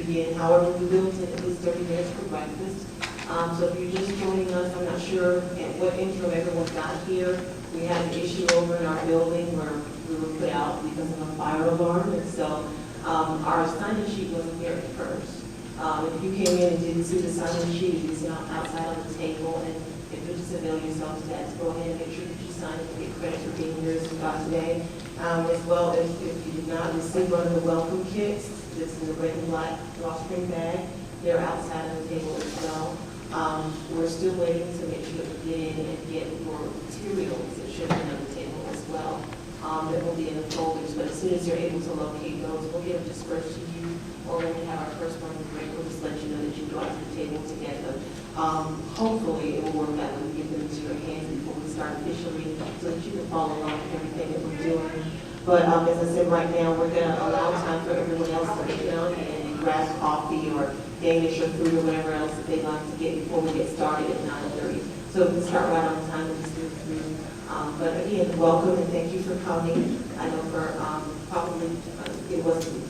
begin. However, we will take at least 30 minutes for breakfast. So if you're just joining us, I'm not sure at what intro everyone got here. We had an issue over in our building where we were put out because of a fire alarm, and so our sign-in sheet wasn't here at first. If you came in and didn't see the sign-in sheet, it is now outside on the table, and if you just avail yourself to that, go ahead and make sure that you sign in and get credit for being here today. As well as if you did not receive one of the welcome kits, that's in the red and black drawstring bag, they're outside on the table as well. We're still waiting to make sure that we get in and get more materials that should be on the table as well. That will be in the folders, but as soon as you're able to locate those, we'll get them dispersed to you, or when we have our first morning break, we'll just let you know that you go out to the table to get them. Hopefully it will work out when we get them into your hands before we start officially, so that you can follow along with everything that we're doing. But as I said, right now, we're going to allow time for everyone else to get down and grab coffee or Danish or food or whatever else that they'd like to get before we get started at 9:30. So we can start right on time and just move through. But again, welcome and thank you for coming. I know for probably it wasn't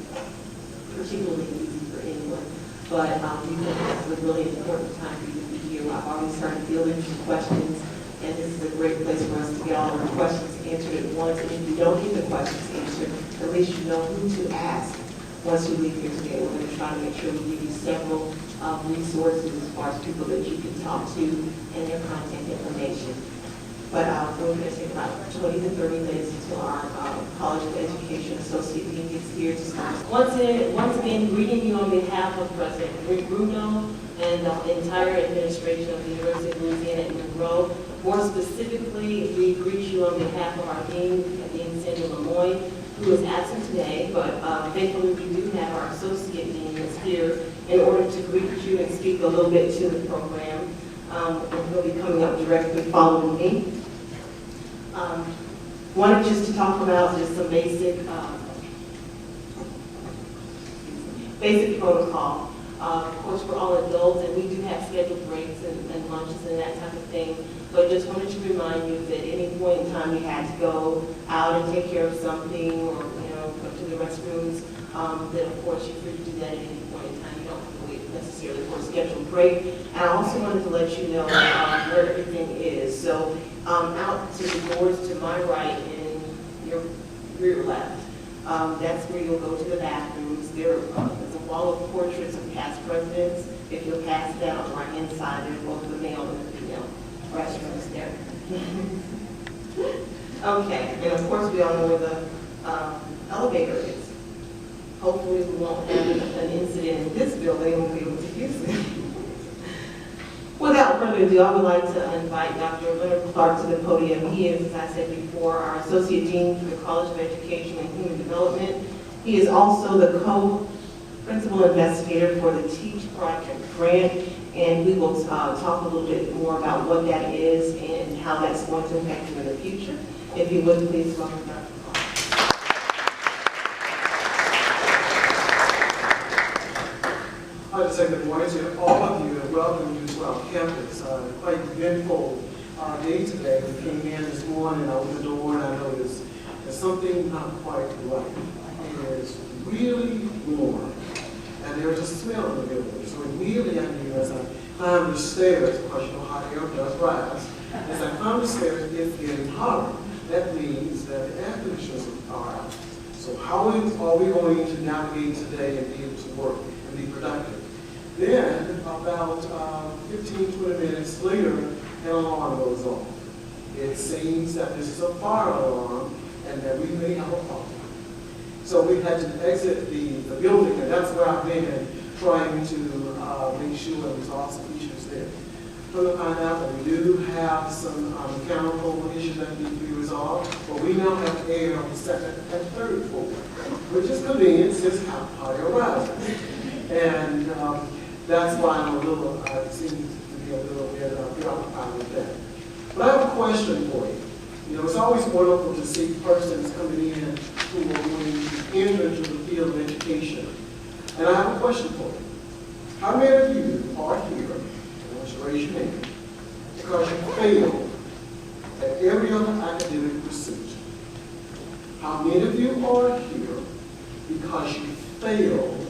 particularly easy for anyone, but we think this is a really important time for you to be here. I've already started fielding some questions, and this is a great place for us to get all our questions answered at once. And if you don't get the questions answered, at least you know who to ask once you leave here today. We're going to try to make sure we give you several resources as far as people that you can talk to and their contact information. But we're going to take about 20 to 30 minutes until our College of Education Associate Dean gets here to start. Once again, greeting you on behalf of President Rick Bruno and the entire administration of the University of Louisiana at Monroe. More specifically, we greet you on behalf of our Dean, Dean Samuel Lemoyne, who is absent today, but thankfully we do have our Associate Dean that's here in order to greet you and speak a little bit to the program. And he'll be coming up directly following me. Wanted just to talk about just some basic protocol. Of course, we're all adults and we do have scheduled breaks and lunches and that type of thing. But just wanted to remind you that at any point in time you had to go out and take care of something or, go to the restrooms, then of course you're free to do that at any point in time. You don't have to wait necessarily for a scheduled break. And I also wanted to let you know where everything is. So out to the doors to my right and your rear left, that's where you'll go to the bathrooms. There's a wall of portraits of past presidents. If you'll pass that on the right-hand side, there's both the male and the female restrooms there. Okay, and of course we all know where the elevator is. Hopefully we won't have an incident in this building and we'll be able to use it. Without further ado, I would like to invite Dr. Leonard Clark to the podium. He is, as I said before, our Associate Dean for the College of Education and Human Development. He is also the co-principal investigator for the Teach Project grant, and we will talk a little bit more about what that is and how that's going to impact you in the future. If you would, please welcome Dr. Clark. I'd like to say good morning to all of you and welcome you to our campus. Quite eventful day today. We came in this morning, I opened the door and I noticed there's something not quite right. It's really warm and there's a smell in the building. So immediately I knew as I climbed the stairs, because you know hot air does rise, as I climbed the stairs, it's getting hotter. That means that the air conditioners are out. So how are we going to navigate today and be able to work and be productive? Then, about 15, 20 minutes later, an alarm goes off. It seems that this is a fire alarm and that we may have a problem. So we had to exit the building, and that's where I've been trying to make sure and resolve some issues there. Come to find out that we do have some mechanical issues that need to be resolved, but we now have air on the second and third floor, which is convenient since hot air rises. And that's why I'm a little, seem to be a little bit preoccupied with that. But I have a question for you. It's always wonderful to see persons coming in who are going to enter into the field of education. And I have a question for you. How many of you are here, I want you to raise your hand, because you failed at every other academic pursuit? How many of you are here because you failed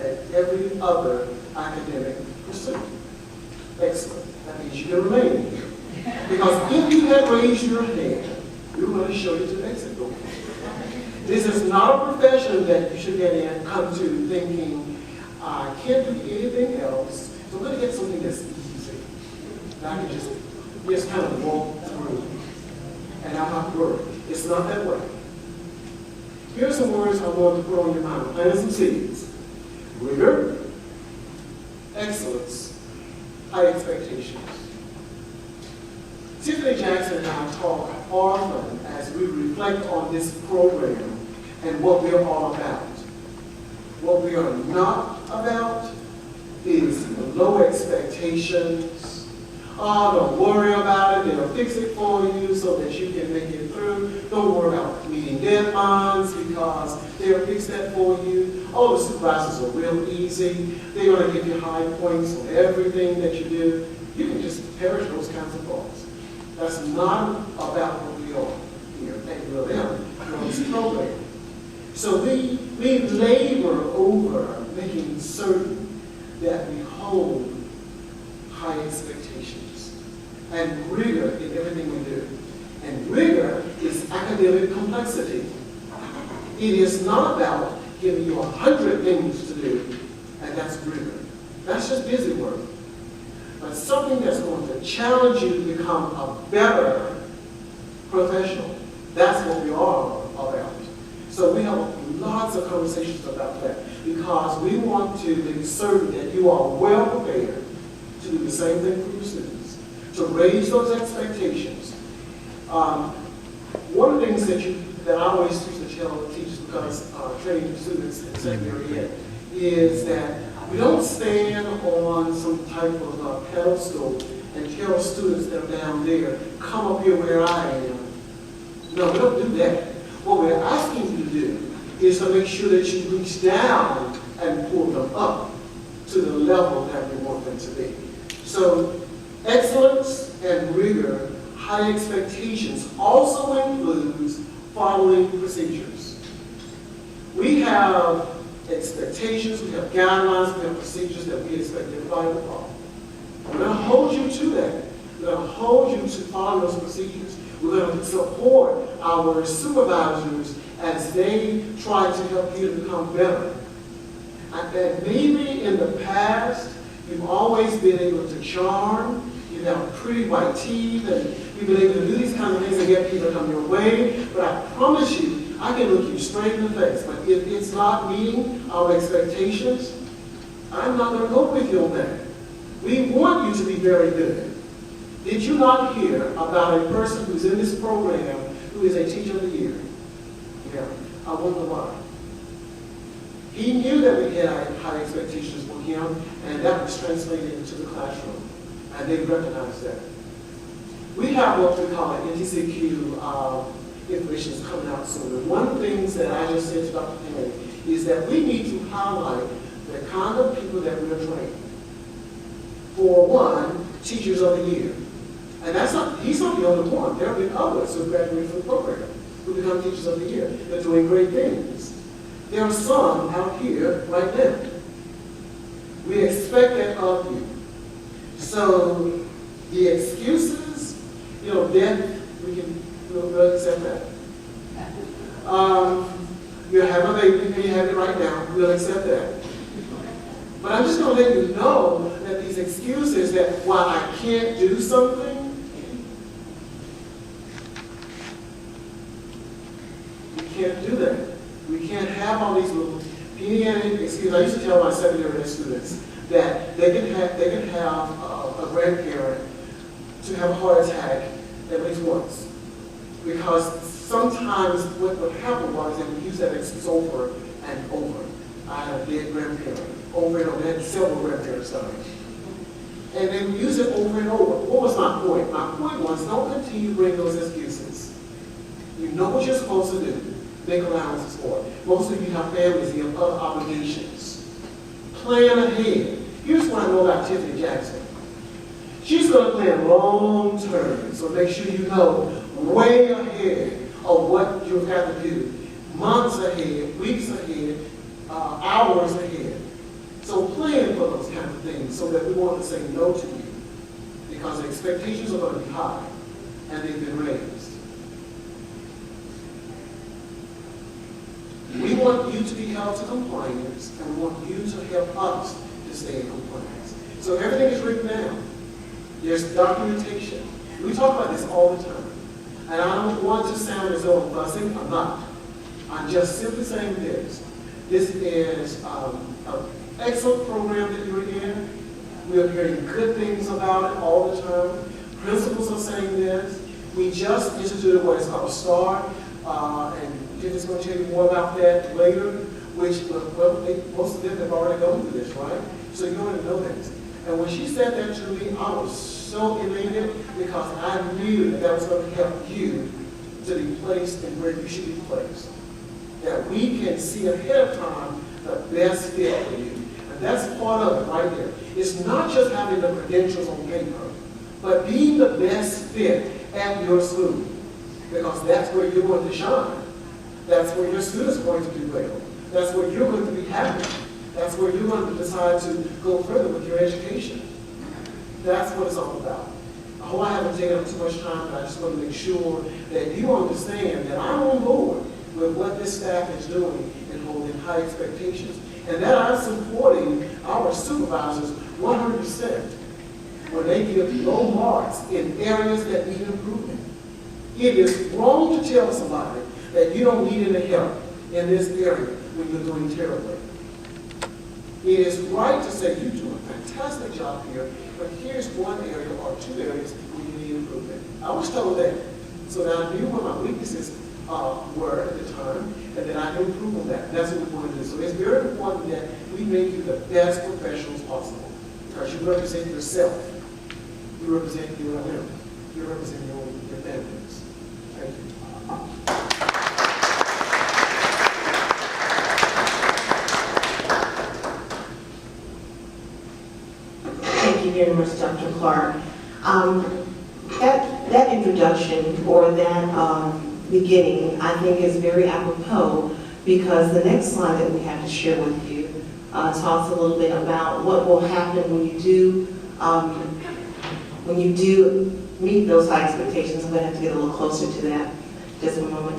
at every other academic pursuit. Excellent. That means you can remain here. Because if you had raised your hand, we were going to show you to the exit door. This is not a profession that you should get in, come to thinking, I can't do anything else, so I'm going to get something that's easy. And I can just kind of walk through, and I'll have to work. It's not that way. Here's some words I want to put on your mind. Plant some seeds. Rigor, excellence, high expectations. Tiffany Jackson and I talk often as we reflect on this program and what we are all about. What we are not about is low expectations. Oh, don't worry about it. They'll fix it for you so that you can make it through. Don't worry about meeting deadlines because they'll fix that for you. Oh, the supervisors are real easy. They're going to give you high points on everything that you do. You can just perish those kinds of thoughts. That's not about what we are here at ULM on this program. So we labor over making certain that we hold high expectations and rigor in everything we do. And rigor is academic complexity. It is not about giving you 100 things to do, and that's rigor. That's just busy work. But something that's going to challenge you to become a better professional. That's what we are about. So we have lots of conversations about that because we want to be certain that you are well prepared to do the same thing for your students, to raise those expectations. One of the things that I always used to tell teachers because training students in secondary ed is that we don't stand on some type of pedestal and tell students that are down there, come up here where I am. No, we don't do that. What we're asking you to do is to make sure that you reach down and pull them up to the level that we want them to be. So excellence and rigor, high expectations also includes following procedures. We have expectations, we have guidelines, we have procedures that we expect everybody to follow. We're going to hold you to that. We're going to hold you to follow those procedures. We're going to support our supervisors as they try to help you to become better. And maybe in the past, you've always been able to charm, you have pretty white teeth, and you've been able to do these kind of things and get people to come your way. But I promise you, I can look you straight in the face. But if it's not meeting our expectations, I'm not going to go with you on that. We want you to be very good. Did you not hear about a person who's in this program who is a teacher of the year? Yeah, I wonder why. He knew that we had high expectations for him, and that was translated into the classroom, and they recognized that. We have what we call an NTCQ information is coming out soon. And one of the things that I just said to Dr. Kennedy is that we need to highlight the kind of people that we're training. For one, teachers of the year. And he's not the only one. There have been others who graduated from the program who become teachers of the year. They're doing great things. There are some out here right now. We expect that of you. So the excuses, death, we'll accept that. You have a baby and you have it right now, we'll accept that. But I'm just going to let you know that these excuses that while I can't do something, we can't do that. We can't have all these little pediatric excuses. I used to tell my secondary students that they can have a grandparent to have a heart attack at least once. Because sometimes what would happen was they would use that excuse over and over. I had a dead grandparent. Over and over. They had several grandparents dying. And they would use it over and over. What was my point? My point was don't continue to bring those excuses. You know what you're supposed to do. Make allowances for it. Most of you have families, you have other obligations. Plan ahead. Here's what I know about Tiffany Jackson. She's going to plan long term, so make sure you know way ahead of what you've got to do. Months ahead, weeks ahead, hours ahead. So plan for those kind of things so that we want to say no to you, because the expectations are going to be high and they've been raised. We want you to be held to compliance, and we want you to help us to stay in compliance. So everything is written down. There's documentation. We talk about this all the time. And I don't want to sound as though I'm fussing. I'm not. I'm just simply saying this. This is an excellent program that you're in. We are hearing good things about it all the time. Principals are saying this. We just instituted what is called STAR, and Jim is going to tell you more about that later, which, well, most of them have already gone through this, right? So you're going to know this. And when she said that to me, I was so elated because I knew that that was going to help you to be placed in where you should be placed. That we can see ahead of time the best fit for you. And that's part of it right there. It's not just having the credentials on paper, but being the best fit at your school. Because that's where you're going to shine. That's where your students are going to do well. That's where you're going to be happy. That's where you're going to decide to go further with your education. That's what it's all about. I hope I haven't taken up too much time, but I just want to make sure that you understand that I'm on board with what this staff is doing and holding high expectations. And that I'm supporting our supervisors 100% when they give low marks in areas that need improvement. It is wrong to tell somebody that you don't need any help in this area when you're doing terribly. It is right to say you do a fantastic job here, but here's one area or two areas where you need improvement. I was told that, so that I knew what my weaknesses were at the time, and then I can improve on that. That's what we want to do. So it's very important that we make you the best professionals possible, because you represent yourself. You represent ULM. You represent your families. Thank you. Thank you very much, Dr. Clark. That introduction or that beginning, I think, is very apropos, because the next slide that we have to share with you talks a little bit about what will happen when you do meet those high expectations. I'm going to have to get a little closer to that just a moment.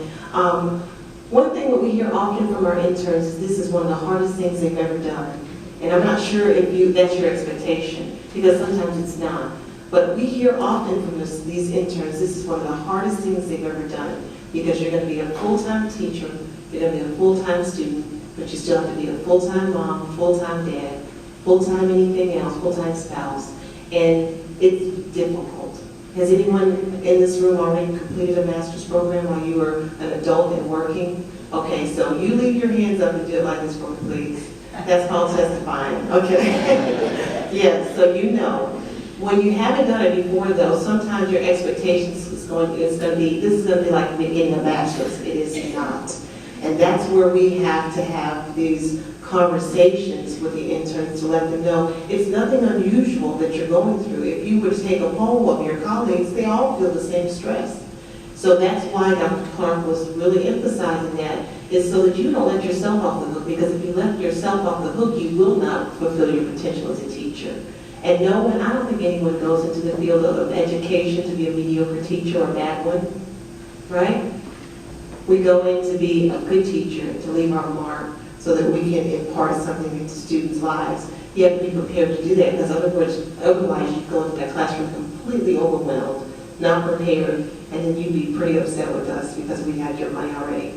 One thing that we hear often from our interns is this is one of the hardest things they've ever done. And I'm not sure if that's your expectation, because sometimes it's not. But we hear often from these interns, this is one of the hardest things they've ever done, because you're going to be a full-time teacher, you're going to be a full-time student, but you still have to be a full-time mom, full-time dad, full-time anything else, full-time spouse, and it's difficult. Has anyone in this room already completed a master's program while you were an adult and working? Okay, so you leave your hands up and do it like this for me, please. That's called testifying, okay? Yes, so you know. When you haven't done it before, though, sometimes your expectations this is going to be like the beginning of bachelor's. It is not. And that's where we have to have these conversations with the interns to let them know it's nothing unusual that you're going through. If you were to take a poll of your colleagues, they all feel the same stress. So that's why Dr. Clark was really emphasizing that, is so that you don't let yourself off the hook, because if you let yourself off the hook, you will not fulfill your potential as a teacher. And no one, I don't think anyone goes into the field of education to be a mediocre teacher or a bad one, right? We go in to be a good teacher, to leave our mark, so that we can impart something into students' lives. You have to be prepared to do that, because otherwise you go into that classroom completely overwhelmed, not prepared, and then you'd be pretty upset with us because we had your money already.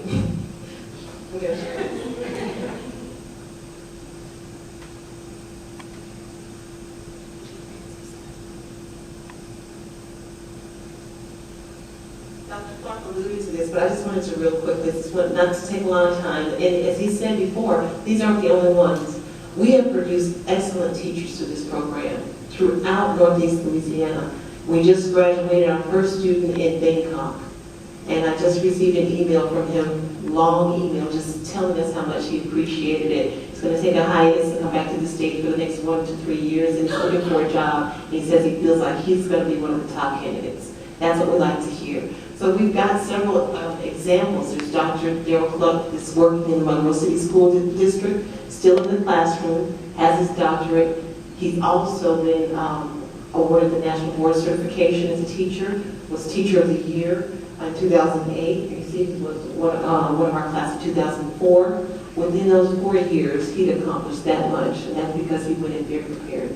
Dr. Clark alluded to this, but I just wanted to real quickly, not to take a lot of time, and as he said before, these aren't the only ones. We have produced excellent teachers through this program throughout Northeast Louisiana. We just graduated our first student in Bangkok, and I just received an email from him, long email, just telling us how much he appreciated it. He's going to take a hiatus and come back to the state for the next 1 to 3 years, and he's looking for a job. He says he feels like he's going to be one of the top candidates. That's what we like to hear. So we've got several examples. There's Dr. Darrell Cluck that's working in the Monroe City School District, still in the classroom, has his doctorate. He's also been awarded the National Board Certification as a teacher, was Teacher of the Year in 2008. You see, he was one of our class of 2004. Within those 4 years, he'd accomplished that much, and that's because he went in very prepared.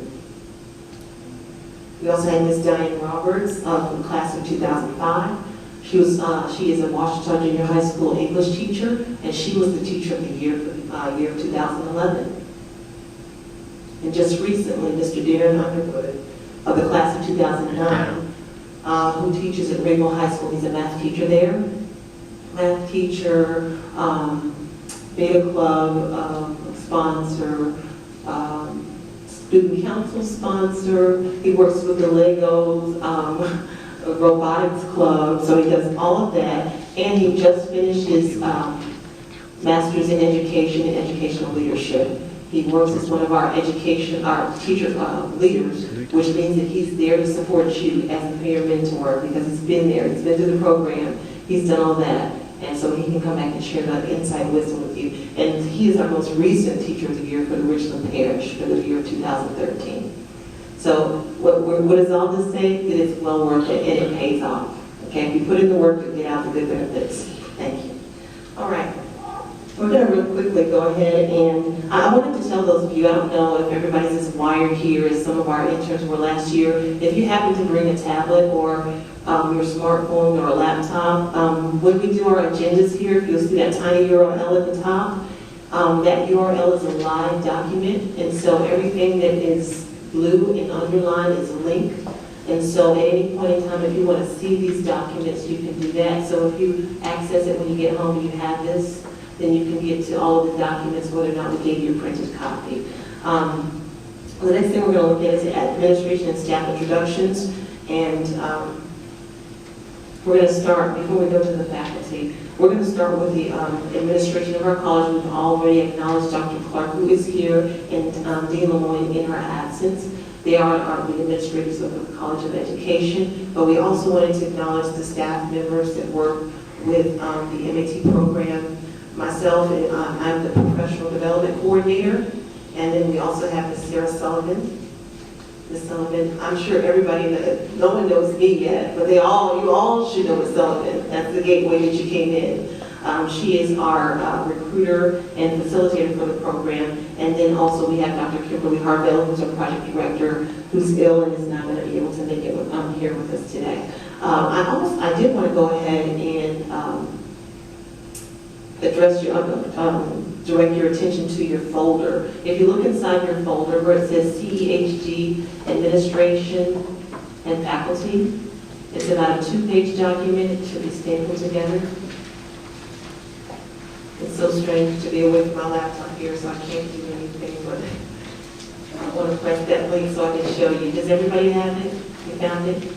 We also had Miss Diane Roberts from the class of 2005. She is a Washington Junior High School English teacher, and she was the Teacher of the Year for the year of 2011. And just recently, Mr. Darren Underwood of the class of 2009, who teaches at Rainbow High School. He's a math teacher there. Math teacher, Beta Club sponsor, student council sponsor. He works with the Legos robotics club, so he does all of that. And he just finished his master's in education and educational leadership. He works as one of our teacher leaders, which means that he's there to support you as a peer mentor because he's been there, he's been through the program, he's done all that. And so he can come back and share that insight and wisdom with you. And he is our most recent Teacher of the Year for the Richland Parish for the year of 2013. So what does all this say? That it's well worth it and it pays off. Okay, if you put in the work, you get out the good benefits. Thank you. All right. We're going to real quickly go ahead and I wanted to tell those of you, I don't know if everybody's as wired here as some of our interns were last year. If you happen to bring a tablet or your smartphone or a laptop, when we do our agendas here, you'll see that tiny URL at the top. That URL is a live document, and so everything that is blue and underlined is a link. And so at any point in time, if you want to see these documents, you can do that. So if you access it when you get home and you have this, then you can get to all of the documents, whether or not we gave you a printed copy. The next thing we're going to look at is administration and staff introductions. And we're going to start, before we go to the faculty, we're going to start with the administration of our college. We've already acknowledged Dr. Clark, who is here, and Dean Lemoyne in her absence. They are the administrators of the College of Education, but we also wanted to acknowledge the staff members that work with the MAT program. Myself, I'm the professional development coordinator, and then we also have Ms. Sarah Sullivan. Ms. Sullivan, I'm sure everybody, no one knows me yet, but you all should know Ms. Sullivan. That's the gateway that you came in. She is our recruiter and facilitator for the program. And then also we have Dr. Kimberly Harville, who's our project director, who's ill and is not going to be able to make it here with us today. I did want to go ahead and address direct your attention to your folder. If you look inside your folder where it says CEHG Administration and Faculty, it's about a 2-page document. It should be stapled together. It's so strange to be away from my laptop here, so I can't do anything, but I want to press that link so I can show you. Does everybody have it? You found it?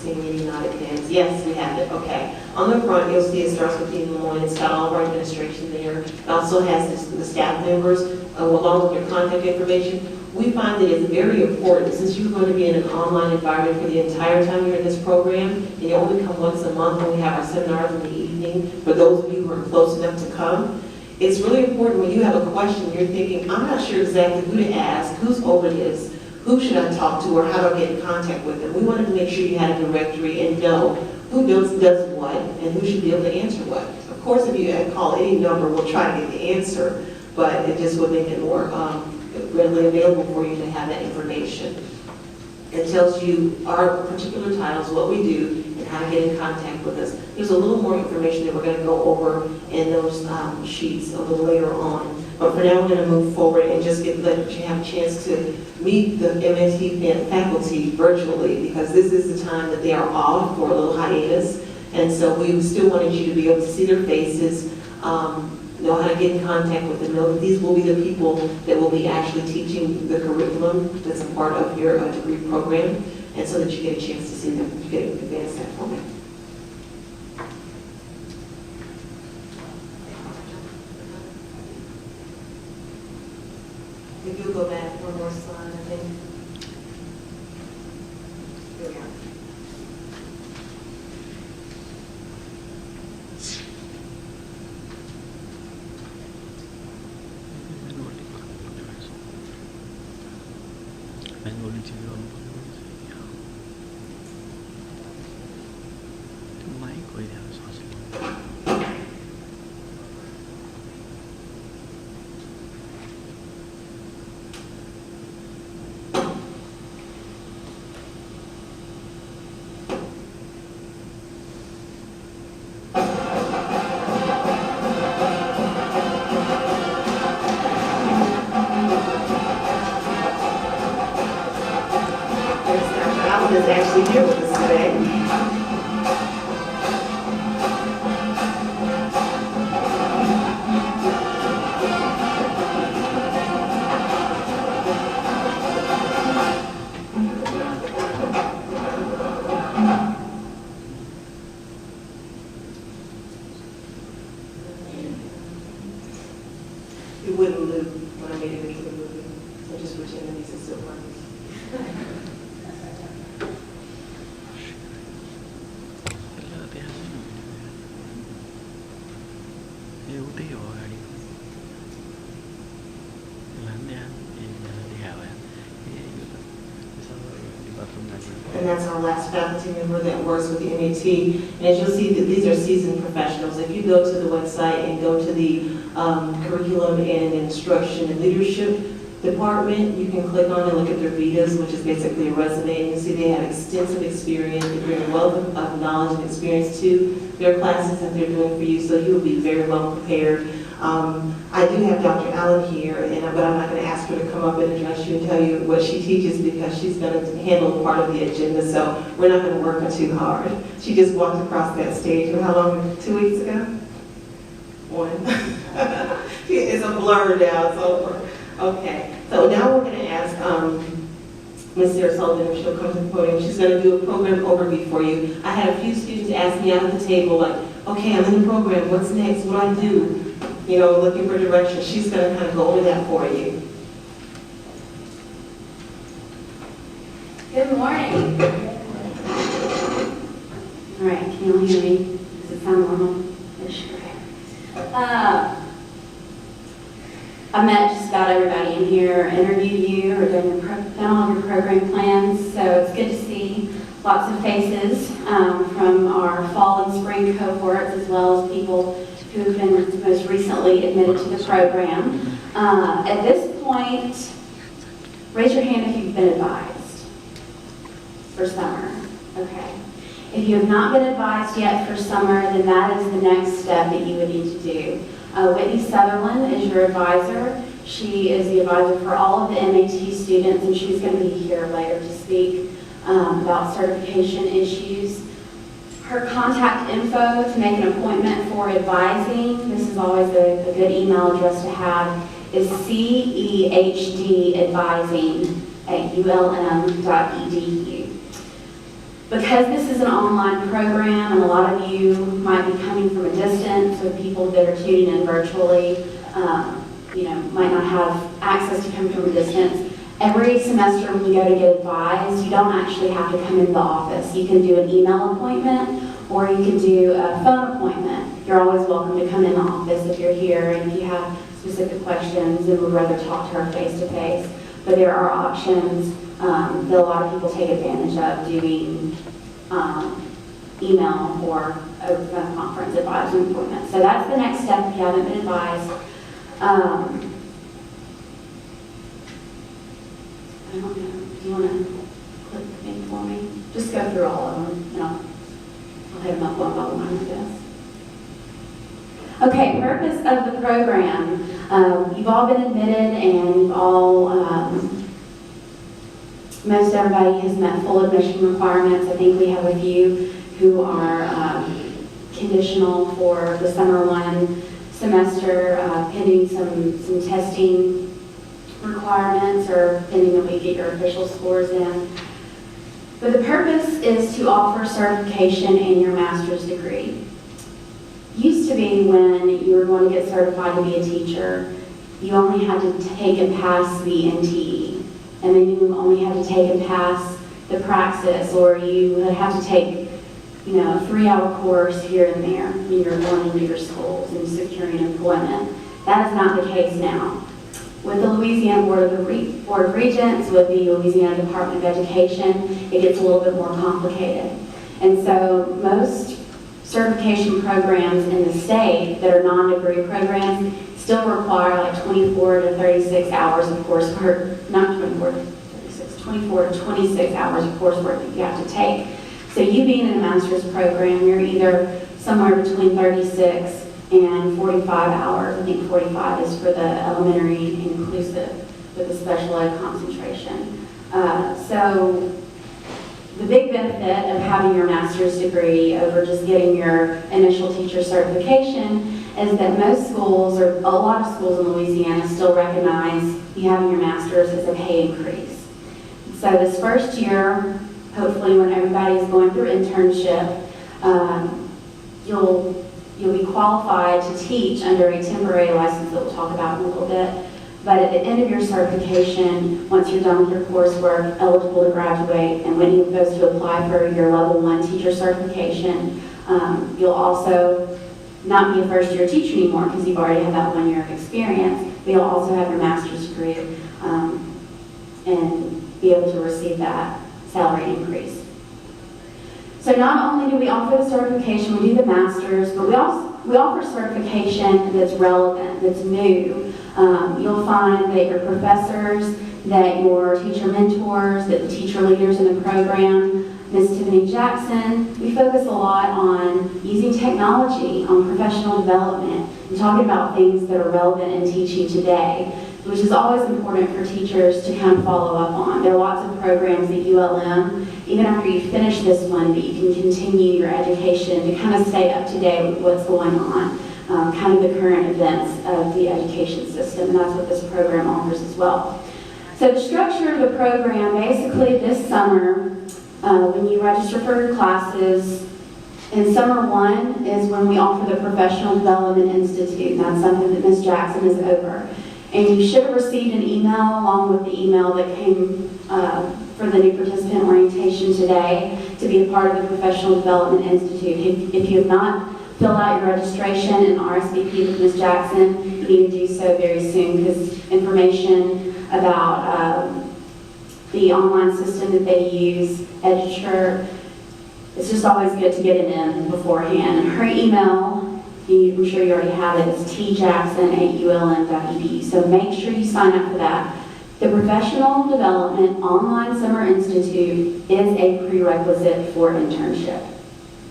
Seeing any nodded heads. Yes, we have it. Okay. On the front, you'll see it starts with Dean Lemoyne. It's got all of our administration there. It also has the staff members along with your contact information. We find that it's very important, since you're going to be in an online environment for the entire time you're in this program, and you only come once a month when we have our seminars in the evening, for those of you who are close enough to come. It's really important when you have a question, you're thinking, I'm not sure exactly who to ask, who's over this, who should I talk to, or how do I get in contact with them? We wanted to make sure you had a directory and know who does what and who should be able to answer what. Of course, if you call any number, we'll try to get the answer, but it just would make it more readily available for you to have that information. It tells you our particular titles, what we do, and how to get in contact with us. There's a little more information that we're going to go over in those sheets a little later on. But for now, we're going to move forward and just let you have a chance to meet the MAT faculty virtually, because this is the time that they are off for a little hiatus. And so we still wanted you to be able to see their faces, know how to get in contact with them, know that these will be the people that will be actually teaching the curriculum that's a part of your degree program, and so that you get a chance to see them. You get an advance that for me. If you'll go back one more slide, I think. Here we are. Dr. Allen is actually here with us today. It wouldn't move when I made it into the movie, so just pretend that these are still running. And that's our last faculty member that works with the MAT. And as you'll see, that these are seasoned professionals. If you go to the website and go to the curriculum and instruction and leadership department, you can click on and look at their Vitas, which is basically a resume. And you see they have extensive experience. They bring a wealth of knowledge and experience to their classes that they're doing for you, so you'll be very well prepared. I do have Dr. Allen here, but I'm not going to ask her to come up and address you and tell you what she teaches because she's going to handle part of the agenda, so we're not going to work her too hard. She just walked across that stage, how long, 2 weeks ago? One. It's a blur now, it's over. Okay, so now we're going to ask Ms. Sarah Sullivan if she'll come to the podium. She's going to do a program overview for you. I had a few students ask me out at the table, like, okay, I'm in the program, what's next, what do I do? You know, looking for direction. She's going to kind of go over that for you. Good morning. All right, can you all hear me? Does it sound normal? Ish, okay. I met just about everybody in here, interviewed you, or done all of your program plans, so it's good to see lots of faces from our fall and spring cohorts, as well as people who've been most recently admitted to the program. At this point, raise your hand if you've been advised for summer. Okay. If you have not been advised yet for summer, then that is the next step that you would need to do. Whitney Sutherland is your advisor. She is the advisor for all of the MAT students, and she's going to be here later to speak about certification issues. Her contact info to make an appointment for advising, this is always a good email address to have, is cehdadvising@ulm.edu. Because this is an online program and a lot of you might be coming from a distance, so people that are tuning in virtually might not have access to come from a distance. Every semester when you go to get advised, you don't actually have to come into the office. You can do an email appointment or you can do a phone appointment. You're always welcome to come in the office if you're here and if you have specific questions and would rather talk to her face to face. But there are options that a lot of people take advantage of doing email or a phone conference advising appointment. So that's the next step if you haven't been advised. I don't know, do you want to click the thing for me? Just go through all of them, and I'll hit them up one by one with this. Okay, purpose of the program. You've all been admitted and you've all, most everybody has met full admission requirements. I think we have a few who are conditional for the summer one semester, pending some testing requirements or pending that we get your official scores in. But the purpose is to offer certification in your master's degree. Used to be when you were going to get certified to be a teacher, you only had to take and pass the NTE. And then you only had to take and pass the praxis, or you would have to take, you know, a 3-hour course here and there when you're going into your schools and securing employment. That is not the case now. With the Louisiana Board of Regents, with the Louisiana Department of Education, it gets a little bit more complicated. And so most certification programs in the state that are non-degree programs still require like 24 to 36 hours of coursework, not 24 to 36, 24 to 26 hours of coursework that you have to take. So you being in a master's program, you're either somewhere between 36 and 45 hours. I think 45 is for the elementary inclusive with the special ed concentration. So the big benefit of having your master's degree over just getting your initial teacher certification is that most schools, or a lot of schools in Louisiana, still recognize you having your master's as a pay increase. So this first year, hopefully when everybody is going through internship, you'll be qualified to teach under a temporary license that we'll talk about in a little bit. But at the end of your certification, once you're done with your coursework, eligible to graduate, and when you go to apply for your level 1 teacher certification, you'll also not be a first-year teacher anymore because you've already had that 1 year of experience, but you'll also have your master's degree and be able to receive that salary increase. So not only do we offer the certification, we do the master's, but we offer certification that's relevant, that's new. You'll find that your professors, that your teacher mentors, that the teacher leaders in the program, Ms. Tiffany Jackson, we focus a lot on using technology, on professional development, and talking about things that are relevant in teaching today, which is always important for teachers to kind of follow up on. There are lots of programs at ULM, even after you finish this one, that you can continue your education to kind of stay up to date with what's going on, kind of the current events of the education system, and that's what this program offers as well. So the structure of the program, basically this summer, when you register for your classes, in summer 1 is when we offer the Professional Development Institute, and that's something that Ms. Jackson is over. And you should have received an email along with the email that came for the new participant orientation today to be a part of the Professional Development Institute. If you have not filled out your registration and RSVP with Ms. Jackson, you need to do so very soon because information about the online system that they use, Editure, it's just always good to get it in beforehand. And her email, I'm sure you already have it, is tjackson@ulm.edu. So make sure you sign up for that. The Professional Development Online Summer Institute is a prerequisite for internship.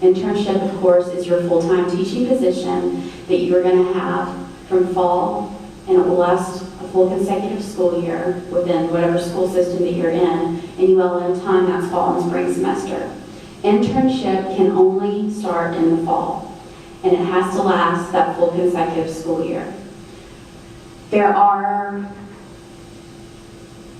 Internship, of course, is your full-time teaching position that you are going to have from fall, and it will last a full consecutive school year within whatever school system that you're in. In ULM time, that's fall and spring semester. Internship can only start in the fall, and it has to last that full consecutive school year. There are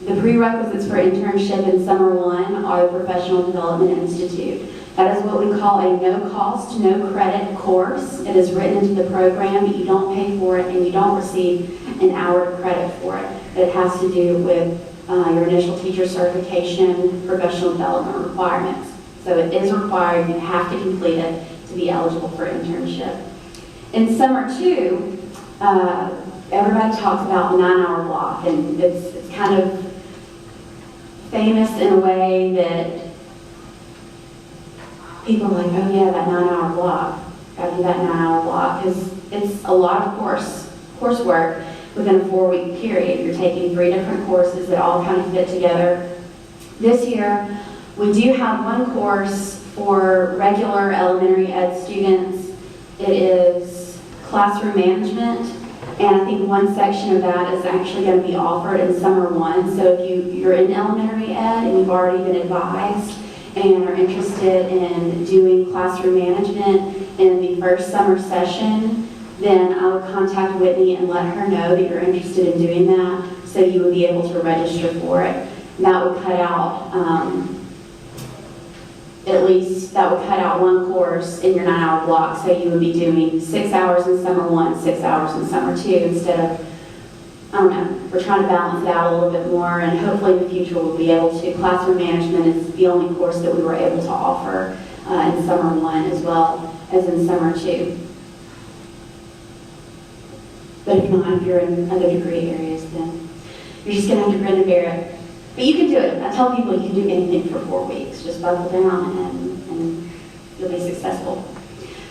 the prerequisites for internship in summer 1 are the Professional Development Institute. That is what we call a no-cost, no-credit course. It is written into the program, but you don't pay for it and you don't receive an hour of credit for it. It has to do with your initial teacher certification, professional development requirements. So it is required, you have to complete it to be eligible for internship. In summer 2, everybody talks about the 9-hour block, and it's kind of famous in a way that people are like, oh yeah, that 9-hour block, gotta do that 9-hour block, because it's a lot of coursework within a 4-week period. You're taking 3 different courses that all kind of fit together. This year, we do have one course for regular elementary ed students. It is classroom management, and I think one section of that is actually going to be offered in summer 1. So if you're in elementary ed and you've already been advised and are interested in doing classroom management in the first summer session, then I would contact Whitney and let her know that you're interested in doing that, so you would be able to register for it. And that would cut out one course in your 9-hour block, so you would be doing 6 hours in summer 1, 6 hours in summer 2, instead of I don't know, we're trying to balance it out a little bit more, and hopefully in the future we'll be able to. Classroom management is the only course that we were able to offer in summer 1 as well as in summer 2. But if not, if you're in other degree areas, then you're just going to have to grin and bear it. But you can do it. I tell people you can do anything for 4 weeks. Just buckle down and you'll be successful.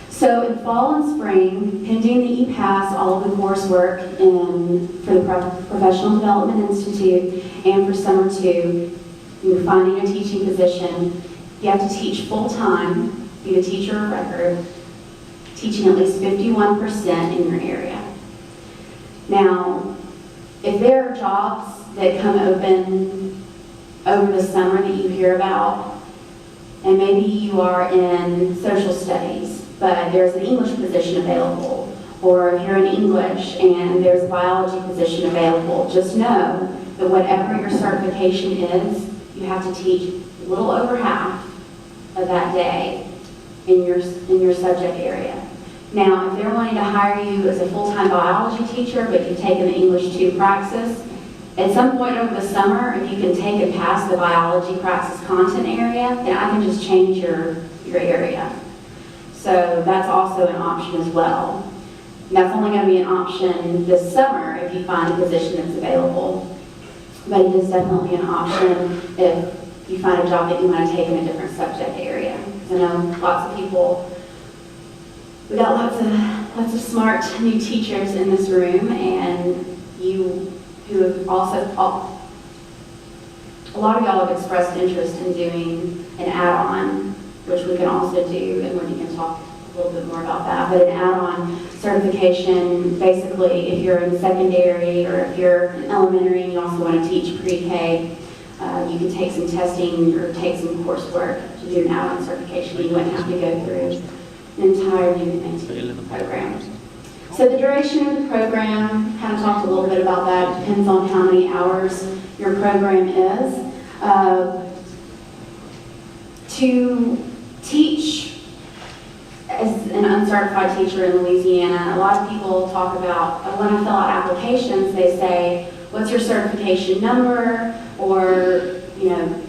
So in fall and spring, pending that you pass all of the coursework for the Professional Development Institute and for summer 2, you're finding a teaching position. You have to teach full-time, be the teacher of record, teaching at least 51% in your area. Now, if there are jobs that come open over the summer that you hear about, and maybe you are in social studies, but there's an English position available, or if you're in English and there's a biology position available, just know that whatever your certification is, you have to teach a little over half of that day in your subject area. Now, if they're wanting to hire you as a full-time biology teacher, but you've taken the English 2 praxis, at some point over the summer, if you can take and pass the biology praxis content area, then I can just change your area. So that's also an option as well. And that's only going to be an option this summer if you find a position that's available. But it is definitely an option if you find a job that you want to take in a different subject area. I know lots of people, we got lots of smart new teachers in this room, and you who have also, a lot of y'all have expressed interest in doing an add-on, which we can also do, and we can talk a little bit more about that. But an add-on certification, basically, if you're in secondary or if you're in elementary and you also want to teach pre-K, you can take some testing or take some coursework to do an add-on certification. You wouldn't have to go through an entire ULM program. So the duration of the program, kind of talked a little bit about that. It depends on how many hours your program is. To teach as an uncertified teacher in Louisiana, a lot of people talk about, when I fill out applications, they say, what's your certification number? Or,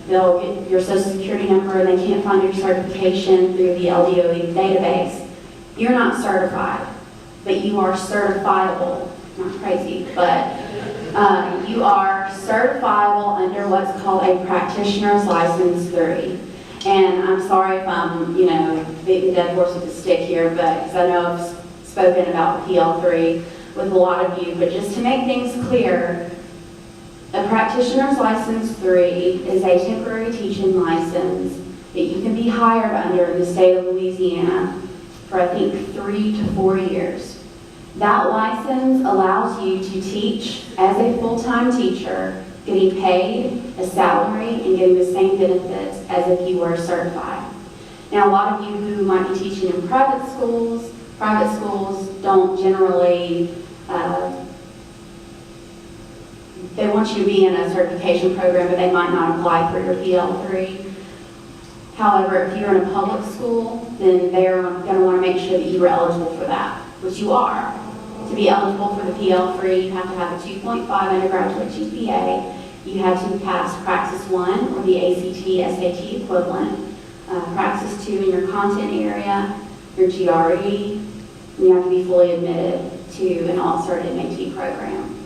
they'll get your social security number and they can't find your certification through the LDOE database. You're not certified, but you are certifiable. Not crazy, but you are certifiable under what's called a practitioner's license 3. And I'm sorry if I'm, beating a dead horse with a stick here, but because I know I've spoken about PL3 with a lot of you, but just to make things clear, a practitioner's license 3 is a temporary teaching license that you can be hired under in the state of Louisiana for, I think, 3 to 4 years. That license allows you to teach as a full-time teacher, getting paid a salary and getting the same benefits as if you were certified. Now, a lot of you who might be teaching in private schools don't generally, they want you to be in a certification program, but they might not apply for your PL3. However, if you're in a public school, then they're going to want to make sure that you are eligible for that, which you are. To be eligible for the PL3, you have to have a 2.5 undergraduate GPA. You have to pass Praxis 1 or the ACT, SAT equivalent, Praxis 2 in your content area, your GRE, and you have to be fully admitted to an all-cert MAT program.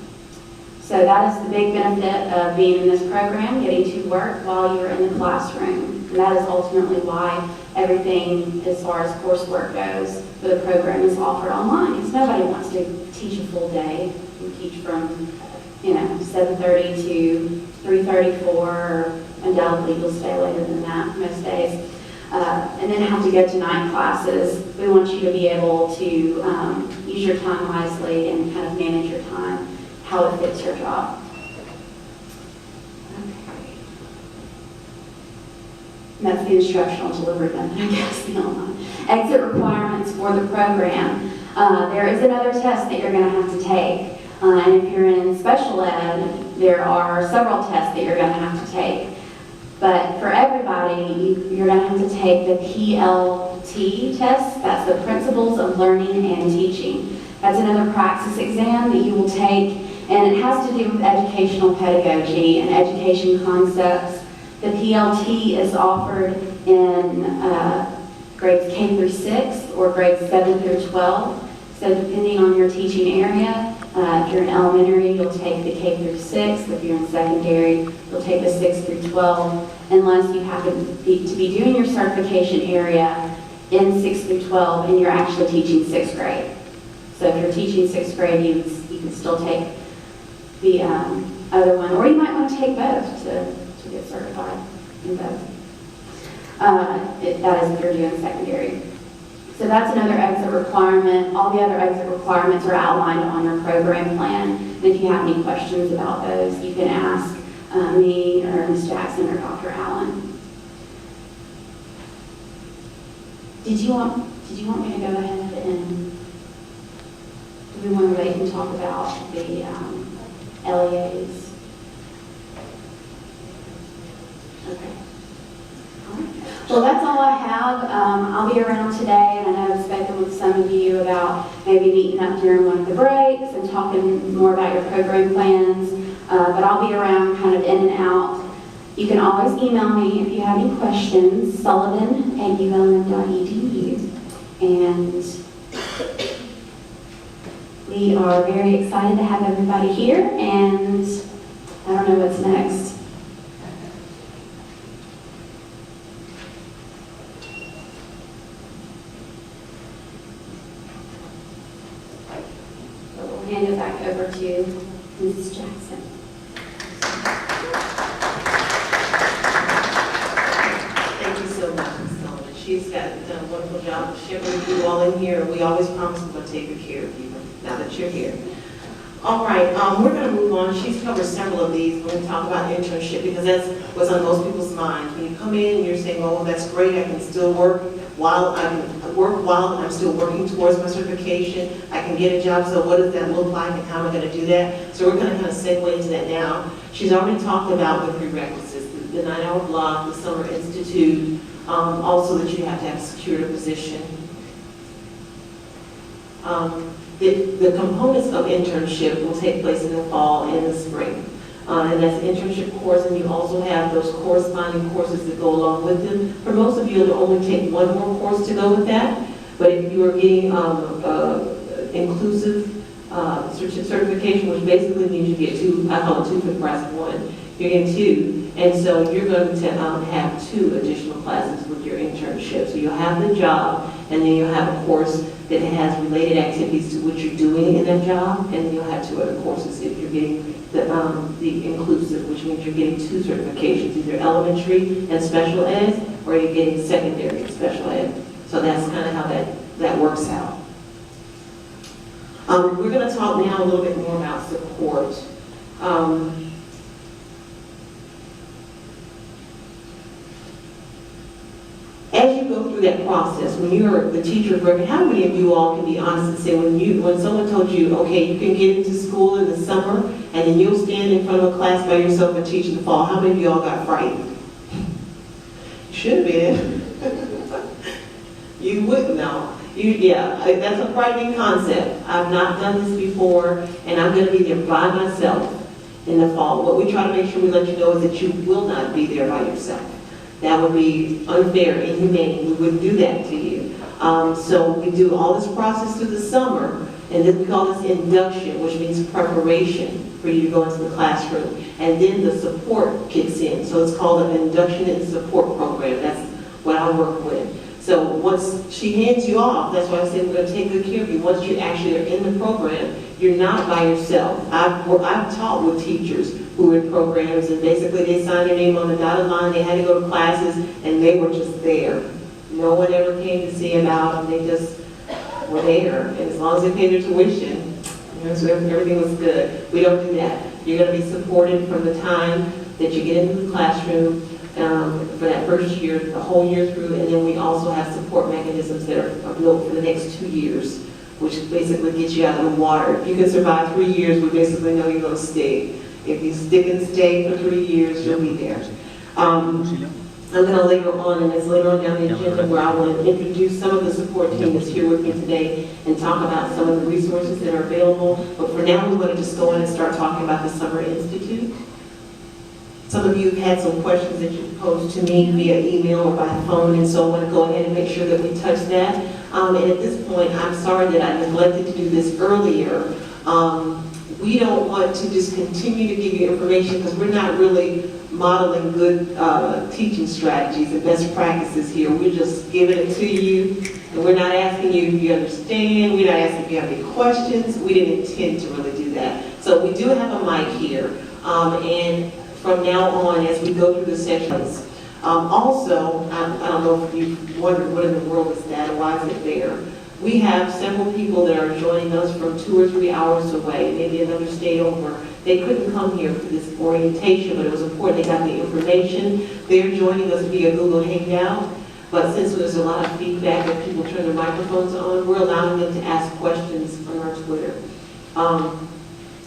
So that is the big benefit of being in this program, getting to work while you're in the classroom. And that is ultimately why everything as far as coursework goes for the program is offered online. Because nobody wants to teach a full day. You teach from 7:30 to 3:34, or undoubtedly you'll stay later than that most days. And then have to go to night classes. We want you to be able to use your time wisely and kind of manage your time, how it fits your job. Okay. And that's the instructional delivery method, I guess, the online. Exit requirements for the program. There is another test that you're going to have to take. And if you're in special ed, there are several tests that you're going to have to take. But for everybody, you're going to have to take the PLT test. That's the Principles of Learning and Teaching. That's another praxis exam that you will take And it has to do with educational pedagogy and education concepts. The PLT is offered in grades K through 6 or grades 7 through 12. So depending on your teaching area, if you're in elementary, you'll take the K through 6. If you're in secondary, you'll take the 6 through 12, unless you happen to be doing your certification area in 6 through 12 and you're actually teaching 6th grade. So if you're teaching 6th grade, you can still take the other one, or you might want to take both to get certified in both. That is if you're doing secondary. So that's another exit requirement. All the other exit requirements are outlined on your program plan. And if you have any questions about those, you can ask me or Ms. Jackson or Dr. Allen. Did you want me to go ahead and do we want to wait and talk about the LEAs? Okay. Well, that's all I have. I'll be around today, and I know I've spoken with some of you about maybe meeting up during one of the breaks and talking more about your program plans, but I'll be around kind of in and out. You can always email me if you have any questions, sullivan@ulm.edu, and we are very excited to have everybody here, and I don't know what's next. Hand it back over to Mrs. Jackson. Thank you so much, Ms. Sullivan. She's done a wonderful job of sharing you all in here. We always promise we're going to take good care of you now that you're here. All right, we're going to move on. She's covered several of these. We're going to talk about internship because that's what's on most people's minds. When you come in, you're saying, oh, that's great. I can still work while I'm still working towards my certification. I can get a job, so what does that look like and how am I going to do that? So we're going to kind of segue into that now. She's already talked about the prerequisites, the 9-hour block, the summer institute, also that you have to have secured a position. The components of internship will take place in the fall and the spring. And that's an internship course, and you also have those corresponding courses that go along with them. For most of you, it'll only take one more course to go with that. But if you are getting inclusive certification, which basically means you get 2, I call it 2 for the price of 1. You're getting 2. And so you're going to have 2 additional classes with your internship. So you'll have the job, and then you'll have a course that has related activities to what you're doing in that job, and then you'll have 2 other courses if you're getting the inclusive, which means you're getting 2 certifications, either elementary and special ed, or you're getting secondary and special ed. So that's kind of how that works out. We're going to talk now a little bit more about support. As you go through that process, when you're the teacher of record, how many of you all can be honest and say when someone told you, okay, you can get into school in the summer and then you'll stand in front of a class by yourself and teach in the fall, how many of you all got frightened? Should have been. You wouldn't know. Yeah, that's a frightening concept. I've not done this before, and I'm going to be there by myself in the fall. What we try to make sure we let you know is that you will not be there by yourself. That would be unfair, inhumane. We wouldn't do that to you. So we do all this process through the summer, and then we call this induction, which means preparation for you to go into the classroom. And then the support kicks in. So it's called an induction and support program. That's what I work with. So once she hands you off, that's why I say we're going to take good care of you. Once you actually are in the program, you're not by yourself. I've taught with teachers who were in programs, and basically they signed their name on the dotted line. They had to go to classes, and they were just there. No one ever came to see about them. They just were there. And as long as they paid their tuition, so everything was good. We don't do that. You're going to be supported from the time that you get into the classroom for that first year, the whole year through, and then we also have support mechanisms that are built for the next 2 years, which basically gets you out of the water. If you can survive 3 years, we basically know you're going to stay. If you stick and stay for 3 years, you'll be there. I'm going to later on, and it's later on down the agenda, where I want to introduce some of the support team that's here with me today and talk about some of the resources that are available. But for now, we want to just go in and start talking about the Summer Institute. Some of you have had some questions that you posed to me via email or by phone, and so I want to go ahead and make sure that we touch that. And at this point, I'm sorry that I neglected to do this earlier. We don't want to just continue to give you information because we're not really modeling good teaching strategies and best practices here. We're just giving it to you, and we're not asking you if you understand. We're not asking if you have any questions. We didn't intend to really do that. So we do have a mic here, and from now on, as we go through the sessions, also, I don't know if you've wondered what in the world is that, or why is it there? We have several people that are joining us from 2 or 3 hours away, maybe another state over. They couldn't come here for this orientation, but it was important they got the information. They're joining us via Google Hangout, but since there's a lot of feedback and people turn their microphones on, we're allowing them to ask questions on our Twitter.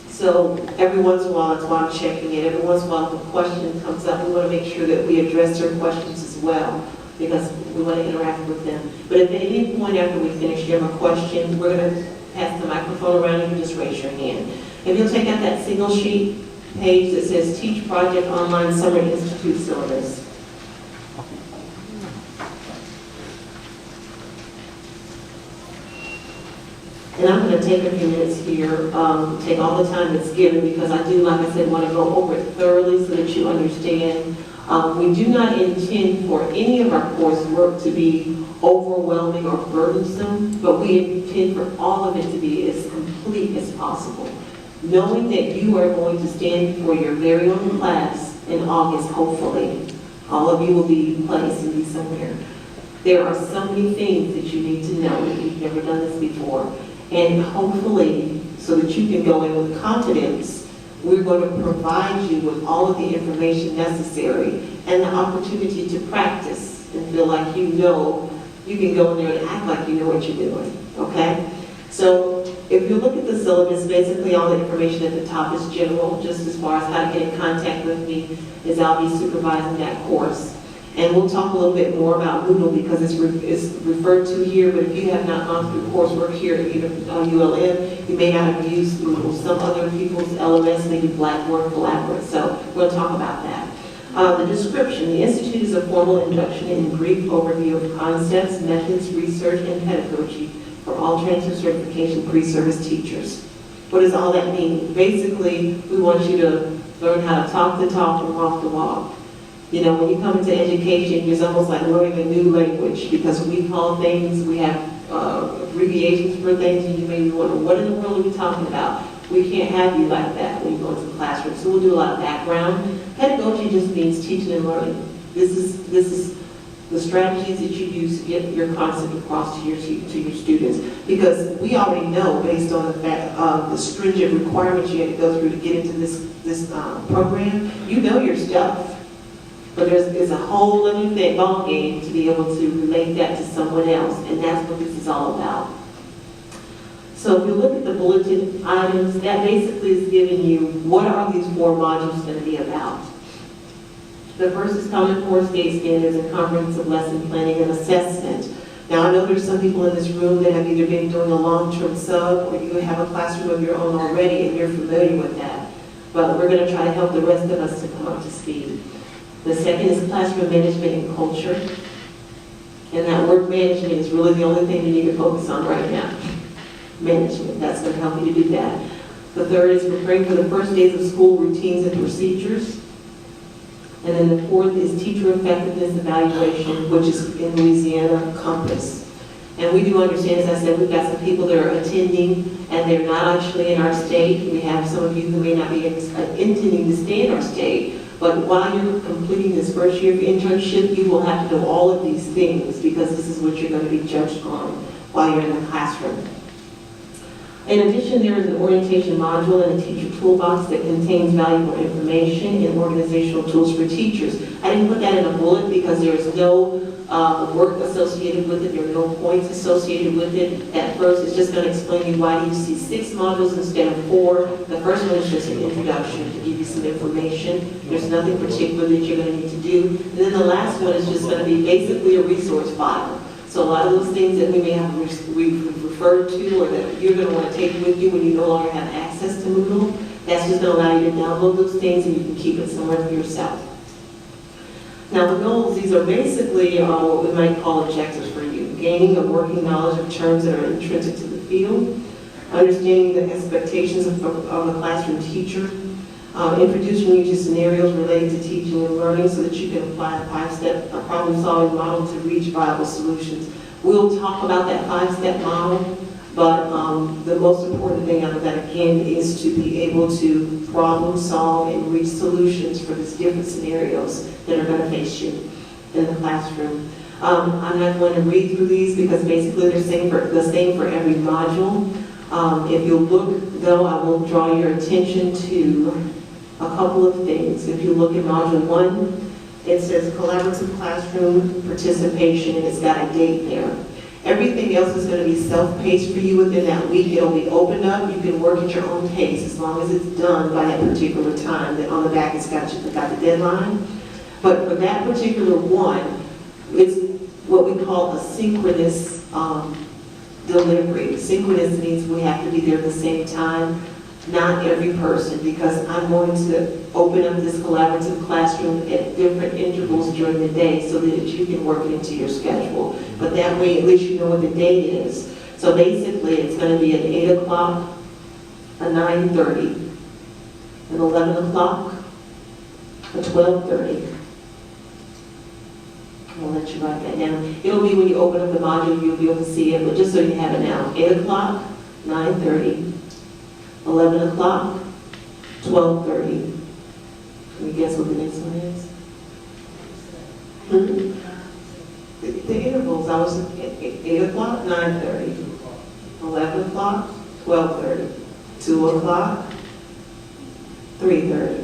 So every once in a while, that's why I'm checking it. Every once in a while, if a question comes up, we want to make sure that we address their questions as well, because we want to interact with them. But if at any point after we finish, you have a question, we're going to pass the microphone around and you just raise your hand. If you'll take out that single sheet page that says Teach Project Online Summer Institute Syllabus. And I'm going to take a few minutes here, take all the time that's given, because I do, like I said, want to go over it thoroughly so that you understand. We do not intend for any of our coursework to be overwhelming or burdensome, but we intend for all of it to be as complete as possible. Knowing that you are going to stand before your very own class in August, hopefully. All of you will be placed and be somewhere. There are so many things that you need to know if you've never done this before. And hopefully, so that you can go in with confidence, we're going to provide you with all of the information necessary and the opportunity to practice and feel like you know, you can go in there and act like you know what you're doing, okay? So if you look at the syllabus, basically all the information at the top is general, just as far as how to get in contact with me, as I'll be supervising that course. And we'll talk a little bit more about Moodle because it's referred to here, but if you have not gone through coursework here at ULM, you may not have used Moodle. Some other people's LMS, maybe Blackboard, Collaborate, so we'll talk about that. The description, the Institute is a formal introduction and brief overview of concepts, methods, research, and pedagogy for all transfer certification pre-service teachers. What does all that mean? Basically, we want you to learn how to talk the talk and walk the walk. You know, when you come into education, it's almost like learning a new language because we call things, we have abbreviations for things, and you may be wondering, what in the world are we talking about? We can't have you like that when you go into the classroom. So we'll do a lot of background. Pedagogy just means teaching and learning. This is the strategies that you use to get your concept across to your students. Because we already know, based on the fact of the stringent requirements you had to go through to get into this program, you know your stuff. But there's a whole other ball game to be able to relate that to someone else, and that's what this is all about. So if you look at the bulletin items, that basically is giving you what are these 4 modules going to be about. The first is Common Core State Standards and Comprehensive Lesson Planning and Assessment. Now I know there's some people in this room that have either been doing a long-term sub or you have a classroom of your own already and you're familiar with that. But we're going to try to help the rest of us to come up to speed. The second is classroom management and culture. And that word management is really the only thing you need to focus on right now. Management, that's going to help you to do that. The third is preparing for the first days of school routines and procedures. And then the fourth is teacher effectiveness evaluation, which is in Louisiana Compass. And we do understand, as I said, we've got some people that are attending and they're not actually in our state. We have some of you who may not be intending to stay in our state. But while you're completing this first year of internship, you will have to know all of these things because this is what you're going to be judged on while you're in the classroom. In addition, there is an orientation module and a teacher toolbox that contains valuable information and organizational tools for teachers. I didn't put that in a bullet because there is no work associated with it. There are no points associated with it. At first, it's just going to explain you why do you see 6 modules instead of 4. The first one is just an introduction to give you some information. There's nothing particular that you're going to need to do. And then the last one is just going to be basically a resource file. So a lot of those things that we may have referred to or that you're going to want to take with you when you no longer have access to Moodle, that's just going to allow you to download those things and you can keep it somewhere for yourself. Now the goals, these are basically what we might call objectives for you. Gaining a working knowledge of terms that are intrinsic to the field, understanding the expectations of a classroom teacher, introducing you to scenarios related to teaching and learning so that you can apply a 5-step problem-solving model to reach viable solutions. We'll talk about that 5-step model, but the most important thing out of that, again, is to be able to problem solve and reach solutions for these different scenarios that are going to face you in the classroom. I'm not going to read through these because basically they're the same for every module. If you'll look, though, I will draw your attention to a couple of things. If you look at Module 1, it says collaborative classroom participation, and it's got a date there. Everything else is going to be self-paced for you within that week. It'll be opened up. You can work at your own pace as long as it's done by that particular time. Then on the back, it's got the deadline. But for that particular one, it's what we call a synchronous delivery. Synchronous means we have to be there at the same time. Not every person, because I'm going to open up this collaborative classroom at different intervals during the day so that you can work it into your schedule. But that way, at least you know what the date is. So basically, it's going to be at 8 o'clock, at 9:30, at 11 o'clock, at 12:30. I'll let you write that down. It'll be when you open up the module, you'll be able to see it, but just so you have it now, 8 o'clock, 9:30, 11 o'clock, 12:30. Can you guess what the next one is? The intervals, I was at 8 o'clock, 9:30, 11 o'clock, 12:30, 2 o'clock, 3:30,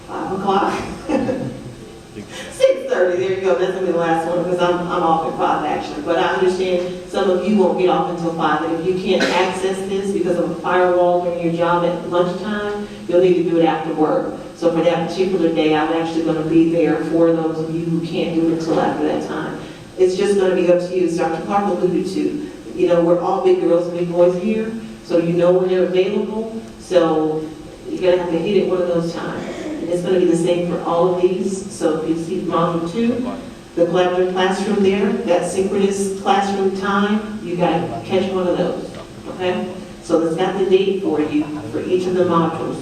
5 o'clock, 6:30, there you go, that's gonna be the last one because I'm off at 5 actually. But I understand some of you won't get off until 5, and if you can't access this because of a firewall during your job at lunchtime, you'll need to do it after work. So for that particular day, I'm actually gonna be there for those of you who can't do it until after that time. It's just gonna be up to you, as Dr. Clark alluded to. You know, we're all big girls and big boys here, so you know when they're available, so you're gonna have to hit it one of those times. And it's going to be the same for all of these. So if you see Module 2, the collaborative classroom there, that synchronous classroom time, you got to catch one of those, okay? So it's got the date for you for each of the modules.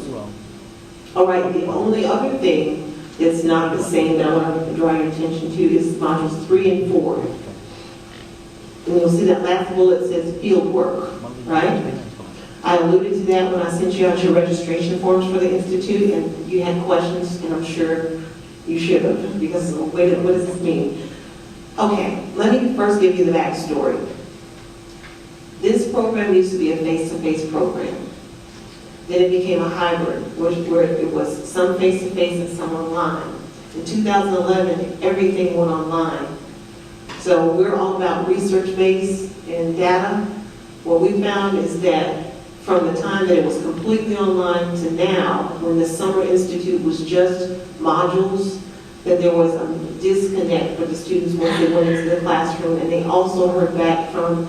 All right, the only other thing that's not the same that I want to draw your attention to is Modules 3 and 4. And you'll see that last bullet says field work, right? I alluded to that when I sent you out your registration forms for the Institute, and you had questions, and I'm sure you should have, because wait, what does this mean? Okay, let me first give you the backstory. This program used to be a face-to-face program. Then it became a hybrid, where it was some face-to-face and some online. In 2011, everything went online. So we're all about research-based and data. What we found is that from the time that it was completely online to now, when the Summer Institute was just modules, that there was a disconnect for the students once they went into the classroom, and they also heard back from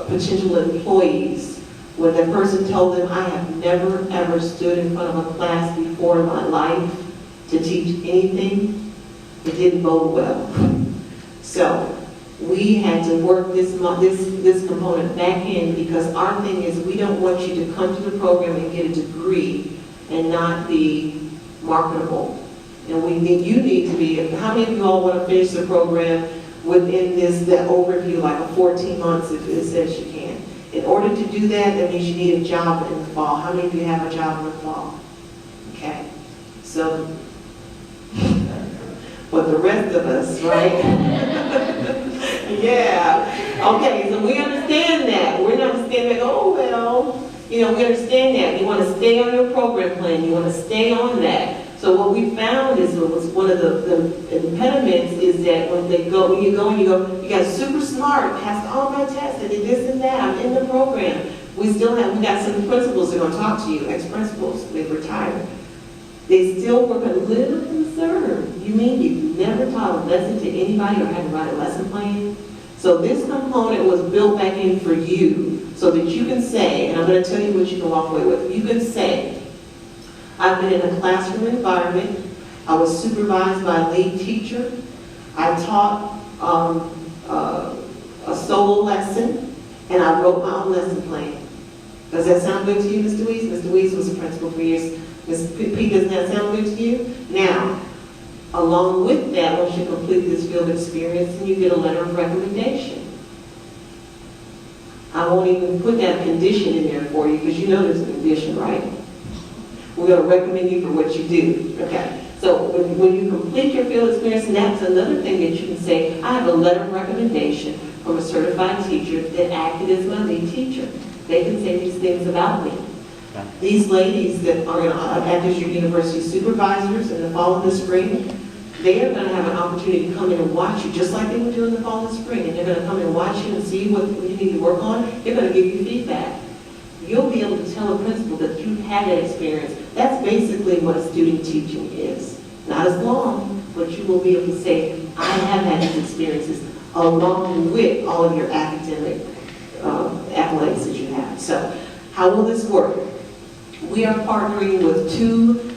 potential employees when the person told them, I have never ever stood in front of a class before in my life to teach anything. It didn't bode well. So we had to work this component back in, because our thing is we don't want you to come to the program and get a degree and not be marketable. And you need to be, how many of you all want to finish the program within that overview, like a 14 months if it says you can? In order to do that, that means you need a job in the fall. How many of you have a job in the fall? Okay, so, but the rest of us, right? Yeah, Okay, so we understand that. We're not just standing there, oh, well, we understand that. You want to stay on your program plan. You want to stay on that. So what we found is was one of the impediments is that when you go, you got super smart, passed all my tests, I did this and that, I'm in the program. We got some principals that are going to talk to you, ex-principals, they've retired. They still were a little concerned. You mean you've never taught a lesson to anybody or had to write a lesson plan? So this component was built back in for you so that you can say, and I'm going to tell you what you can walk away with. You can say, I've been in a classroom environment. I was supervised by a lead teacher. I taught a solo lesson, and I wrote my own lesson plan. Does that sound good to you, Mr. Weiss? Mr. Weiss was a principal for years. Ms. P, doesn't that sound good to you? Now, along with that, once you complete this field experience, then you get a letter of recommendation. I won't even put that condition in there for you because you know there's a condition, right? We're going to recommend you for what you do. Okay. So when you complete your field experience, and that's another thing that you can say, I have a letter of recommendation from a certified teacher that acted as my lead teacher. They can say these things about me. These ladies that are going to act as your university supervisors in the fall and the spring, they are going to have an opportunity to come in and watch you, just like they would do in the fall and spring. And they're going to come in and watch you and see what you need to work on. They're going to give you feedback. You'll be able to tell a principal that you've had that experience. That's basically what student teaching is. Not as long, but you will be able to say, I have had these experiences along with all of your academic accolades that you have. So how will this work? We are partnering with two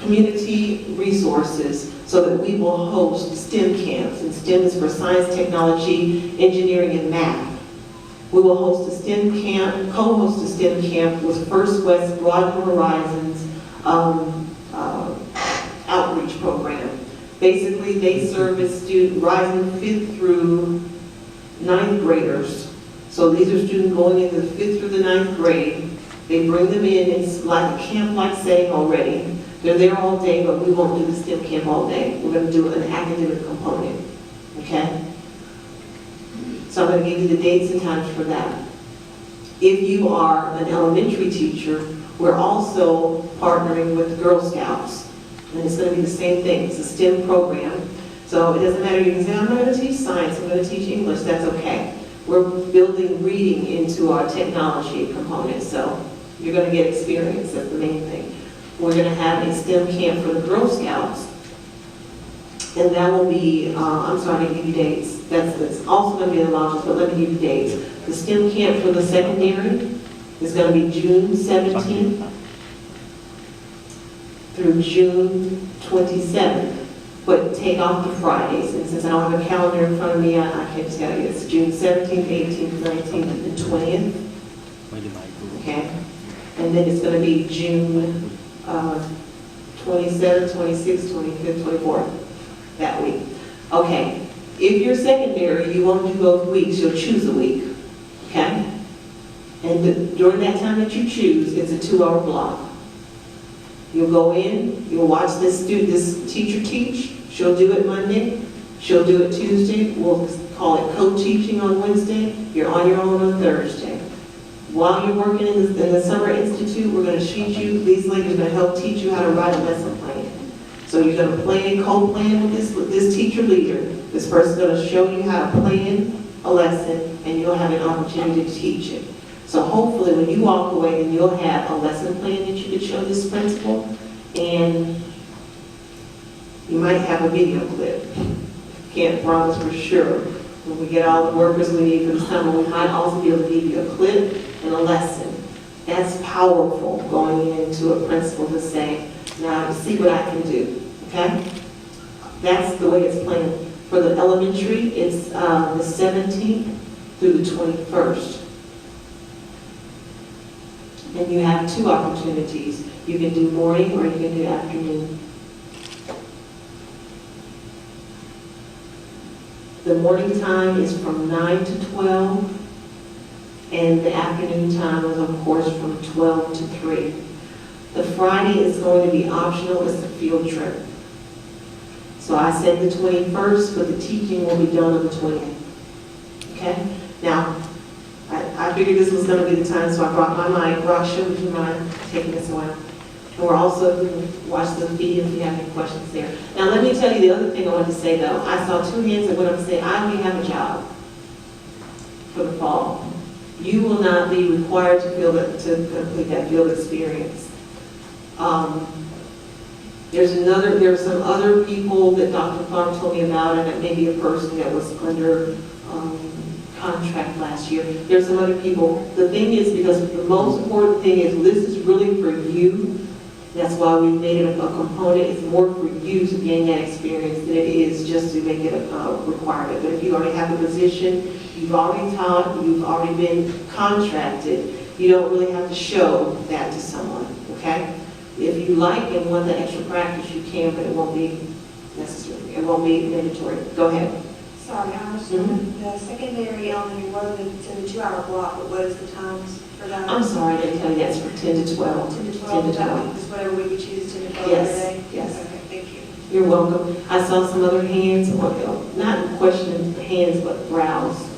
community resources so that we will host STEM camps. And STEM is for science, technology, engineering, and math. We will host a STEM camp, co-host a STEM camp with First West Broaden Horizons outreach program. Basically, they serve as rising 5th through 9th graders. So these are students going into the 5th through the 9th grade. They bring them in, it's like a camp-like setting already. They're there all day, but we won't do the STEM camp all day. We're going to do an academic component, okay? So I'm going to give you the dates and times for that. If you are an elementary teacher, we're also partnering with Girl Scouts. And it's going to be the same thing. It's a STEM program. So it doesn't matter, you can say, I'm not going to teach science, I'm going to teach English. That's okay. We're building reading into our technology component. So you're going to get experience. That's the main thing. We're going to have a STEM camp for the Girl Scouts. And that will be, I'm sorry to give you dates. That's also going to be in the modules, but let me give you dates. The STEM camp for the secondary is going to be June 17th through June 27th. But take off the Fridays. And since I don't have a calendar in front of me, I can't tell you. It's June 17th, 18th, 19th, and 20th. Okay? And then it's going to be June 27th, 26th, 25th, 24th. That week. Okay, if you're secondary, you won't do both weeks, you'll choose a week, okay? And during that time that you choose, it's a 2-hour block. You'll go in, you'll watch this teacher teach, she'll do it Monday, she'll do it Tuesday, we'll call it co-teaching on Wednesday, you're on your own on Thursday. While you're working in the Summer Institute, we're going to teach you, these ladies are going to help teach you how to write a lesson plan. So you're going to plan, co-plan with this teacher leader. This person's going to show you how to plan a lesson, and you'll have an opportunity to teach it. So hopefully when you walk away, then you'll have a lesson plan that you could show this principal, and you might have a video clip. Can't promise for sure. When we get all the workers we need for the summer, we might also be able to give you a clip and a lesson. That's powerful going into a principal to say, now see what I can do. Okay? That's the way it's planned. For the elementary, it's the 17th through the 21st. And you have 2 opportunities. You can do morning or you can do afternoon. The morning time is from 9 to 12, and the afternoon time is, of course, from 12 to 3. The Friday is going to be optional. It's a field trip. So I said the 21st, but the teaching will be done on the 20th. Okay? Now, I figured this was gonna be the time, so I brought my mic. Raksha, would you mind taking this away? And we're also going to watch the feed if you have any questions there. Now, let me tell you the other thing I wanted to say, though. I saw 2 hands at what I'm saying. I only have a job for the fall. You will not be required to complete that field experience. There's some other people that Dr. Clark told me about, and it may be a person that was under contract last year. There's some other people. The thing is, because the most important thing is this is really for you. That's why we made it a component. It's more for you to gain that experience than it is just to make it a requirement. But if you already have a position, you've already taught, you've already been contracted, you don't really have to show that to someone, okay? If you like and want the extra practice, you can, but it won't be necessary. It won't be mandatory. Go ahead. Sorry, I understand. The secondary elementary was in the 2-hour block, but what is the times for that? I'm sorry, I didn't tell you that's from 10 to 12. 10 to 12, 10 to 12. just whatever we could choose, 10 to 12 Yes, every day? yes. Okay, thank you. You're welcome. I saw some other hands, not questioning hands, but brows.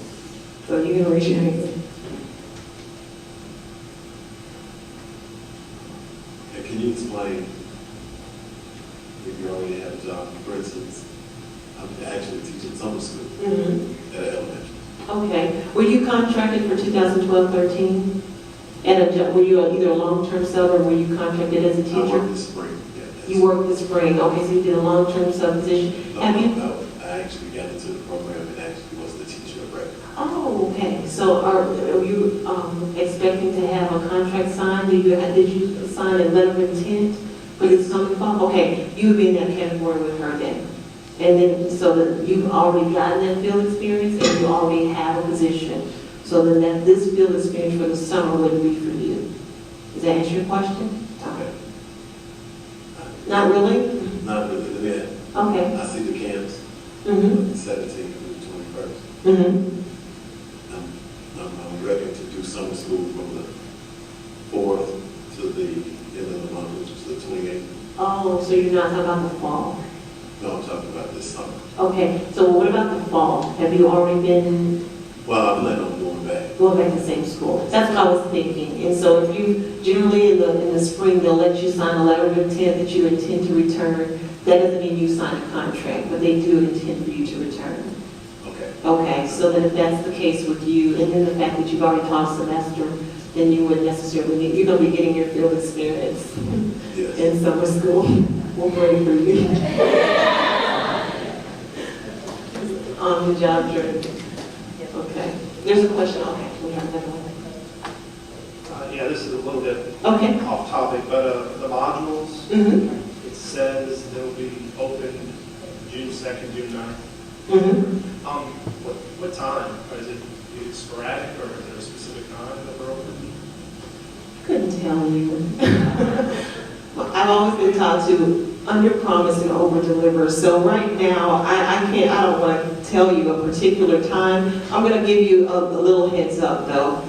So you can raise your hand. Can you explain, if you already have a job, for instance, I'm actually teaching summer school at an elementary. Okay. Were you contracted for 2012-13? And were you either a long-term sub or were you contracted as a I teacher? worked this spring. Yeah, You worked this spring. Okay, so you did a long-term sub position. No, Have you? no, I actually got into the program and actually was the teacher of record. Oh, okay. So are you expecting to have a contract signed? Did you sign a letter of intent for this coming fall? Okay, you would be in that category with her then. And then, so that you've already gotten that field experience and you already have a position. So then this field experience for the summer would be for you. Does that answer your question? Okay. Not really? Not really, yeah. Okay. I see the camps, Mm-hmm. the 17th through the 21st. Mm-hmm. I'm ready to do summer school from the 4th to the end of the month, which is the 28th. Oh, so you're not talking about the fall? No, I'm talking about this summer. Okay, so what about the fall? Have you already been Well, I'm planning on going back. going back to the same school? That's what I was thinking. And so if you, generally in the spring, they'll let you sign a letter of intent that you intend to return. That doesn't mean you sign a contract, but they do intend for you to return. Okay. Okay, so then if that's the case with you, and then the fact that you've already taught a semester, then you wouldn't necessarily need, you're going to be getting your field experience Yes. in summer school. We'll pray for you. On the job training. Okay. There's a question. Okay, we have another one. Yeah, this is a little bit Okay. off topic, but the modules, Mm-hmm. it says they'll be open June 2nd, June 9th. Mm-hmm. What time? Is it sporadic or is there a specific time that they're open? Couldn't tell you. Well, I've always been taught to under-promise and over-deliver. So right now, I don't want to tell you a particular time. I'm going to give you a little heads up, though.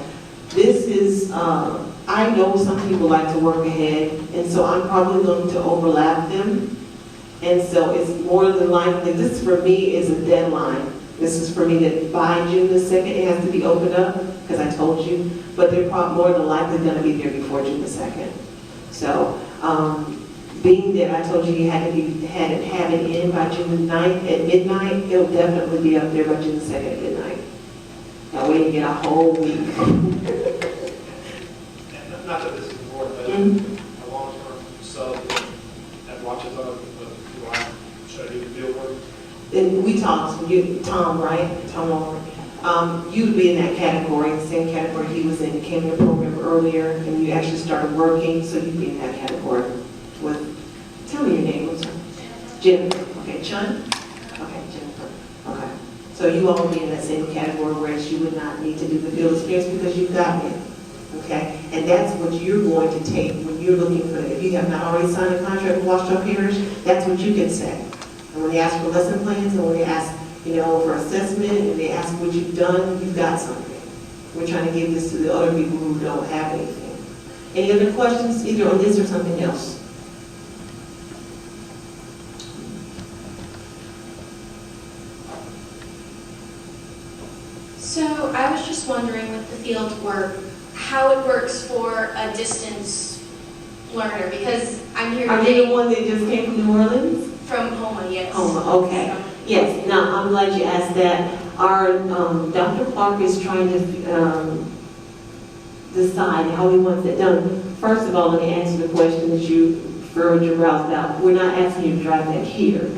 This is, I know some people like to work ahead, and so I'm probably going to overlap them. And so it's more than likely, this for me is a deadline. This is for me that by June the 2nd, it has to be opened up, because I told you. But they're probably more than likely going to be there before June the 2nd. So, being that I told you you had to have it in by June the 9th at midnight, it'll definitely be up there by June the 2nd at midnight. That way you get a whole week. And not that this is important, but a long-term sub that watches on, do I should I do the field work? And we talked, Tom, right? Tom Walker. You would be in that category, the same category he was in. You came in the program earlier and you actually started working, so you'd be in that category with, tell me your name, what's her? Jennifer. Okay, Chun? Okay, Jennifer. Okay. So you all would be in that same category, whereas you would not need to do the field experience because you've gotten it. Okay? And that's what you're going to take when you're looking for it. If you have not already signed a contract with Washington Parish, that's what you can say. And when they ask for lesson plans, and when they ask, for assessment, and they ask what you've done, you've got something. We're trying to give this to the other people who don't have anything. Any other questions, either on this or something else? So how it works for a distance learner, because I'm here Are you today the one that just came from New Orleans? from Homa, yes. Oh, okay. Yes, now, I'm glad you asked that. Our, Dr. Clark is trying to decide how he wants it done. First of all, let me answer the question that you furrowed your brows about. We're not asking you to drive that here.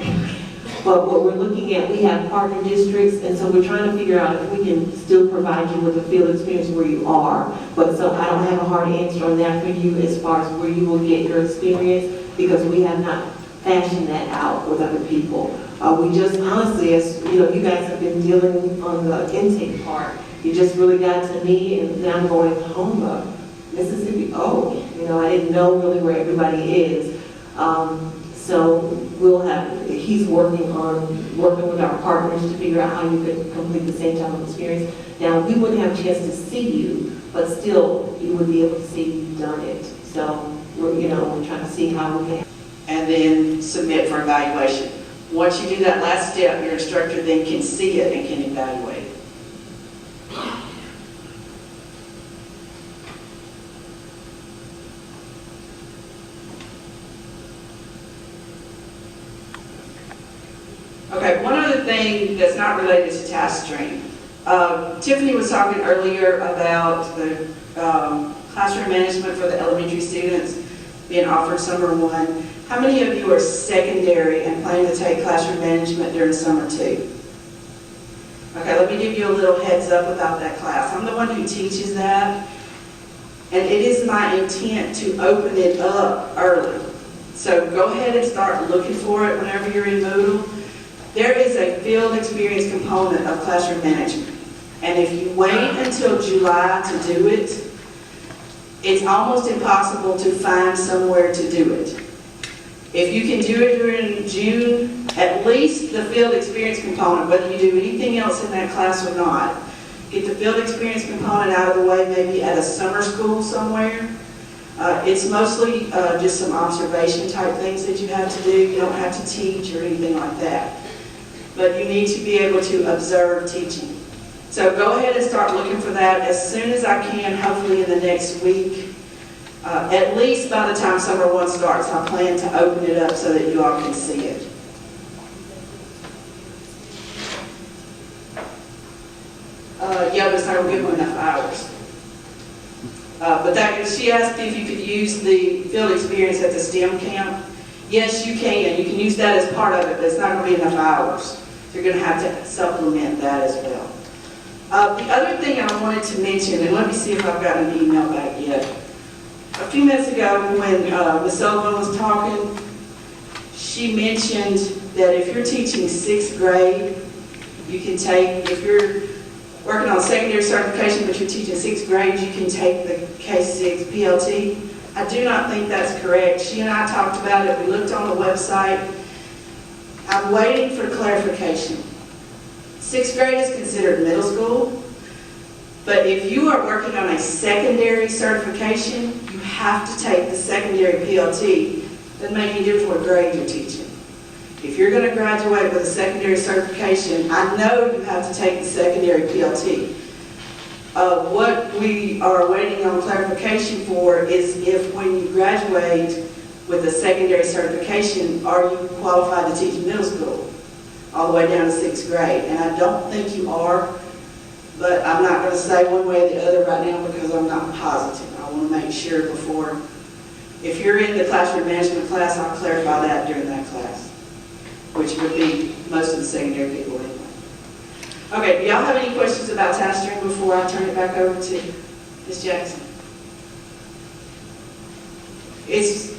But what we're looking at, we have partner districts, and so we're trying to figure out if we can still provide you with a field experience where you are. But so I don't have a hard answer on that for you as far as where you will get your experience, because we have not fashioned that out with other people. We just honestly, as you know, you guys have been dealing on the intake part. You just really got to me, and now I'm going home, Mississippi. Oh, you know, I didn't know really where everybody is. So we'll have, he's working with our partners to figure out how you could complete the same type of experience. Now, we wouldn't have a chance to see you, but still, you would be able to see you've done it. So we're trying to see how we can. And then submit for evaluation. Once you do that last step, your instructor then can see it and can evaluate it. Okay, one other thing that's not related to task stream. Tiffany was talking earlier about the classroom management for the elementary students being offered summer 1. How many of you are secondary and plan to take classroom management during summer 2? Okay, let me give you a little heads up about that class. I'm the one who teaches that, and it is my intent to open it up early. So go ahead and start looking for it whenever you're in Moodle. There is a field experience component of classroom management, and if you wait until July to do it, it's almost impossible to find somewhere to do it. If you can do it during June, at least the field experience component, whether you do anything else in that class or not, get the field experience component out of the way, maybe at a summer school somewhere. It's mostly just some observation type things that you have to do. You don't have to teach or anything like that. But you need to be able to observe teaching. So go ahead and start looking for that as soon as I can, hopefully in the next week. At least by the time summer 1 starts, I plan to open it up so that you all can see it. Yeah, but it's not going to give them enough hours. But she asked if you could use the field experience at the STEM camp. Yes, you can. You can use that as part of it, but it's not going to be enough hours. So you're going to have to supplement that as well. The other thing I wanted to mention, and let me see if I've got an email back yet. A few minutes ago when Ms. Sullivan was talking, she mentioned that if you're teaching 6th grade, you can take, if you're working on secondary certification but you're teaching 6th grade, you can take the K-6 PLT. I do not think that's correct. She and I talked about it. We looked on the website. I'm waiting for clarification. 6th grade is considered middle school, but if you are working on a secondary certification, you have to take the secondary PLT. Doesn't make any difference what grade you're teaching. If you're going to graduate with a secondary certification, I know you have to take the secondary PLT. What we are waiting on clarification for is if when you graduate with a secondary certification, are you qualified to teach middle school all the way down to 6th grade? And I don't think you are, but I'm not going to say one way or the other right now because I'm not positive. I want to make sure before, if you're in the classroom management class, I'll clarify that during that class, which would be most of the secondary people anyway. Okay, do y'all have any questions about task stream before I turn it back over to Ms. Jackson? It's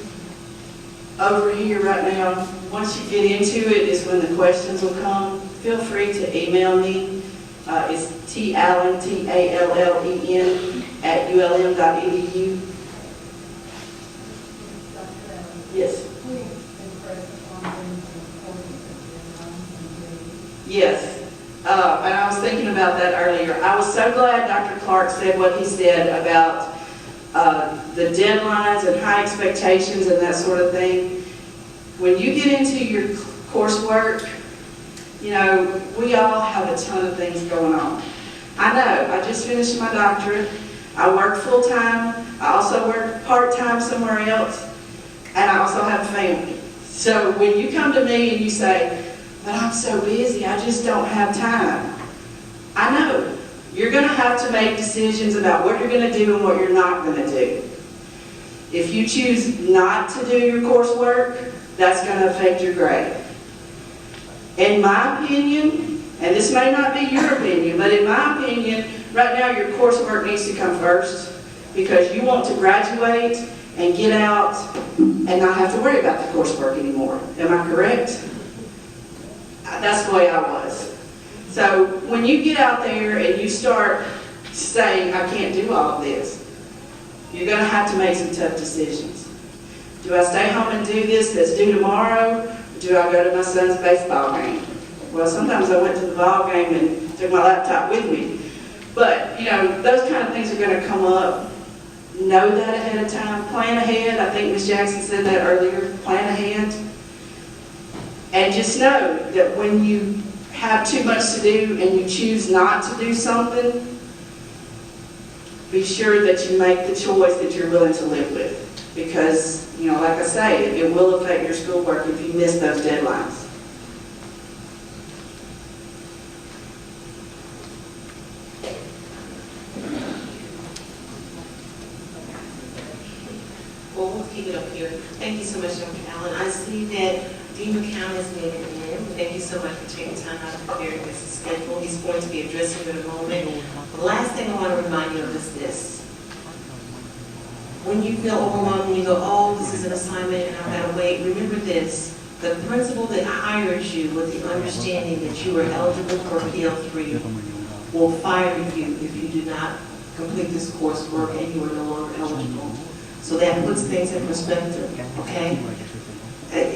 over here right now. Once you get into it is when the questions will come. Feel free to email me. It's tallen, T-A-L-L-E-N, @ulm.edu. Yes. Yes. And I was thinking about that earlier. I was so glad Dr. Clark said what he said about the deadlines and high expectations and that sort of thing. When you get into your coursework, you know, we all have a ton of things going on. I know, I just finished my doctorate. I work full-time, I also work part-time somewhere else, and I also have a family. So when you come to me and you say, but I'm so busy, I just don't have time. I know. You're going to have to make decisions about what you're going to do and what you're not going to do. If you choose not to do your coursework, that's going to affect your grade. In my opinion, and this may not be your opinion, but in my opinion, right now your coursework needs to come first because you want to graduate and get out and not have to worry about the coursework anymore. Am I correct? That's the way I was. So when you get out there and you start saying, I can't do all of this, you're going to have to make some tough decisions. Do I stay home and do this that's due tomorrow? Or do I go to my son's baseball game? Well, sometimes I went to the ball game and took my laptop with me. But, you know, those kind of things are going to come up. Know that ahead of time. Plan ahead. I think Ms. Jackson said that earlier. Plan ahead. And just know that when you have too much to do and you choose not to do something, be sure that you make the choice that you're willing to live with. Because, you know, like I say, it will affect your schoolwork if you miss those deadlines. Well, we'll keep it up here. Thank you so much, Dr. Allen. I see that Dean McCown has made it in. Thank you so much for taking time out of preparing this schedule. He's going to be addressing it in a moment. The last thing I want to remind you of is this. When you feel overwhelmed, when you go, oh, this is an assignment and I've got to wait, remember this. The principal that hired you with the understanding that you are eligible for PL3 will fire you if you do not complete this coursework and you are no longer eligible. So that puts things in perspective, okay?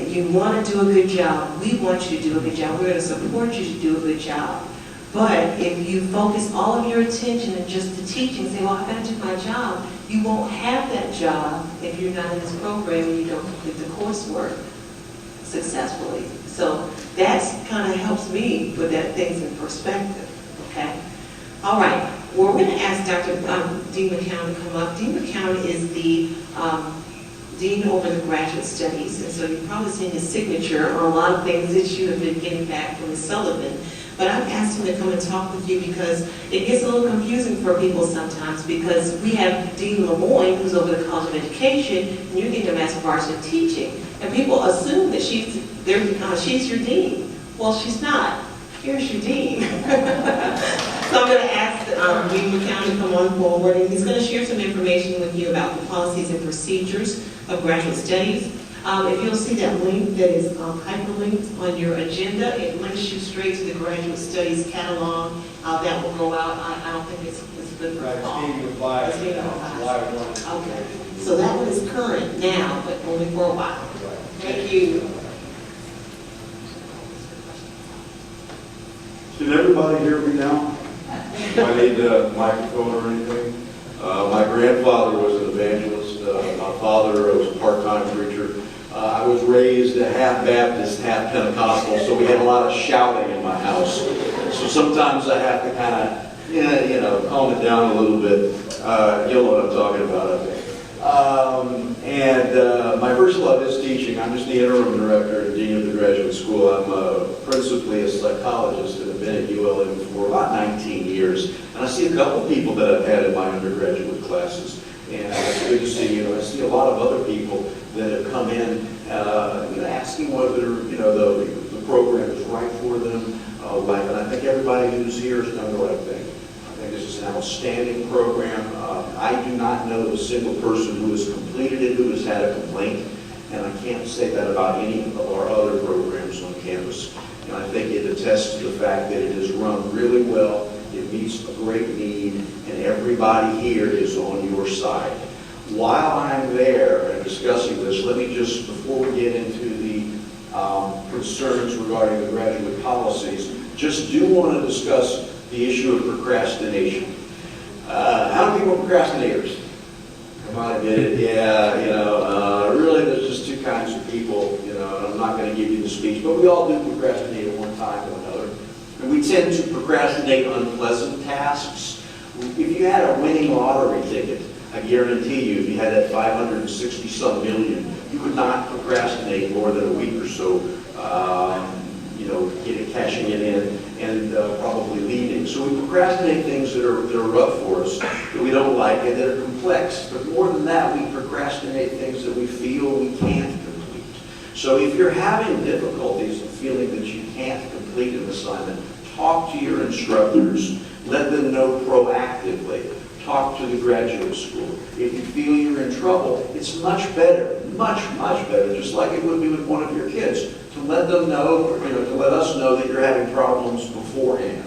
You want to do a good job. We want you to do a good job. We're going to support you to do a good job. But if you focus all of your attention on just the teaching, say, well, I've got to do my job, you won't have that job if you're not in this program and you don't complete the coursework successfully. So that kind of helps me put that things in perspective, okay? All right. Well, we're going to ask Dr. Dean McCown to come up. Dean McCown is the Dean over the Graduate Studies, and so you've probably seen his signature on a lot of things that you have been getting back from Ms. Sullivan. But I've asked him to come and talk with you because it gets a little confusing for people sometimes because we have Dean Lemoyne, who's over the College of Education, and you're getting a Master of Arts in Teaching. And people assume that she's your dean. Well, she's not. Here's your dean. So I'm going to ask Dean McCown to come on forward, and he's going to share some information with you about the policies and procedures of graduate studies. If you'll see that link that is hyperlinked on your agenda, it links you straight to the Graduate Studies catalog. That will go out. I don't think it's good for fall. It's being revised. Okay. So that one is current now, but only for a while. Thank you. Can everybody hear me now? Do I need a microphone or anything? My grandfather was an evangelist. My father was a part-time preacher. I was raised half Baptist, half Pentecostal, so we had a lot of shouting in my house. So sometimes I have to kind of, calm it down a little bit. You'll know what I'm talking about, I think. My first love is teaching. I'm just the interim director and dean of the graduate school. I'm principally a psychologist and have been at ULM for about 19 years. And I see a couple of people that I've had in my undergraduate classes. And it's good to see, I see a lot of other people that have come in, asking whether, the program is right for them. And I think everybody who's here has done the right thing. I think this is an outstanding program. I do not know a single person who has completed it who has had a complaint, and I can't say that about any of our other programs on campus. And I think it attests to the fact that it is run really well, it meets a great need, and everybody here is on your side. While I'm there and discussing this, let me just, before we get into the concerns regarding the graduate policies, just do want to discuss the issue of procrastination. How many people are procrastinators? Come on, admit it. Yeah, really there's just two kinds of people, and I'm not going to give you the speech, but we all do procrastinate at one time or another. And we tend to procrastinate unpleasant tasks If you had a winning lottery ticket, I guarantee you, if you had that 560-some million, you would not procrastinate more than a week or so, cashing it in and probably leaving. So we procrastinate things that are rough for us, that we don't like, and that are complex. But more than that, we procrastinate things that we feel we can't complete. So if you're having difficulties and feeling that you can't complete an assignment, talk to your instructors. Let them know proactively. Talk to the graduate school. If you feel you're in trouble, it's much better, much better, just like it would be with one of your kids, to let them know, to let us know that you're having problems beforehand.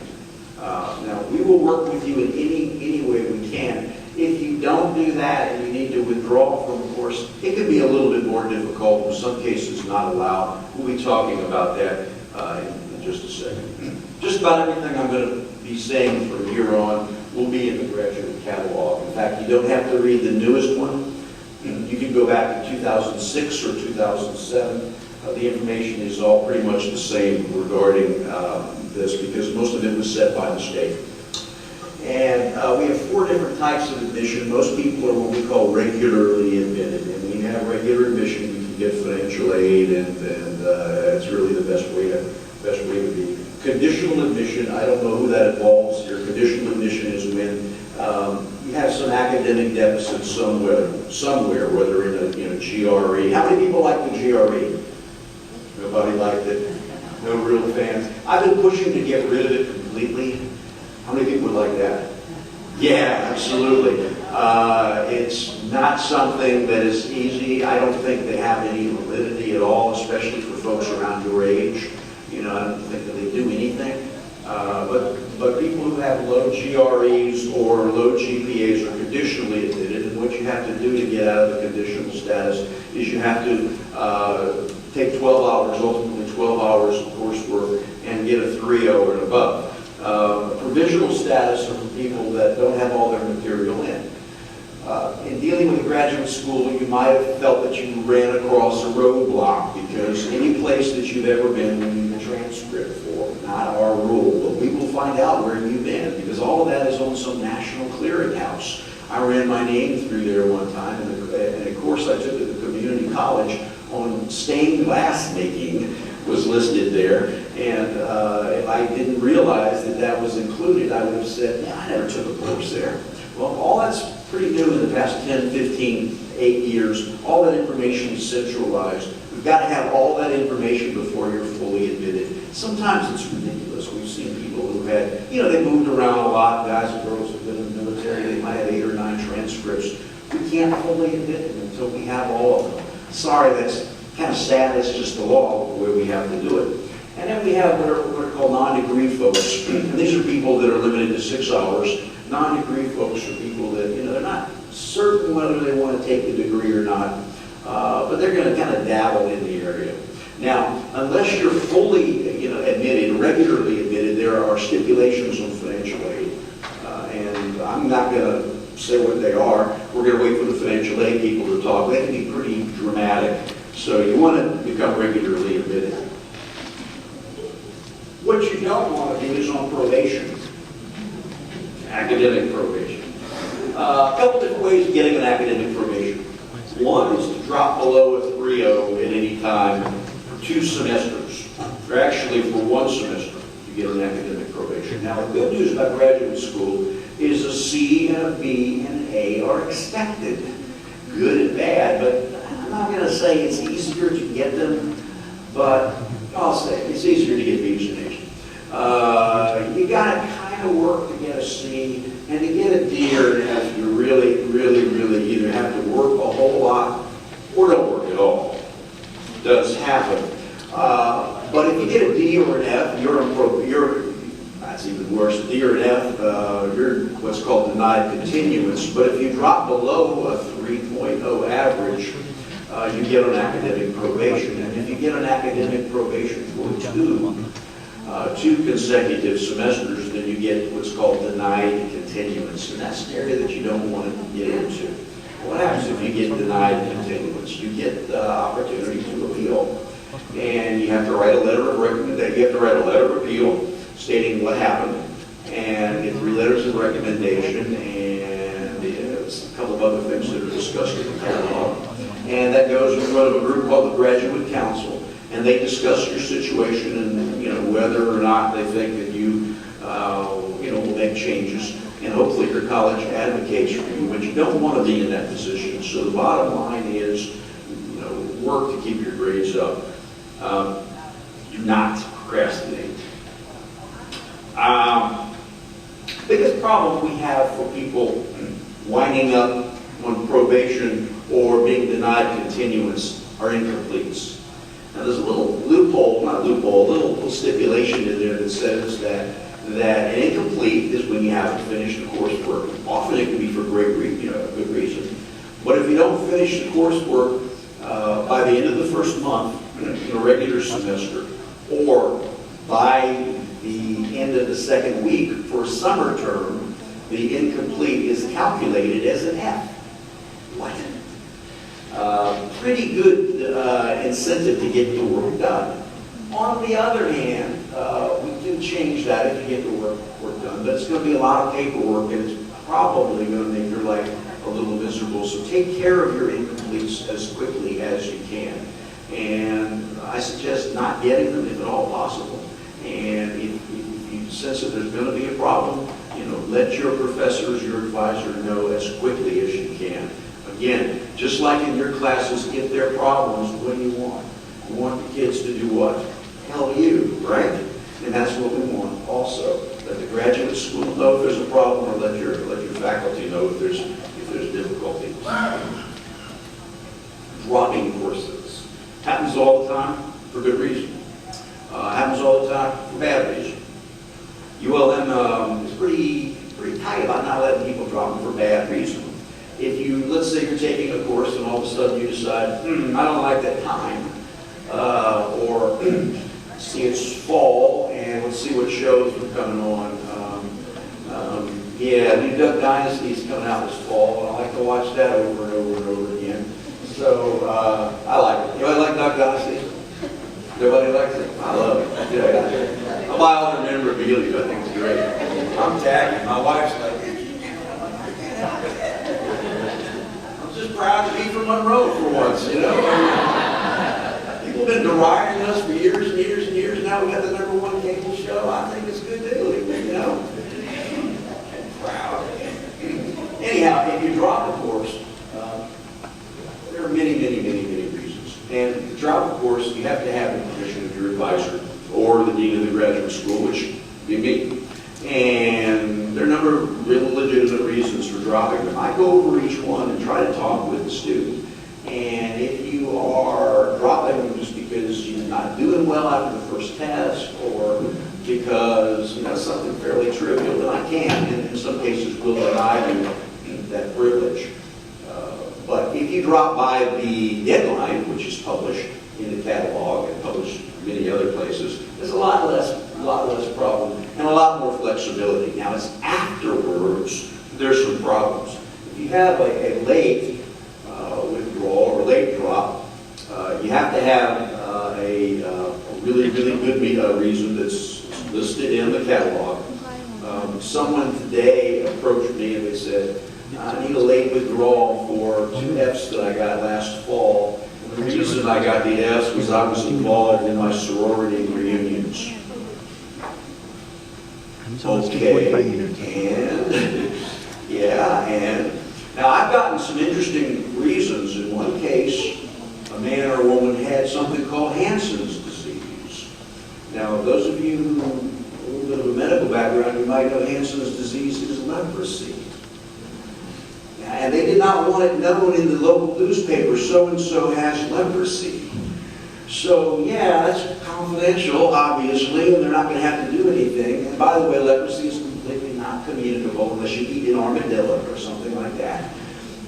Now, we will work with you in any way we can. If you don't do that and you need to withdraw from the course, it can be a little bit more difficult, in some cases not allowed. We'll be talking about that in just a second. Just about everything I'm going to be saying from here on will be in the graduate catalog. In fact, you don't have to read the newest one. You can go back to 2006 or 2007. The information is all pretty much the same regarding this because most of it was set by the state. And we have 4 different types of admission. Most people are what we call regularly admitted. And when you have regular admission, you can get financial aid, and it's really the best way to be. Conditional admission, I don't know who that involves here. Conditional admission is when you have some academic deficit somewhere, whether in a GRE. How many people like the GRE? Nobody liked it? No real fans? I've been pushing to get rid of it completely. How many people would like that? Yeah, absolutely. It's not something that is easy. I don't think they have any validity at all, especially for folks around your age. I don't think that they do anything. But people who have low GREs or low GPAs are conditionally admitted, and what you have to do to get out of the conditional status is you have to take 12 hours, ultimately 12 hours of coursework, and get a 3.0 and above. Provisional status are for people that don't have all their material in. In dealing with a graduate school, you might have felt that you ran across a roadblock because any place that you've ever been, we need a transcript for. Not our rule, but we will find out where you've been because all of that is on some national clearinghouse. I ran my name through there one time, and a course I took at the community college on stained glass making was listed there, and if I didn't realize that that was included, I would have said, yeah, I never took a course there. Well, all that's pretty new in the past 10, 15, 8 years. All that information is centralized. We've got to have all that information before you're fully admitted. Sometimes it's ridiculous. We've seen people who had, they moved around a lot, guys and girls who've been in the military, they might have 8 or 9 transcripts. We can't fully admit them until we have all of them. Sorry, that's kind of sad. That's just the law, the way we have to do it. And then we have what are called non-degree folks. And these are people that are limited to 6 hours. Non-degree folks are people that, they're not certain whether they want to take the degree or not, but they're going to kind of dabble in the area. Now, unless you're fully, admitted, regularly admitted, there are stipulations on financial aid. And I'm not going to say what they are. We're going to wait for the financial aid people to talk. They can be pretty dramatic. So you want to become regularly admitted. What you don't want to do is on probation. Academic probation. A couple different ways of getting an academic probation. One is to drop below a 3.0 at any time for 2 semesters, or actually for 1 semester, you get an academic probation. Now, the good news about graduate school is a C and a B and an A are expected. Good and bad, but I'm not going to say it's easier to get them, but I'll say it's easier to get B's and A's. You got to kind of work to get a C, and to get a D or an F, you really either have to work a whole lot or don't work at all. It does happen. But if you get a D or an F, that's even worse. A D or an F, you're what's called denied continuance. But if you drop below a 3.0 average, you get an academic probation. And if you get an academic probation for 2 consecutive semesters, then you get what's called denied continuance. And that's an area that you don't want to get into. What happens if you get denied continuance? You get the opportunity to appeal. And you have to write a letter of recommendation. You have to write a letter of appeal stating what happened. and get 3 letters of recommendation, and a couple of other things that are discussed in the catalog. And that goes in front of a group called the Graduate Council, and they discuss your situation and whether or not they think that you will make changes. And hopefully your college advocates for you, but you don't want to be in that position. So the bottom line is, work to keep your grades up. Do not procrastinate. Biggest problem we have for people winding up on probation or being denied continuance are incompletes. Now there's a little loophole, not loophole, a little stipulation in there that says that an incomplete is when you haven't finished the coursework. Often it can be for good reason. But if you don't finish the coursework by the end of the first month in a regular semester, or by the end of the second week for a summer term, the incomplete is calculated as an F. What? Pretty good incentive to get the work done. On the other hand, we do change that if you get the work done, but it's going to be a lot of paperwork, and it's probably going to make your life a little miserable. So take care of your incompletes as quickly as you can. And I suggest not getting them if at all possible. And if you sense that there's going to be a problem, let your professors, your advisor know as quickly as you can. Again, just like in your classes, get their problems, what do you want? You want the kids to do what? Tell you, right? And that's what we want also. Let the graduate school know if there's a problem, or let your faculty know if there's difficulties. Dropping courses. Happens all the time for good reason. Happens all the time for bad reason. ULM is pretty tight about not letting people drop them for bad reason. If let's say you're taking a course and all of a sudden you decide, I don't like that time, or see it's fall and let's see what shows are coming on. New Duck Dynasty is coming out this fall, and I like to watch that over and over and over again. So I like it. Anybody like Duck Dynasty? Everybody likes it? I love it. Yeah. I buy all the memorabilia. I think it's great. I'm tagging. My wife's like, I'm just proud to be from Monroe for once, People have been deriding us for years and years and years. Now we got the #1 cable show. I think it's good deal, I'm proud. Anyhow, if you drop a course, there are many reasons. And to drop a course, you have to have the permission of your advisor or the dean of the graduate school, which would be me. And there are a number of real legitimate reasons for dropping them. I go over each one and try to talk with the student. And if you are dropping them just because you're not doing well after the first test, or because something fairly trivial, then I can, and in some cases, will deny you that privilege. But if you drop by the deadline, which is published in the catalog and published many other places, there's a lot less problem and a lot more flexibility. Now, it's afterwards there's some problems. If you have a late withdrawal or late drop, you have to have a really good reason that's listed in the catalog. Someone today approached me and they said, I need a late withdrawal for 2 Fs that I got last fall. And the reason I got the Fs was I was involved in my sorority reunions. Okay, and now I've gotten some interesting reasons. In one case, a man or a woman had something called Hansen's disease. Now, those of you who have a little bit of a medical background, you might know Hansen's disease is leprosy. And they did not want it known in the local newspaper, so-and-so has leprosy. So, that's confidential, obviously, and they're not going to have to do anything. And by the way, leprosy is completely not communicable unless you eat an armadillo or something like that.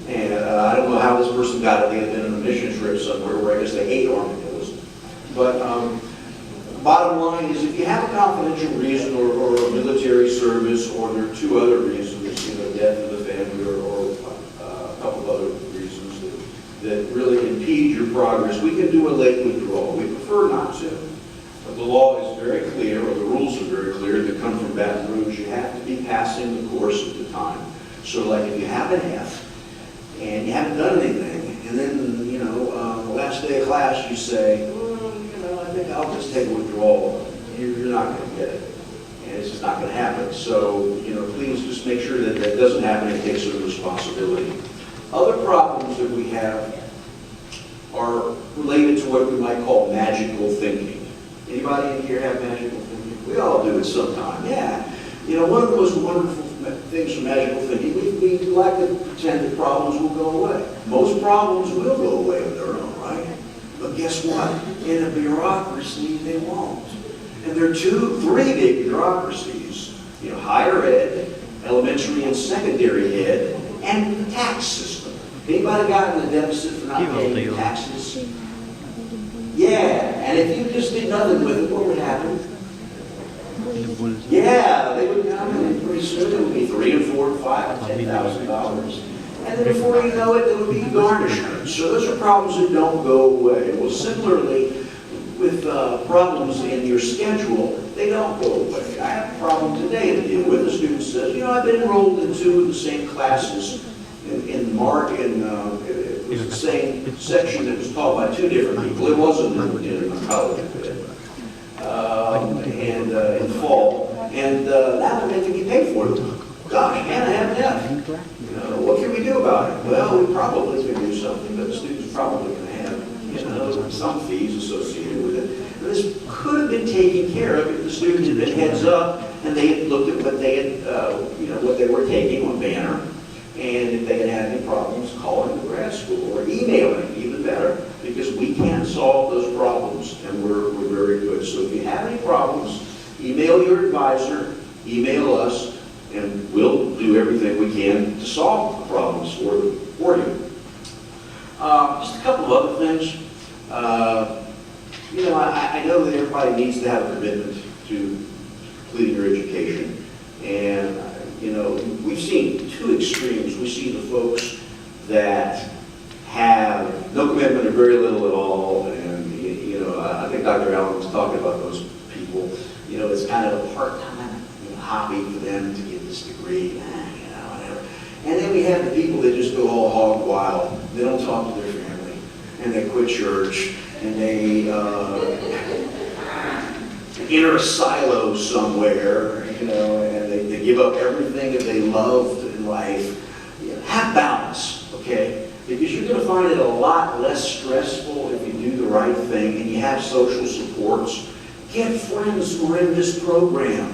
And I don't know how this person got it. They had been on a mission trip somewhere where I guess they ate armadillos. But bottom line is, if you have a confidential reason or a military service, or there are 2 other reasons, death of the family, or a couple of other reasons that really impede your progress, we can do a late withdrawal. We prefer not to. But the law is very clear, or the rules are very clear, that come from Baton Rouge. You have to be passing the course at the time. So like if you have an F, and you haven't done anything, and then, you know, the last day of class you say, I think I'll just take a withdrawal. You're not going to get it. And it's just not going to happen. So, you know, please just make sure that that doesn't happen and take some responsibility. Other problems that we have are related to what we might call magical thinking. Anybody in here have magical thinking? We all do it sometime, yeah. You know, one of the most wonderful things from magical thinking, we like to pretend that problems will go away. Most problems will go away on their own, right? But guess what? In a bureaucracy, they won't. And there are three big bureaucracies, you know, higher ed, elementary and secondary ed, and the tax system. Anybody gotten a deficit for not paying taxes? Yeah, and if you just did nothing with it, what would happen? Yeah, they would come in and pretty soon it would be $3,000 and $4,000 and $5,000 and $10,000. And then before you know it, there would be garnishment. So those are problems that don't go away. Well, similarly, with problems in your schedule, they don't go away. I have a problem today to deal with. The student says, you know, I've been enrolled in 2 of the same classes in Mark, and it was the same section that was taught by 2 different people. It wasn't in a college and in fall. And now they're making me pay for it. Gosh, man, I have enough. You know, what can we do about it? Well, we probably can do something, but the student's probably going to have, you know, some fees associated with it. And this could have been taken care of if the students had been heads up and they had looked at what they had, you know, what they were taking on Banner. And if they had any problems, calling the grad school or emailing, even better, because we can solve those problems and we're very good. So if you have any problems, email your advisor, email us, and we'll do everything we can to solve the problems for you. Just a couple of other things. You know, I know that everybody needs to have a commitment to completing your education. And, you know, we've seen 2 extremes. We see the folks that have no commitment or very little at all. And, you know, I think Dr. Allen was talking about those people. You know, it's kind of a part-time, you know, hobby for them to get this degree, you know, whatever. And then we have the people that just go all hog wild. They don't talk to their family, and they quit church, and they enter a silo somewhere, you know, and they give up everything that they loved in life. You know, have balance, okay? Because you're going to find it a lot less stressful if you do the right thing and you have social supports. Get friends who are in this program,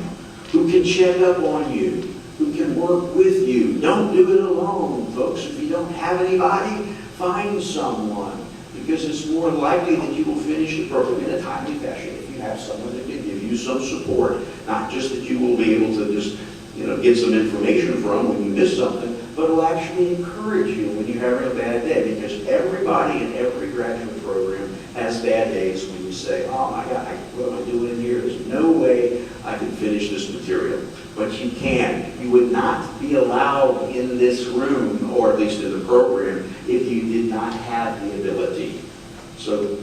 who can check up on you, who can work with you. Don't do it alone, folks. If you don't have anybody, find someone, because it's more likely that you will finish the program in a timely fashion if you have someone that can give you some support. Not just that you will be able to just, you know, get some information from when you miss something, but will actually encourage you when you're having a bad day, because everybody in every graduate program has bad days when you say, oh my God, what am I doing in here? There's no way I can finish this material. But you can. You would not be allowed in this room, or at least in the program, if you did not have the ability. So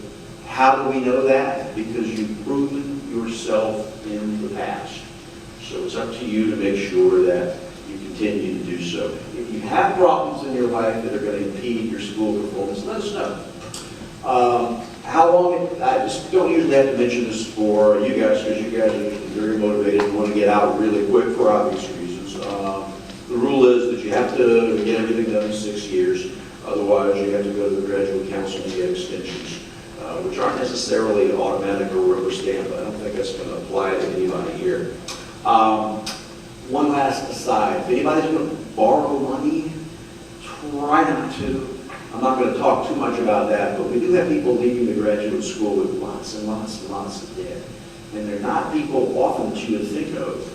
how do we know that? Because you've proven yourself in the past. So it's up to you to make sure that you continue to do so. If you have problems in your life that are going to impede your school performance, let us know. How long, I just don't usually have to mention this for you guys, because you guys are very motivated and want to get out really quick for obvious reasons. The rule is that you have to get everything done in 6 years. Otherwise, you have to go to the graduate council and get extensions, which aren't necessarily automatic or rubber stamp. I don't think that's going to apply to anybody here. One last aside, if anybody's going to borrow money, try not to. I'm not going to talk too much about that, but we do have people leaving the graduate school with lots and lots and lots of debt. And they're not people often that you would think of.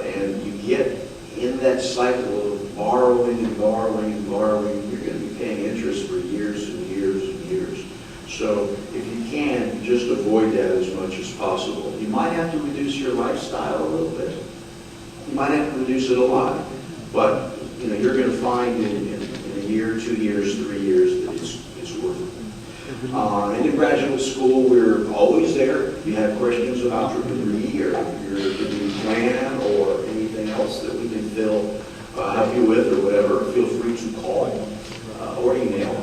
And you get in that cycle of borrowing and borrowing and borrowing, you're going to be paying interest for years and years and years. So if you can, just avoid that as much as possible. You might have to reduce your lifestyle a little bit. You might have to reduce it a lot. But you know, you're going to find in a year, 2 years, 3 years that it's worth it. And in graduate school, we're always there. If you have questions about your degree or your degree plan or anything else that we can help you with or whatever, feel free to call or email.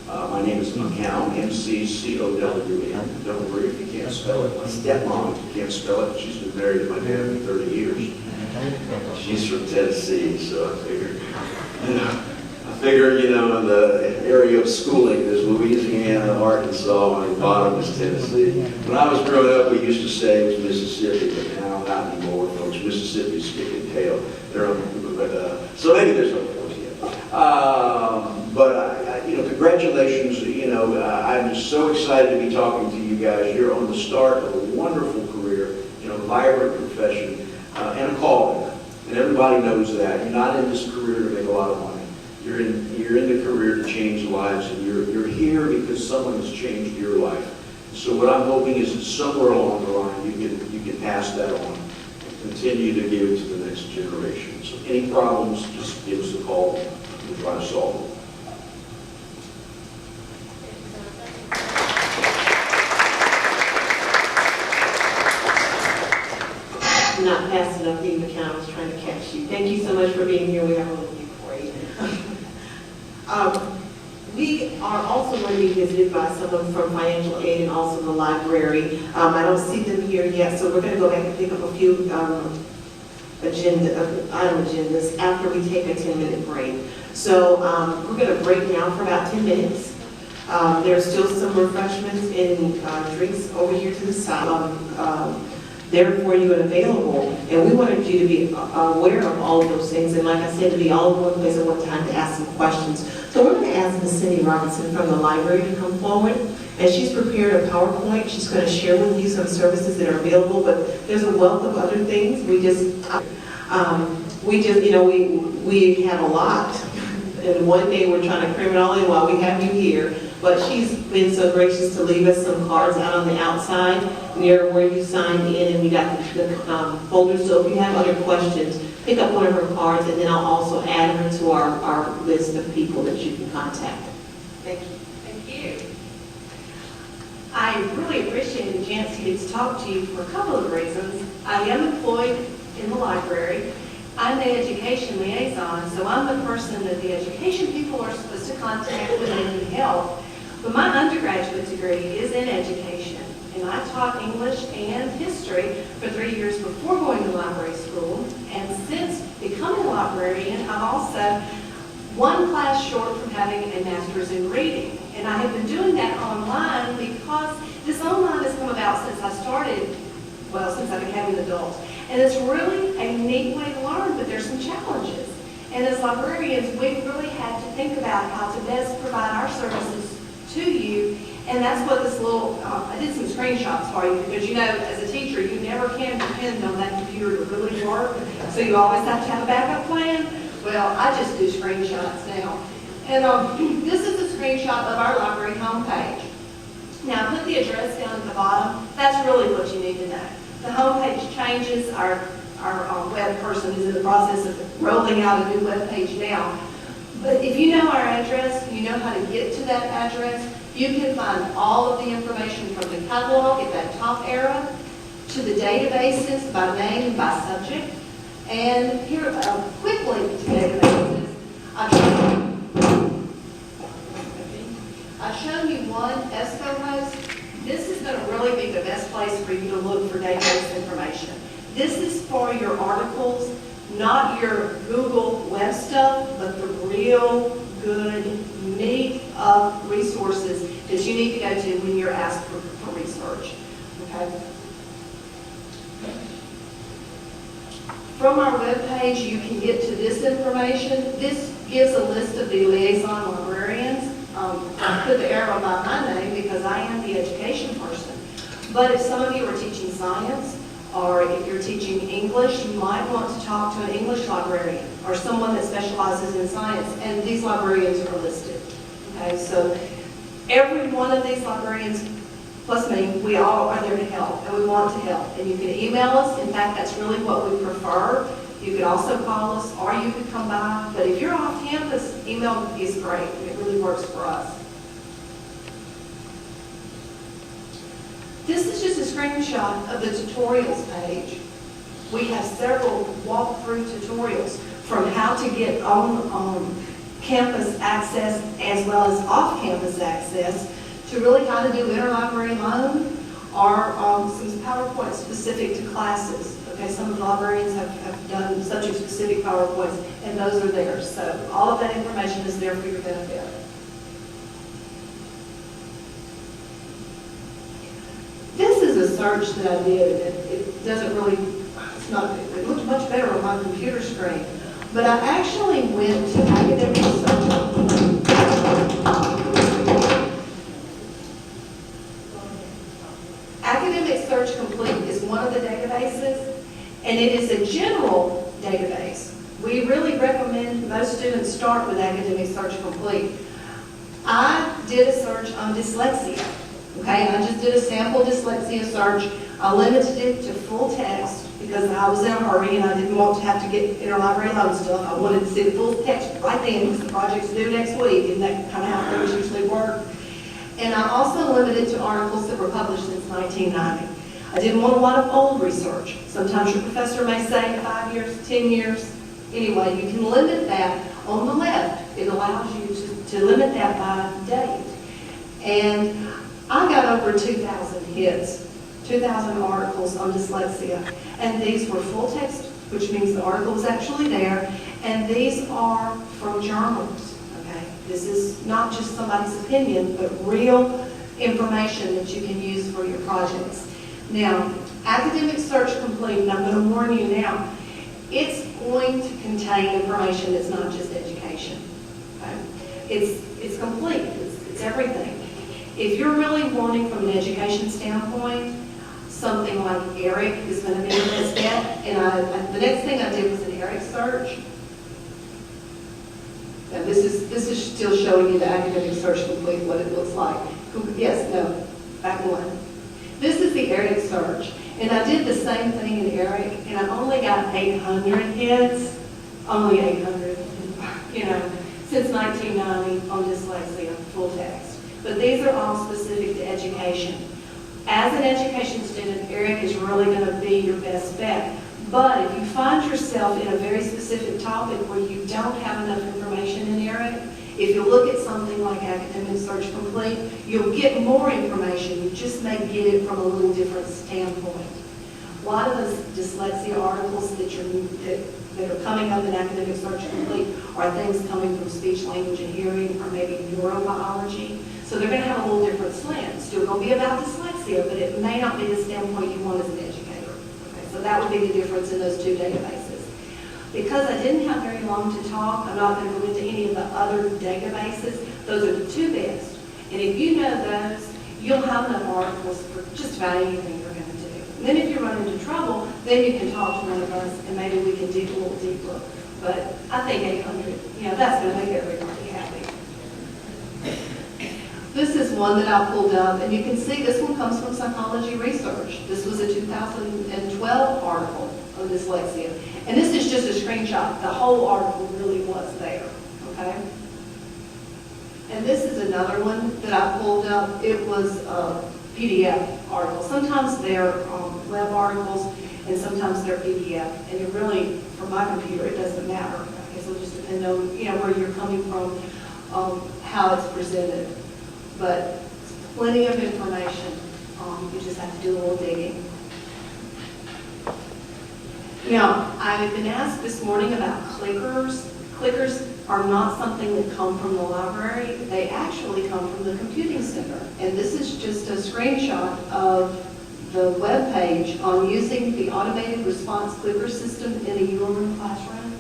My name is McCown, M-C-C-O-W-N. Don't worry if you can't spell it. My stepmom can't spell it. She's been married to my dad for 30 years. She's from Tennessee, so I figured, in the area of schooling, there's Louisiana, Arkansas, and the bottom is Tennessee. When I was growing up, we used to say it was Mississippi, but now not anymore, folks. Mississippi's kicking tail. So maybe there's no force yet. Congratulations. I'm just so excited to be talking to you guys. You're on the start of a wonderful career, vibrant profession, and a calling. And everybody knows that. You're not in this career to make a lot of money. You're in the career to change lives, and you're here because someone has changed your life. So what I'm hoping is that somewhere along the line you can pass that on and continue to give to the next generation. So any problems, just give us a call. We'll try to solve them. Not fast enough, Dean McCown. I was trying to catch you. Thank you so much for being here. We have a little bit for you. We are also going to be visited by someone from financial aid and also the library. I don't see them here yet, so we're going to go back and pick up a few item agendas after we take a 10-minute break. So we're going to break now for about 10 minutes. There's still some refreshments and drinks over here to the side. There for you and available, and we wanted you to be aware of all of those things, and like I said, to be all in one place at one time to ask some questions. So we're going to ask Ms. Cindy Robinson from the library to come forward, and she's prepared a PowerPoint. She's going to share with you some services that are available, but there's a wealth of other things. We have a lot, and one day we're trying to cram it all in while we have you here. But she's been so gracious to leave us some cards out on the outside near where you signed in, and we got the folders. So if you have other questions, pick up one of her cards, and then I'll also add her to our list of people that you can contact. Thank you. Thank you. I really appreciate the chance to get to talk to you for a couple of reasons. I am employed in the library. I'm the education liaison, so I'm the person that the education people are supposed to contact when they need help. But my undergraduate degree is in education, and I taught English and history for 3 years before going to library school. And since becoming a librarian, I'm also one class short from having a master's in reading. And I have been doing that online because this online has come about since I became an adult. And it's really a neat way to learn, but there's some challenges. And as librarians, we've really had to think about how to best provide our services to you, and that's what this little, I did some screenshots for you because as a teacher, you never can depend on that computer to really work, so you always have to have a backup plan. Well, I just do screenshots now. And this is a screenshot of our library homepage. Now, I put the address down at the bottom. That's really what you need to know. The homepage changes. Our web person is in the process of rolling out a new web page now. But if you know our address, you know how to get to that address, you can find all of the information from the catalog at that top arrow to the databases by name and by subject. And here, a quick link to databases. I've shown you one, ESCO host. This is going to really be the best place for you to look for database information. This is for your articles, not your Google web stuff, but the real good meat of resources that you need to go to when you're asked for research. Okay? From our webpage, you can get to this information. This gives a list of the liaison librarians. I put the arrow by my name because I am the education person. But if some of you are teaching science, or if you're teaching English, you might want to talk to an English librarian or someone that specializes in science, and these librarians are listed. Okay, so every one of these librarians, plus me, we all are there to help, and we want to help. And you can email us. In fact, that's really what we prefer. You could also call us, or you could come by. But if you're off campus, email is great. It really works for us. This is just a screenshot of the tutorials page. We have several walkthrough tutorials from how to get on campus access as well as off-campus access to really how to do interlibrary loan or some PowerPoint specific to classes. Okay, some of the librarians have done subject-specific PowerPoints, and those are there. So all of that information is there for your benefit. This is a search that I did. It doesn't really, it looks much better on my computer screen. But I actually went to Academic Search Complete. Academic Search Complete is one of the databases, and it is a general database. We really recommend most students start with Academic Search Complete. I did a search on dyslexia. Okay, I just did a sample dyslexia search. I limited it to full text because I was in a hurry and I didn't want to have to get interlibrary loan stuff. I wanted to see the full text right then because the project's due next week, and that kind of how things usually work. And I also limited to articles that were published since 1990. I didn't want a lot of old research. Sometimes your professor may say 5 years, 10 years. Anyway, you can limit that on the left. It allows you to limit that by date. And I got over 2,000 hits, 2,000 articles on dyslexia, and these were full text, which means the article was actually there, and these are from journals, okay? This is not just somebody's opinion, but real information that you can use for your projects. Now, Academic Search Complete, and I'm going to warn you now, it's going to contain information that's not just education, okay? It's complete, it's everything. If you're really wanting from an education standpoint, something like ERIC is going to be your best bet. And the next thing I did was an ERIC search. Now this is still showing you the Academic Search Complete, what it looks like. Yes, no, back one. This is the ERIC search. And I did the same thing in ERIC, and I only got 800 hits. Only 800, you know, since 1990 on dyslexia, full text. But these are all specific to education. As an education student, ERIC is really going to be your best bet. But if you find yourself in a very specific topic where you don't have enough information in ERIC, if you look at something like Academic Search Complete, you'll get more information. You just may get it from a little different standpoint. A lot of the dyslexia articles that are coming up in Academic Search Complete are things coming from speech, language, and hearing, or maybe neurobiology. So they're going to have a little different slant. It's still going to be about dyslexia, but it may not be the standpoint you want as an educator. Okay, so that would be the difference in those two databases. Because I didn't have very long to talk, I'm not going to go into any of the other databases. Those are the two best. And if you know those, you'll have enough articles for just about anything you're going to do. And then if you run into trouble, then you can talk to one of us and maybe we can dig a little deeper. But I think 800, you know, that's going to make everybody happy. This is one that I pulled up, and you can see this one comes from Psychology Research. This was a 2012 article on dyslexia. And this is just a screenshot. The whole article really was there, okay? And this is another one that I pulled up. It was a PDF article. Sometimes they're web articles, and sometimes they're PDF. And it really, for my computer, it doesn't matter. I guess it'll just depend on, you know, where you're coming from, how it's presented. But plenty of information. You just have to do a little digging. Now, I've been asked this morning about clickers. Clickers are not something that come from the library. They actually come from the computing center. And this is just a screenshot of the web page on using the automated response clicker system in a ULM classroom.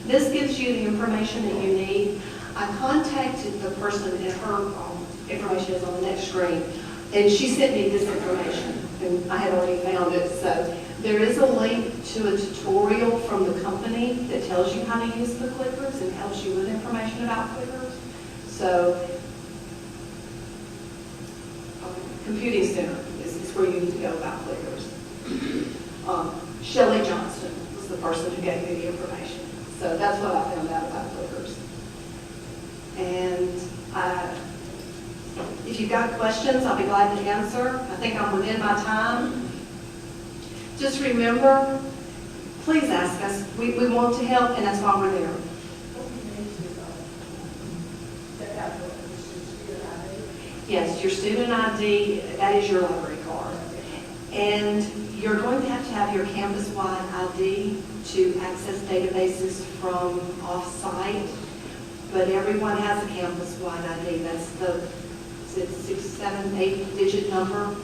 This gives you the information that you need. I contacted the person, and her information is on the next screen, and she sent me this information, and I had already found it. So there is a link to a tutorial from the company that tells you how to use the clickers and helps you with information about clickers. So Computing Center is where you need to go about clickers. Shelley Johnston was the person who gave me the information. So that's what I found out about clickers. And If you've got questions, I'll be glad to answer. I think I'm within my time. Just remember, please ask us. We want to help, and that's why we're there. Yes, your student ID, that is your library card. And you're going to have your campus-wide ID to access databases from off-site, but everyone has a campus-wide ID. That's the, is it 6, 7, 8-digit number?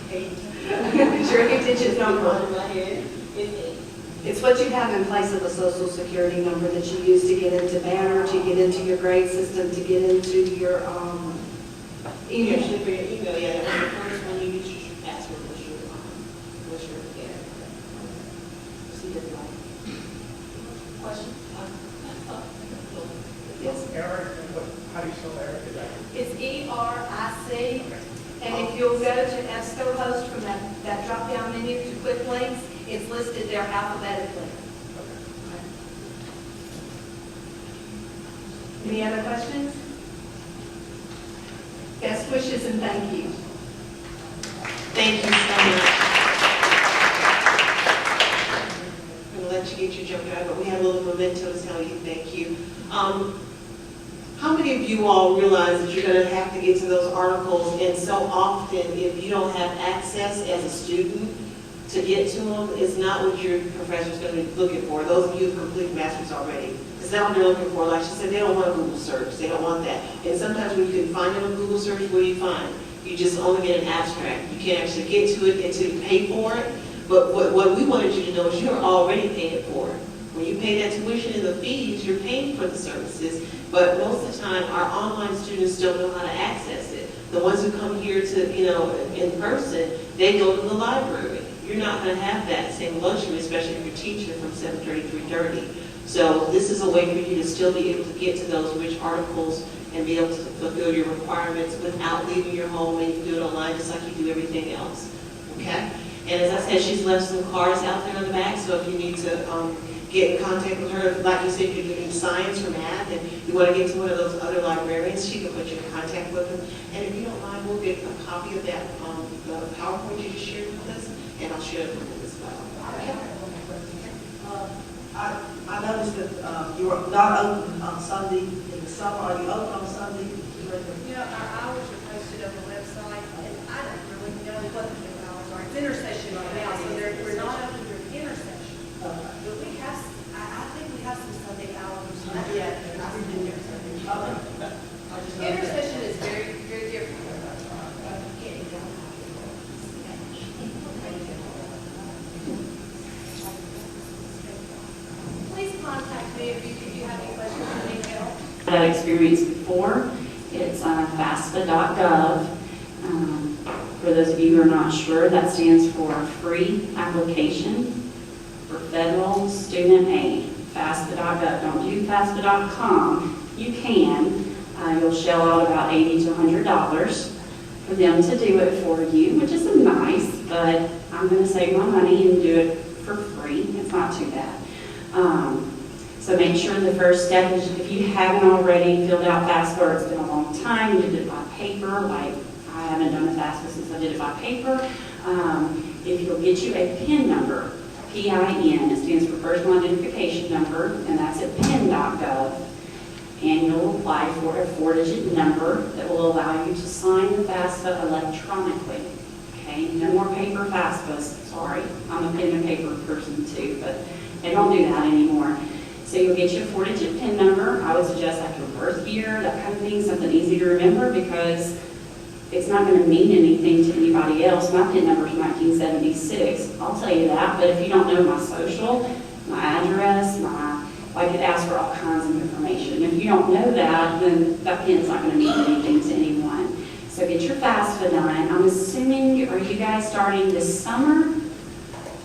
8. It's your 8-digit number. In my head, it's 8. It's what you have in place of a social security number that you use to get into Banner, to get into your grade system, to get into your email. Usually for your email, yeah, that was the first one you used your password, was your, yeah. See this light? Question? Yes. Eric, how do you spell Eric? It's ERIC, and if you'll go to EBSCO host from that drop-down menu to quick links, it's listed there alphabetically. Any other questions? Best wishes and thank you. Thank you so much. I'm going to let you get your jump drive, but we have a little memento to tell you thank you. How many of you all realize that you're going to have to get to those articles, and so often if you don't have access as a student to get to them, it's not what your professor's going to be looking for. Those of you who complete masters already, it's not what they're looking for. Like she said, they don't want a Google search. They don't want that. And sometimes when you can find it on Google search, what do you find? You just only get an abstract. You can't actually get to it until you pay for it. But what we wanted you to know is you're already paying for it. When you pay that tuition and the fees, you're paying for the services. But most of the time, our online students don't know how to access it. The ones who come here to, in person, they go to the library. You're not going to have that same luxury, especially if you're teaching from 7:30 to 3:30. So this is a way for you to still be able to get to those rich articles and be able to fulfill your requirements without leaving your home, and you can do it online just like you do everything else. Okay? And as I said, she's left some cards out there in the back, so if you need to get in contact with her, like you said, you're doing science or math, and you want to get to one of those other librarians, she can put you in contact with them. And if you don't mind, we'll get a copy of that the PowerPoint you just shared with us, and I'll share it with them as well. I noticed that you are not open on Sunday in the summer. Are you open on Sunday? Our hours are posted on the website, and I don't really know what the hours are. It's intersection right now, so we're not open during intersection. But we have, I think we have some Sunday hours. Not yet. Intersection is very, very different. Please contact me if you have any questions or need help. That experience before. It's FAFSA.gov. For those of you who are not sure, that stands for Free Application for Federal Student Aid. FAFSA.gov. Don't do FAFSA.com. You can. You'll shell out about $80 to $100 for them to do it for you, which is nice, but I'm going to save my money and do it for free. It's not too bad. So make sure the first step is, if you haven't already filled out FAFSA, or it's been a long time, you did it by paper, like I haven't done a FAFSA since I did it by paper, if you'll get you a PIN number, PIN, it stands for Personal Identification Number, and that's at PIN.gov, and you'll apply for a 4-digit number that will allow you to sign the FAFSA electronically. Okay, no more paper FAFSAs, sorry, I'm a pen and paper person too, but they don't do that anymore. So you'll get your 4-digit PIN number. I would suggest like your birth year, that kind of thing, something easy to remember, because it's not going to mean anything to anybody else. My PIN number is 1976. I'll tell you that, but if you don't know my social, my address, I could ask for all kinds of information. If you don't know that, then that PIN's not going to mean anything to anyone. So get your FAFSA done. I'm assuming, are you guys starting this summer?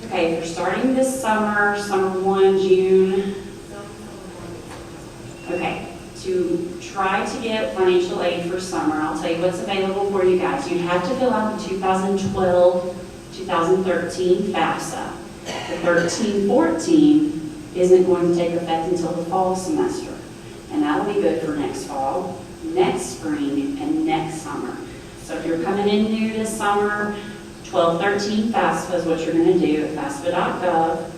Okay, if you're starting this summer, summer 1, June. Okay, to try to get financial aid for summer, I'll tell you what's available for you guys. You have to fill out the 2012-2013 FAFSA. The 13-14 isn't going to take effect until the fall semester. And that'll be only good for next fall, next spring, and next summer. So if you're coming in new this summer, 1213 FAFSA is what you're going to do at FAFSA.gov.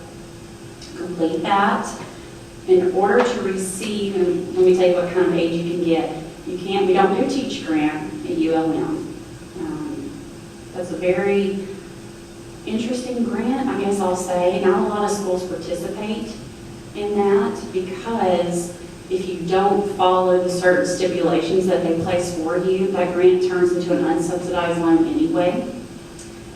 Complete that. In order to receive, and let me tell you what kind of aid you can get. We don't do a teach grant at ULM. That's a very interesting grant, I guess I'll say. Not a lot of schools participate in that because if you don't follow the certain stipulations that they place for you, that grant turns into an unsubsidized loan anyway,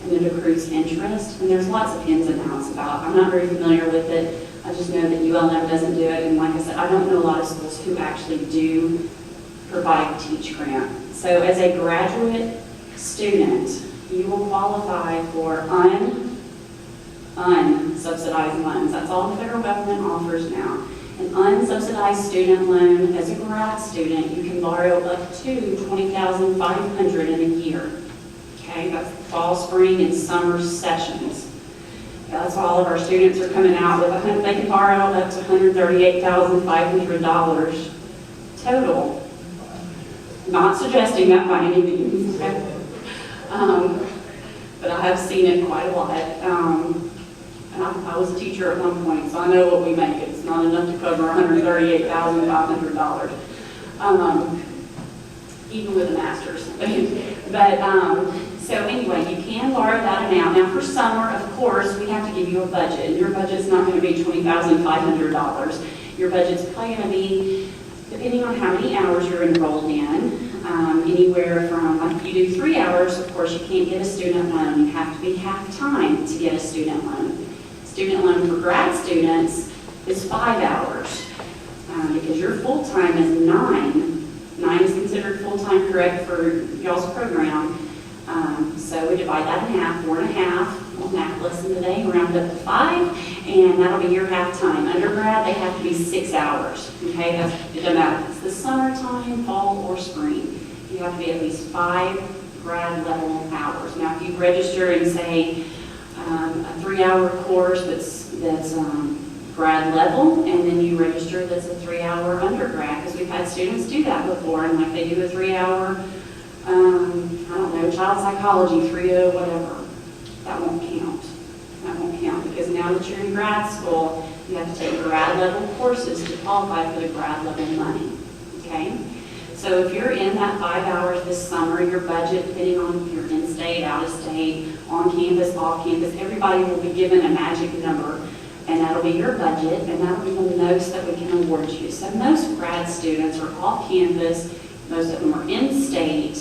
and it accrues interest. And there's lots of ins and outs about it. I'm not very familiar with it. I just know that ULM doesn't do it, and like I said, I don't know a lot of schools who actually do provide a teach grant. So as a graduate student, you will qualify for unsubsidized loans. That's all the federal government offers now. An unsubsidized student loan, as a grad student, you can borrow up to $20,500 in a year. Okay, that's fall, spring, and summer sessions. That's why all of our students are coming out with, they can borrow up to $138,500 total. Not suggesting that by any means. But I have seen it quite a lot. And I was a teacher at one point, so I know what we make. It's not enough to cover $138,500, even with a master's. So anyway, you can borrow that amount. Now for summer, of course, we have to give you a budget. And your budget's not going to be $20,500. Your budget's probably going to be, depending on how many hours you're enrolled in, anywhere from, like if you do 3 hours, of course, you can't get a student loan. You have to be half-time to get a student loan. Student loan for grad students is 5 hours because your full-time is 9. 9 is considered full-time, correct, for y'all's program. So we divide that in half, 4.5. Well, math lesson today, round up to 5, and that'll be your half-time. Undergrad, they have to be 6 hours. Okay, it doesn't matter if it's the summertime, fall, or spring. You have to be at least 5 grad level hours. Now, if you register in, say, a 3-hour course that's grad level, and then you register that's a 3-hour undergrad, because we've had students do that before, and like they do a 3-hour, I don't know, child psychology, 3.0, whatever. That won't count. That won't count, because now that you're in grad school, you have to take grad level courses to qualify for the grad level money. Okay? So if you're in that 5 hours this summer, your budget, depending on if you're in state, out of state, on campus, off campus, everybody will be given a magic number, and that'll be your budget, and that'll be the most that we can award you. So most grad students are off campus, most of them are in state.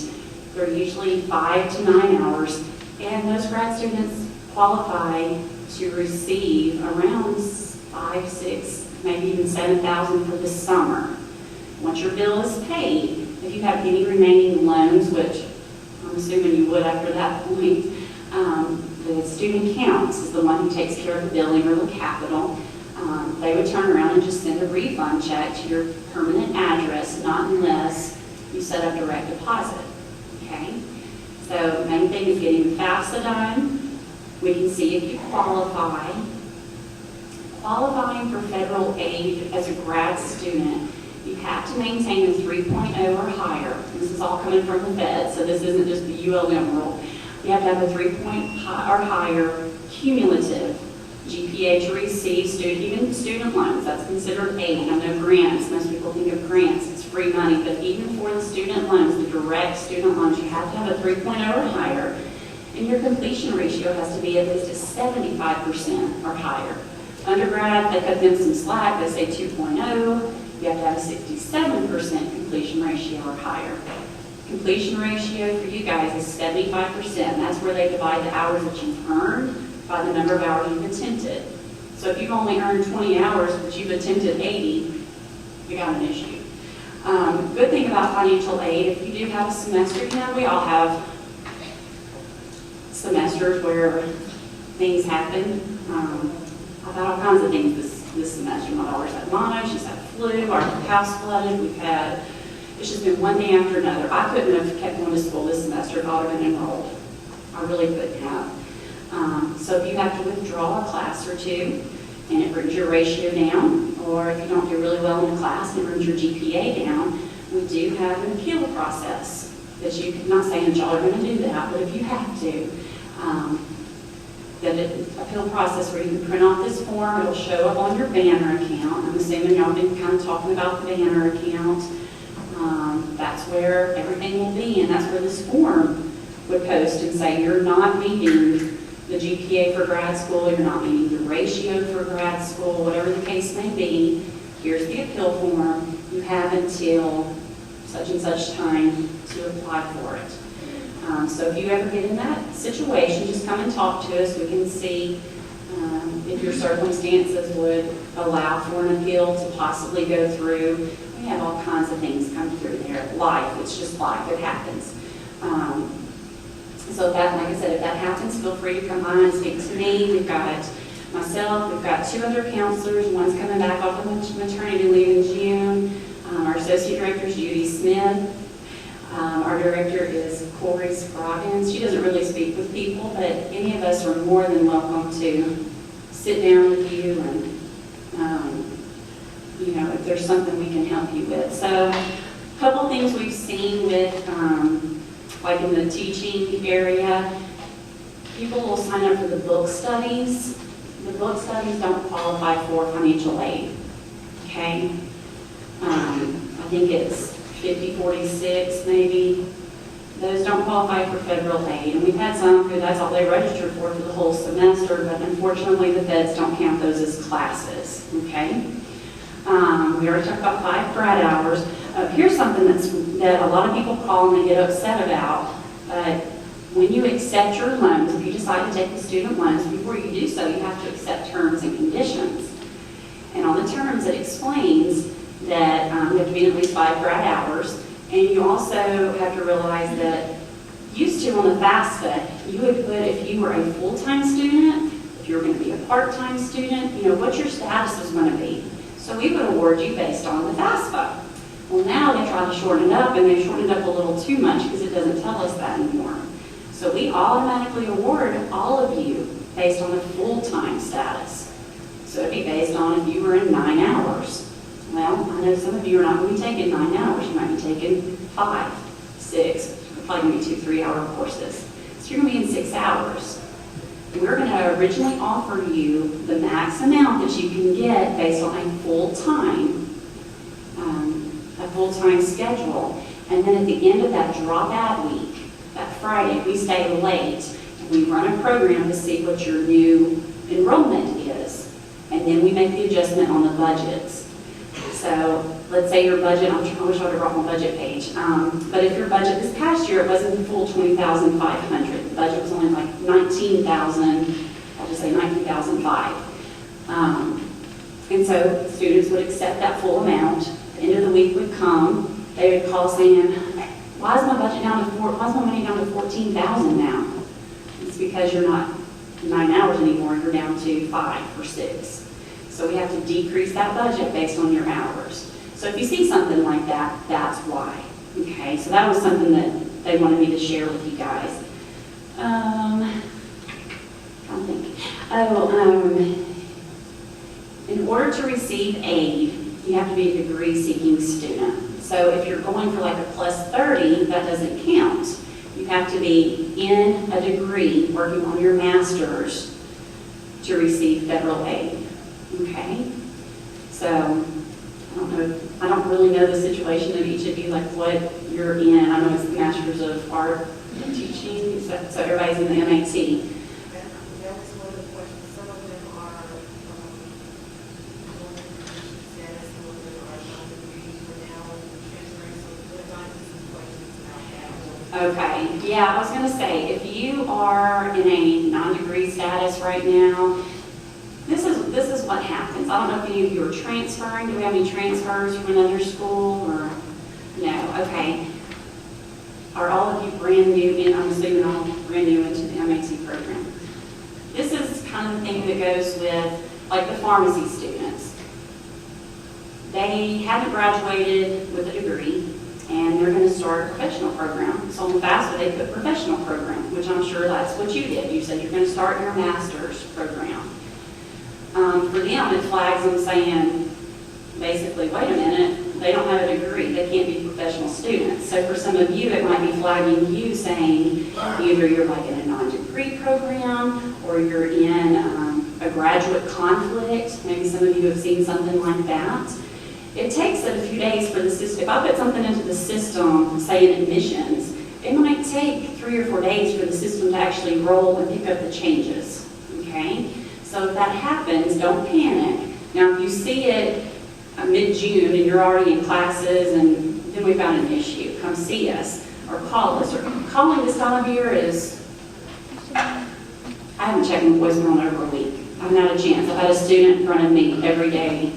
They're usually 5 to 9 hours, and most grad students qualify to receive around 5, 6, maybe even $7,000 for the summer. Once your bill is paid, if you have any remaining loans, which I'm assuming you would after that point, the student accounts is the one who takes care of the billing or the capital. They would turn around and just send a refund check to your permanent address, not unless you set up direct deposit. Okay? So the main thing is getting the FAFSA done. We can see if you qualify. Qualifying for federal aid as a grad student, you have to maintain a 3.0 or higher. This is all coming from the Fed, so this isn't just the ULM rule. You have to have a 3.0 or higher cumulative GPA to receive even student loans. That's considered aid. I know grants, most people think of grants, it's free money, but even for the student loans, the direct student loans, you have to have a 3.0 or higher, and your completion ratio has to be at least a 75% or higher. Undergrad, they cut them some slack, they say 2.0, you have to have a 67% completion ratio or higher. Completion ratio for you guys is 75%. That's where they divide the hours that you've earned by the number of hours you've attempted. So if you've only earned 20 hours, but you've attempted 80, you got an issue. Good thing about financial aid, if you do have a semester, you know, we all have semesters where things happen. I've had all kinds of things this semester. My daughter's had mono, she's had flu, our house flooded, it's just been one thing after another. I couldn't have kept going to school this semester if I would have been enrolled. I really couldn't have. So if you have to withdraw a class or two, and it brings your ratio down, a or if you don't do really well in a class and it brings your GPA down, we do have an appeal process that you can, not saying that y'all are going to do that, but if you have to, that appeal process where you can print off this form, it'll show up on your banner account. I'm assuming y'all been kind of talking about the banner account. That's where everything will be, and that's where this form would post and say you're not meeting the GPA for grad school, you're not meeting the ratio for grad school, whatever the case may be. Here's the appeal form. You have until such and such time to apply for it. So if you ever get in that situation, just come and talk to us. We can see if your circumstances would allow for an appeal to possibly go through. We have all kinds of things come through there. Life, it's just life, it happens. So that, like I said, if that happens, feel free to come by and speak to me. We've got myself, we've got 2 other counselors. One's coming back off of maternity leave in June. Our associate director is Judy Smith. Our director is Corey Scroggins. She doesn't really speak with people, but any of us are more than welcome to sit down with you and, you know, if there's something we can help you with. So a couple things we've seen with, like in the teaching area, people will sign up for the book studies. The book studies don't qualify for financial aid, okay? I think it's 5046 maybe. Those don't qualify for federal aid. And we've had some who that's all they registered for the whole semester, but unfortunately the feds don't count those as classes, okay? We already talked about 5 grad hours. Here's something that a lot of people call and they get upset about. When you accept your loans, if you decide to take the student loans, before you do so, you have to accept terms and conditions. And on the terms, it explains that you have to be at least 5 grad hours. And you also have to realize that used to on the FAFSA, you would put if you were a full-time student, if you were going to be a part-time student, you know, what your status was going to be. So we would award you based on the FAFSA. Well, now they try to shorten it up, and they've shortened it up a little too much because it doesn't tell us that anymore. So we automatically award all of you based on a full-time status. So it'd be based on if you were in 9 hours. Well, I know some of you are not going to be taking 9 hours. You might be taking 5, 6, probably going to be 2 3-hour courses. So you're going to be in 6 hours. And we're going to originally offer you the max amount that you can get based on a full-time schedule. And then at the end of that dropout week, that Friday, we stay late and we run a program to see what your new enrollment is. And then we make the adjustment on the budgets. So let's say your budget, I wish I would have brought my budget page, but if your budget this past year, it wasn't the full $20,500. The budget was only like $19,000, I'll just say $19,500. And so students would accept that full amount. The end of the week would come, they would call saying, why is my budget down to why is my money down to $14,000 now? It's because you're not 9 hours anymore, you're down to 5 or 6. So we have to decrease that budget based on your hours. So if you see something like that, that's why. Okay, so that was something that they wanted me to share with you guys. In order to receive aid, you have to be a degree-seeking student. So if you're going for like a +30, that doesn't count. You have to be in a degree, working on your master's to receive federal aid. Okay? So, I don't really know the situation of each of you, like what you're in. I know it's the Master's of Art in Teaching, so everybody's in the MAT. That was one of the questions. Some of them are status, some of them are non-degrees for now, transferring, so there's not some questions about that. Okay, yeah, I was going to say, if you are in a non-degree status right now, this is what happens. I don't know if any of you are transferring. Do we have any transfers from another school or no? Okay. Are all of you brand new I'm assuming all brand new into the MAT program. This is kind of the thing that goes with like the pharmacy students. They haven't graduated with a degree and they're going to start a professional program. So on the FAFSA they put professional program, which I'm sure that's what you did. You said you're going to start your master's program. For them, it flags them saying, basically, wait a minute, they don't have a degree, they can't be professional students. So for some of you, it might be flagging you saying either you're like in a non-degree program or you're in a graduate conflict. Maybe some of you have seen something like that. It takes a few days for the system. If I put something into the system, say in admissions, it might take 3 or 4 days for the system to actually roll and pick up the changes, okay? So if that happens, don't panic. Now, if you see it mid-June and you're already in classes and then we found an issue, come see us or call us. Or calling this time of year is, I haven't checked my voicemail in over a week. I've not had a chance. I've had a student in front of me every day,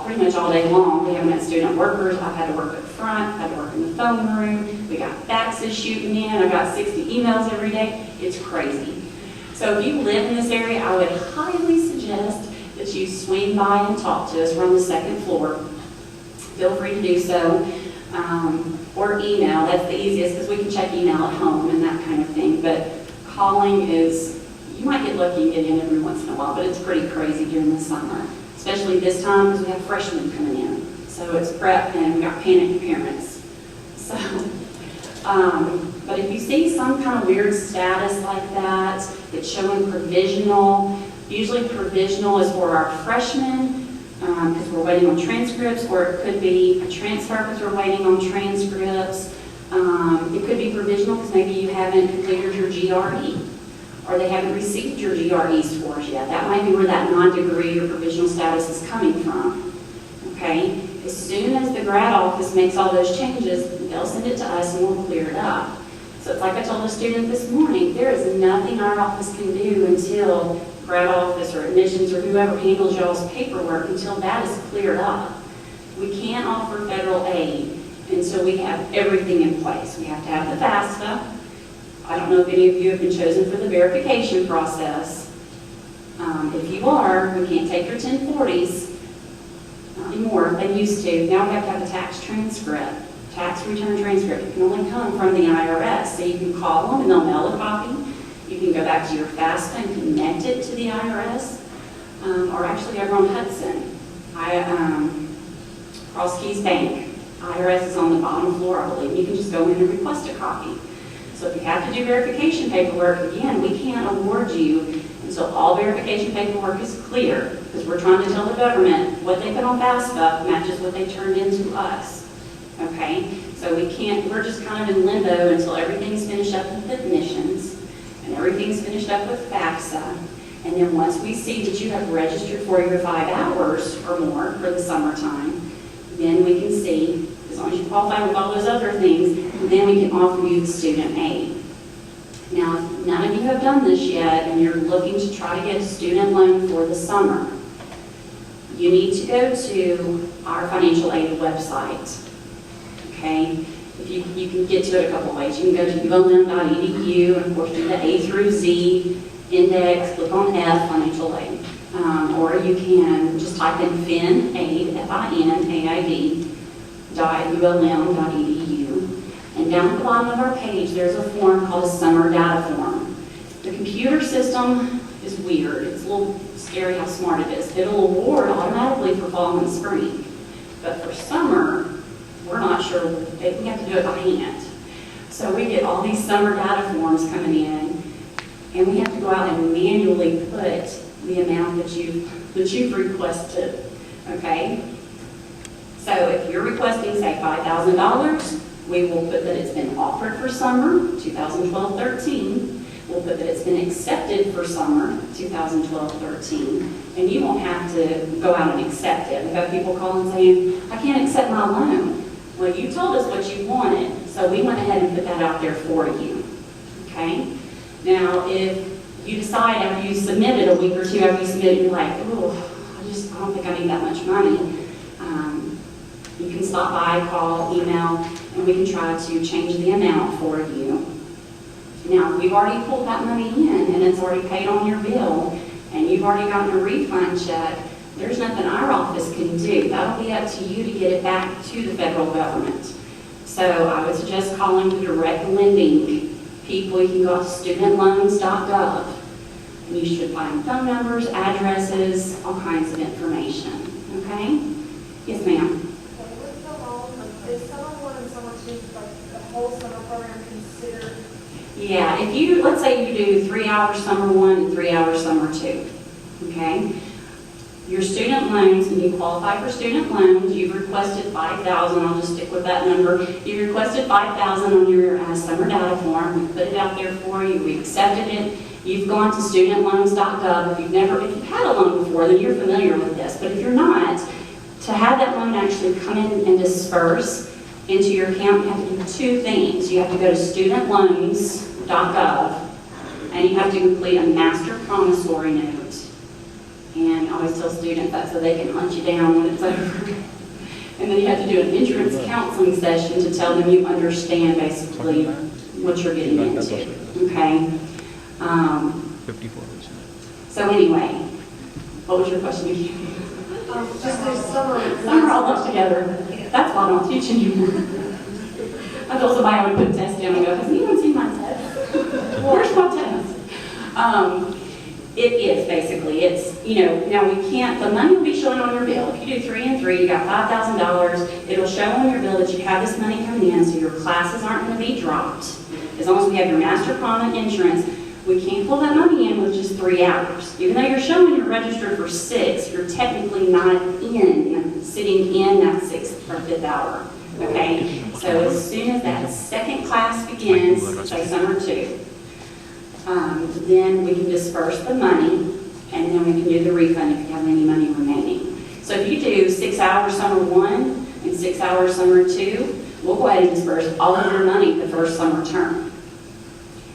pretty much all day long. We haven't had student workers. I've had to work up front, I've had to work in the phone room. We got faxes shooting in. I've got 60 emails every day. It's crazy. So if you live in this area, I would highly suggest that you swing by and talk to us. We're on the 2nd floor. Feel free to do so. Or email. That's the easiest because we can check email at home and that kind of thing. But calling is, you might get lucky and get in every once in a while, but it's pretty crazy during the summer. Especially this time because we have freshmen coming in. So it's prep and we got panicked parents. So, but if you see some kind of weird status like that, it's showing provisional. Usually provisional is for our freshmen because we're waiting on transcripts, or it could be a transfer because we're waiting on transcripts. It could be provisional because maybe you haven't completed your GRE, or they haven't received your GRE scores yet. That might be where that non-degree or provisional status is coming from, okay? As soon as the grad office makes all those changes, they'll send it to us and we'll clear it up. So it's like I told a student this morning, there is nothing our office can do until grad office or admissions or whoever handles y'all's paperwork until that is cleared up. We can't offer federal aid until we have everything in place. We have to have the FAFSA. I don't know if any of you have been chosen for the verification process. If you are, we can't take your 1040s, not anymore. They used to. Now we have to have a tax transcript, tax return transcript. It can only come from the IRS. So you can call them and they'll mail a copy. You can go back to your FAFSA and connect it to the IRS. Or actually over on Hudson, Cross Keys Bank. IRS is on the bottom floor, I believe. You can just go in and request a copy. So if you have to do verification paperwork, again, we can't award you until all verification paperwork is clear, because we're trying to tell the government what they put on FAFSA matches what they turned into us, okay? So we can't, we're just kind of in limbo until everything's finished up with admissions, and everything's finished up with FAFSA, and then once we see that you have registered for your 5 hours or more for the summertime, then we can see, as long as you qualify with all those other things, then we can offer you the student aid. Now, if none of you have done this yet and you're looking to try to get a student loan for the summer, you need to go to our financial aid website, okay? If you can get to it a couple ways. You can go to ulm.edu and of course do the A through Z index, click on F, financial aid. Or you can just type in FINAID, FINAID, .ulm.edu. And down at the bottom of our page, there's a form called a summer data form. The computer system is weird. It's a little scary how smart it is. It'll award automatically for fall and spring. But for summer, we're not sure. We have to do it by hand. So we get all these summer data forms coming in, and we have to go out and manually put the amount that you've requested, okay? So if you're requesting, say, $5,000, we will put that it's been offered for summer, 2012-13. We'll put that it's been accepted for summer, 2012-13. And you won't have to go out and accept it. We've had people calling saying, I can't accept my loan. Well, you told us what you wanted, so we went ahead and put that out there for you, okay? Now, if you decide after you submit it, a week or two after you submit it, you're like, oh, I don't think I need that much money. You can stop by, call, email, and we can try to change the amount for you. Now, if we've already pulled that money in and it's already paid on your bill, and you've already gotten a refund check, there's nothing our office can do. That'll be up to you to get it back to the federal government. So I would suggest calling the direct lending people. You can go to studentloans.gov. And you should find phone numbers, addresses, all kinds of information, okay? Yes, ma'am. With the loan, is summer one and summer two, like the whole summer program considered? Yeah, if you, let's say you do 3 hours summer 1 and 3 hours summer 2, okay? Your student loans, and you qualify for student loans, you've requested $5,000, I'll just stick with that number. You requested $5,000 on your summer data form, we put it out there for you, we accepted it. You've gone to studentloans.gov. If you've had a loan before, then you're familiar with this. But if you're not, to have that loan actually come in and disperse into your account, you have to do two things. You have to go to studentloans.gov, and you have to complete a master promissory note. And I always tell students that so they can hunt you down when it's over. And then you have to do an insurance counseling session to tell them you understand basically what you're getting into. Okay? 54%. So anyway, what was your question again? Just there's summer. Some are all lumped together. That's why I don't teach anymore. I told somebody I would put a test down and go, has anyone seen my test? Where's my test? It is basically, it's, now we can't, the money will be showing on your bill. If you do 3 and 3, you got $5,000, it'll show on your bill that you have this money coming in, so your classes aren't going to be dropped. As long as we have your master common insurance, we can't pull that money in with just 3 hours. Even though you're showing you're registered for 6, you're technically not sitting in that 6th or 5th hour. Okay? So as soon as that second class begins, say summer 2, then we can disperse the money, and then we can do the refund if you have any money remaining. So if you do 6 hours summer 1 and 6 hours summer 2, we'll go ahead and disperse all of your money the first summer term.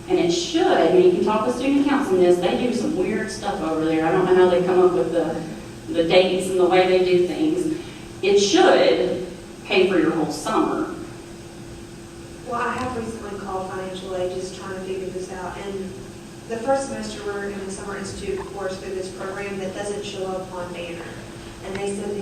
And it should, I mean, you can talk with student council on this, they do some weird stuff over there. I don't know how they come up with the dates and the way they do things. It should pay for your whole summer. Well, I have recently called financial aid just trying to figure this out. And the first semester we're in the Summer Institute course through this program that doesn't show up on Banner. And they said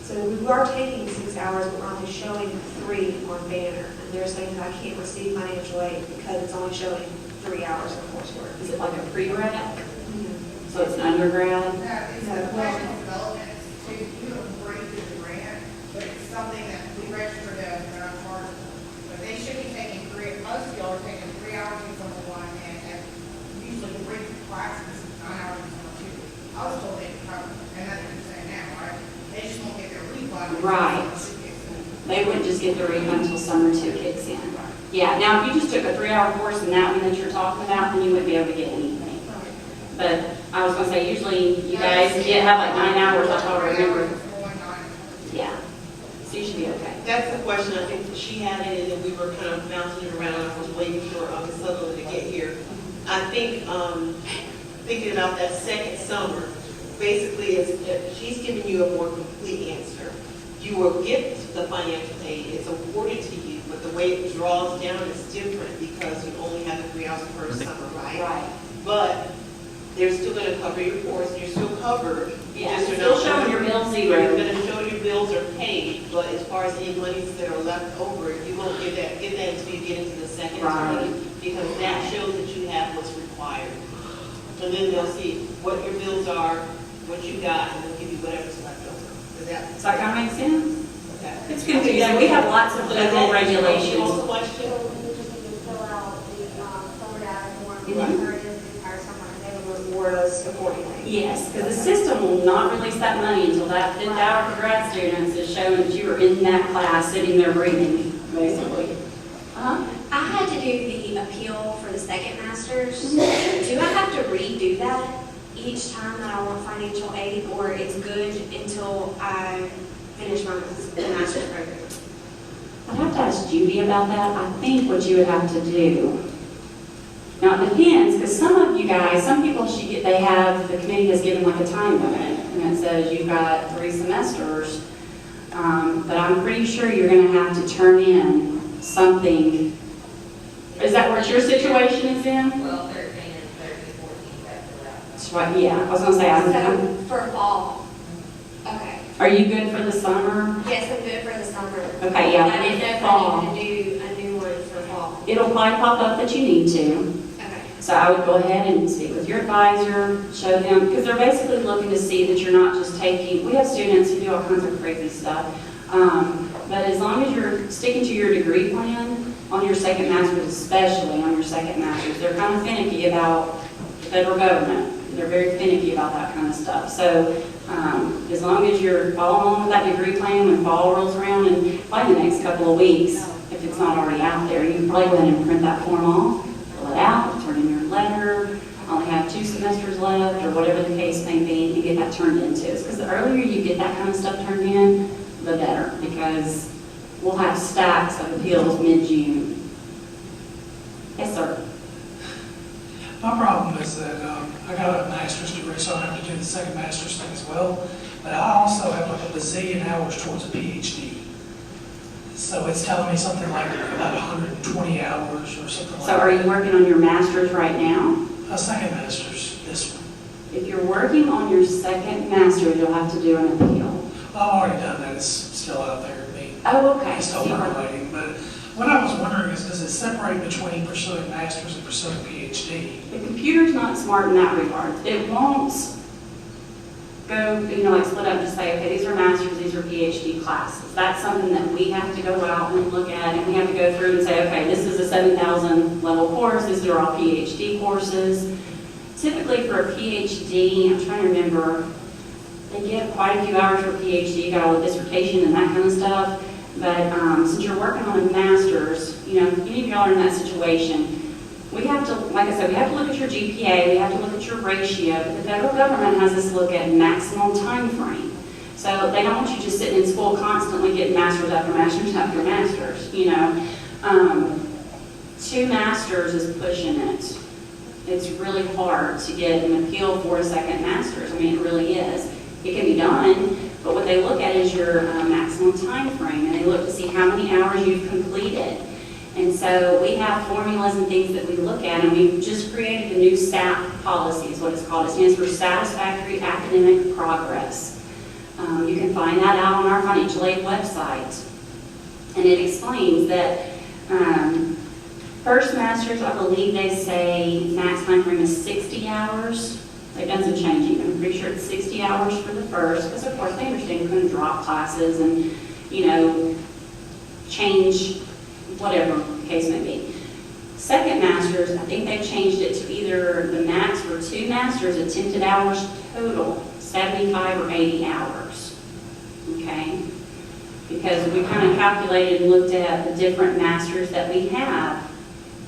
so we are taking 6 hours, but we're only showing 3 on Banner. And they're saying that I can't receive financial aid because it's only showing 3 hours of coursework. Is it like a pre-grad? So it's an undergrad? No, it's a professional development institute. You don't break through the grant, but it's something that we register to and are part of. But they should be taking most of y'all are taking 3 hours in summer 1 and usually 3 classes, 9 hours in summer 2. I was told they could cover, and that's what you're saying now, right? They just won't get their refund. Right. They wouldn't just get the refund until summer 2 kicks in. Yeah, now if you just took a 3-hour course in that one that you're talking about, then you wouldn't be able to get anything. But I was going to say, usually you guys have like 9 hours, I thought I remember. Yeah. So you should be okay. That's the question I think that she had in it, and we were kind of bouncing it around. I was waiting for Ms. Sutherland to get here. I think, thinking about that second summer, basically she's giving you a more complete answer. You will get the financial aid, it's awarded to you, but the way it draws down is different because you only have the 3 hours per summer, right? Right. But they're still going to cover your course, you're still covered. Yeah, Just still showing your bill zero. You're going to show your bills are paid, but as far as any monies that are left over, you won't get that until you get into the second term, because that shows that you have what's required. And then they'll see what your bills are, what you got, and they'll give you whatever's left over. Does that kind of make sense? Okay. It's confusing. We have lots of federal regulations. Question? So we just need to fill out the summer data form, Mhm. where it is the entire summer, and they will reward us accordingly. Yes, because the system will not release that money until that 5th hour for grad students is showing that you were in that class, sitting there breathing, basically. I had to do the appeal for the second master's. Do I have to redo that each time that I want financial aid, or it's good until I finish my master's program? I'd have to ask Judy about that. I think what you would have to do. Now it depends, because some of you guys, some people the committee has given like a time limit, and it says you've got 3 semesters, but I'm pretty sure you're going to have to turn in something. Is that what your situation is in? 12, 13, and 13, 14 after that. That's right, yeah. I was going to say, So for fall. Okay. Are you good for the summer? Yes, I'm good for the summer. Okay, yeah. I didn't know if I needed to do a new one for fall. It'll probably pop up that you need to. Okay. So I would go ahead and speak with your advisor, show them, because they're basically looking to see that you're not just taking, we have students who do all kinds of crazy stuff, but as long as you're sticking to your degree plan, on your second master's, especially on your second master's, they're kind of finicky about the federal government. They're very finicky about that kind of stuff. So as long as you're following along with that degree plan when fall rolls around, and probably the next couple of weeks, if it's not already out there, you can probably go ahead and print that form off, fill it out, turn in your letter, only have 2 semesters left, or whatever the case may be, and get that turned into. Because the earlier you get that kind of stuff turned in, the better, because we'll have stacks of appeals mid-June. Yes, sir. My problem is that I got a master's degree, so I have to do the second master's thing as well. But I also have like a bazillion hours towards a PhD. So it's telling me something like about 120 hours or something like that. So are you working on your master's right now? A second master's, this one. If you're working on your second master's, you'll have to do an appeal. I've already done that. It's still out there. Oh, okay. It's still percolating. But what I was wondering is, does it separate between pursuing master's and pursuing PhD? The computer's not smart in that regard. It won't go, like split up and say, okay, these are master's, these are PhD classes. That's something that we have to go out and look at, and we have to go through and say, okay, this is a 7,000 level course, these are all PhD courses. Typically for a PhD, I'm trying to remember, they give quite a few hours for PhD, got all the dissertation and that kind of stuff. But since you're working on a master's, any of y'all are in that situation, we have to, like I said, we have to look at your GPA, we have to look at your ratio, but the federal government has us look at maximum time frame. So they don't want you just sitting in school constantly getting master's after master's after master's, 2 masters is pushing it. It's really hard to get an appeal for a second master's. I mean, it really is. It can be done, but what they look at is your maximum time frame, and they look to see how many hours you've completed. And so we have formulas and things that we look at, and we've just created a new SAP policy is what it's called. It stands for Satisfactory Academic Progress. You can find that out on our financial aid website. And it explains that first masters, I believe they say max time frame is 60 hours. They've done some changing. I'm pretty sure it's 60 hours for the first, because of course they understand you couldn't drop classes and, change whatever the case may be. Second masters, I think they've changed it to either the max for 2 masters, attempted hours total, 75 or 80 hours. Okay? Because we kind of calculated and looked at the different masters that we have.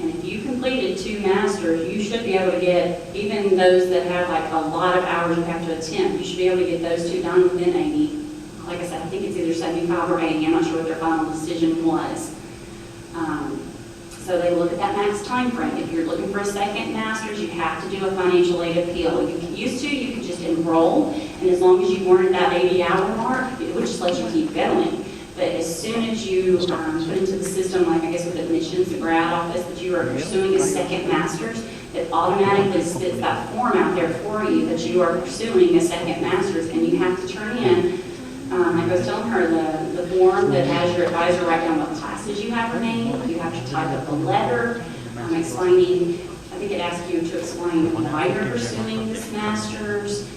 And if you completed 2 masters, you should be able to get, even those that have like a lot of hours you have to attempt, you should be able to get those 2 done within 80. Like I said, I think it's either 75 or 80. I'm not sure what their final decision was. So they look at that max time frame. If you're looking for a second master's, you have to do a financial aid appeal. You could just enroll, and as long as you weren't at that 80-hour mark, it would just let you keep going. But as soon as you put into the system, like I guess with admissions, the grad office, that you are pursuing a second master's, it automatically spits that form out there for you that you are pursuing a second master's, and you have to turn in, like I was telling her, the form that has your advisor write down what classes you have remaining. You have to type up a letter explaining, I think it asks you to explain why you're pursuing this master's,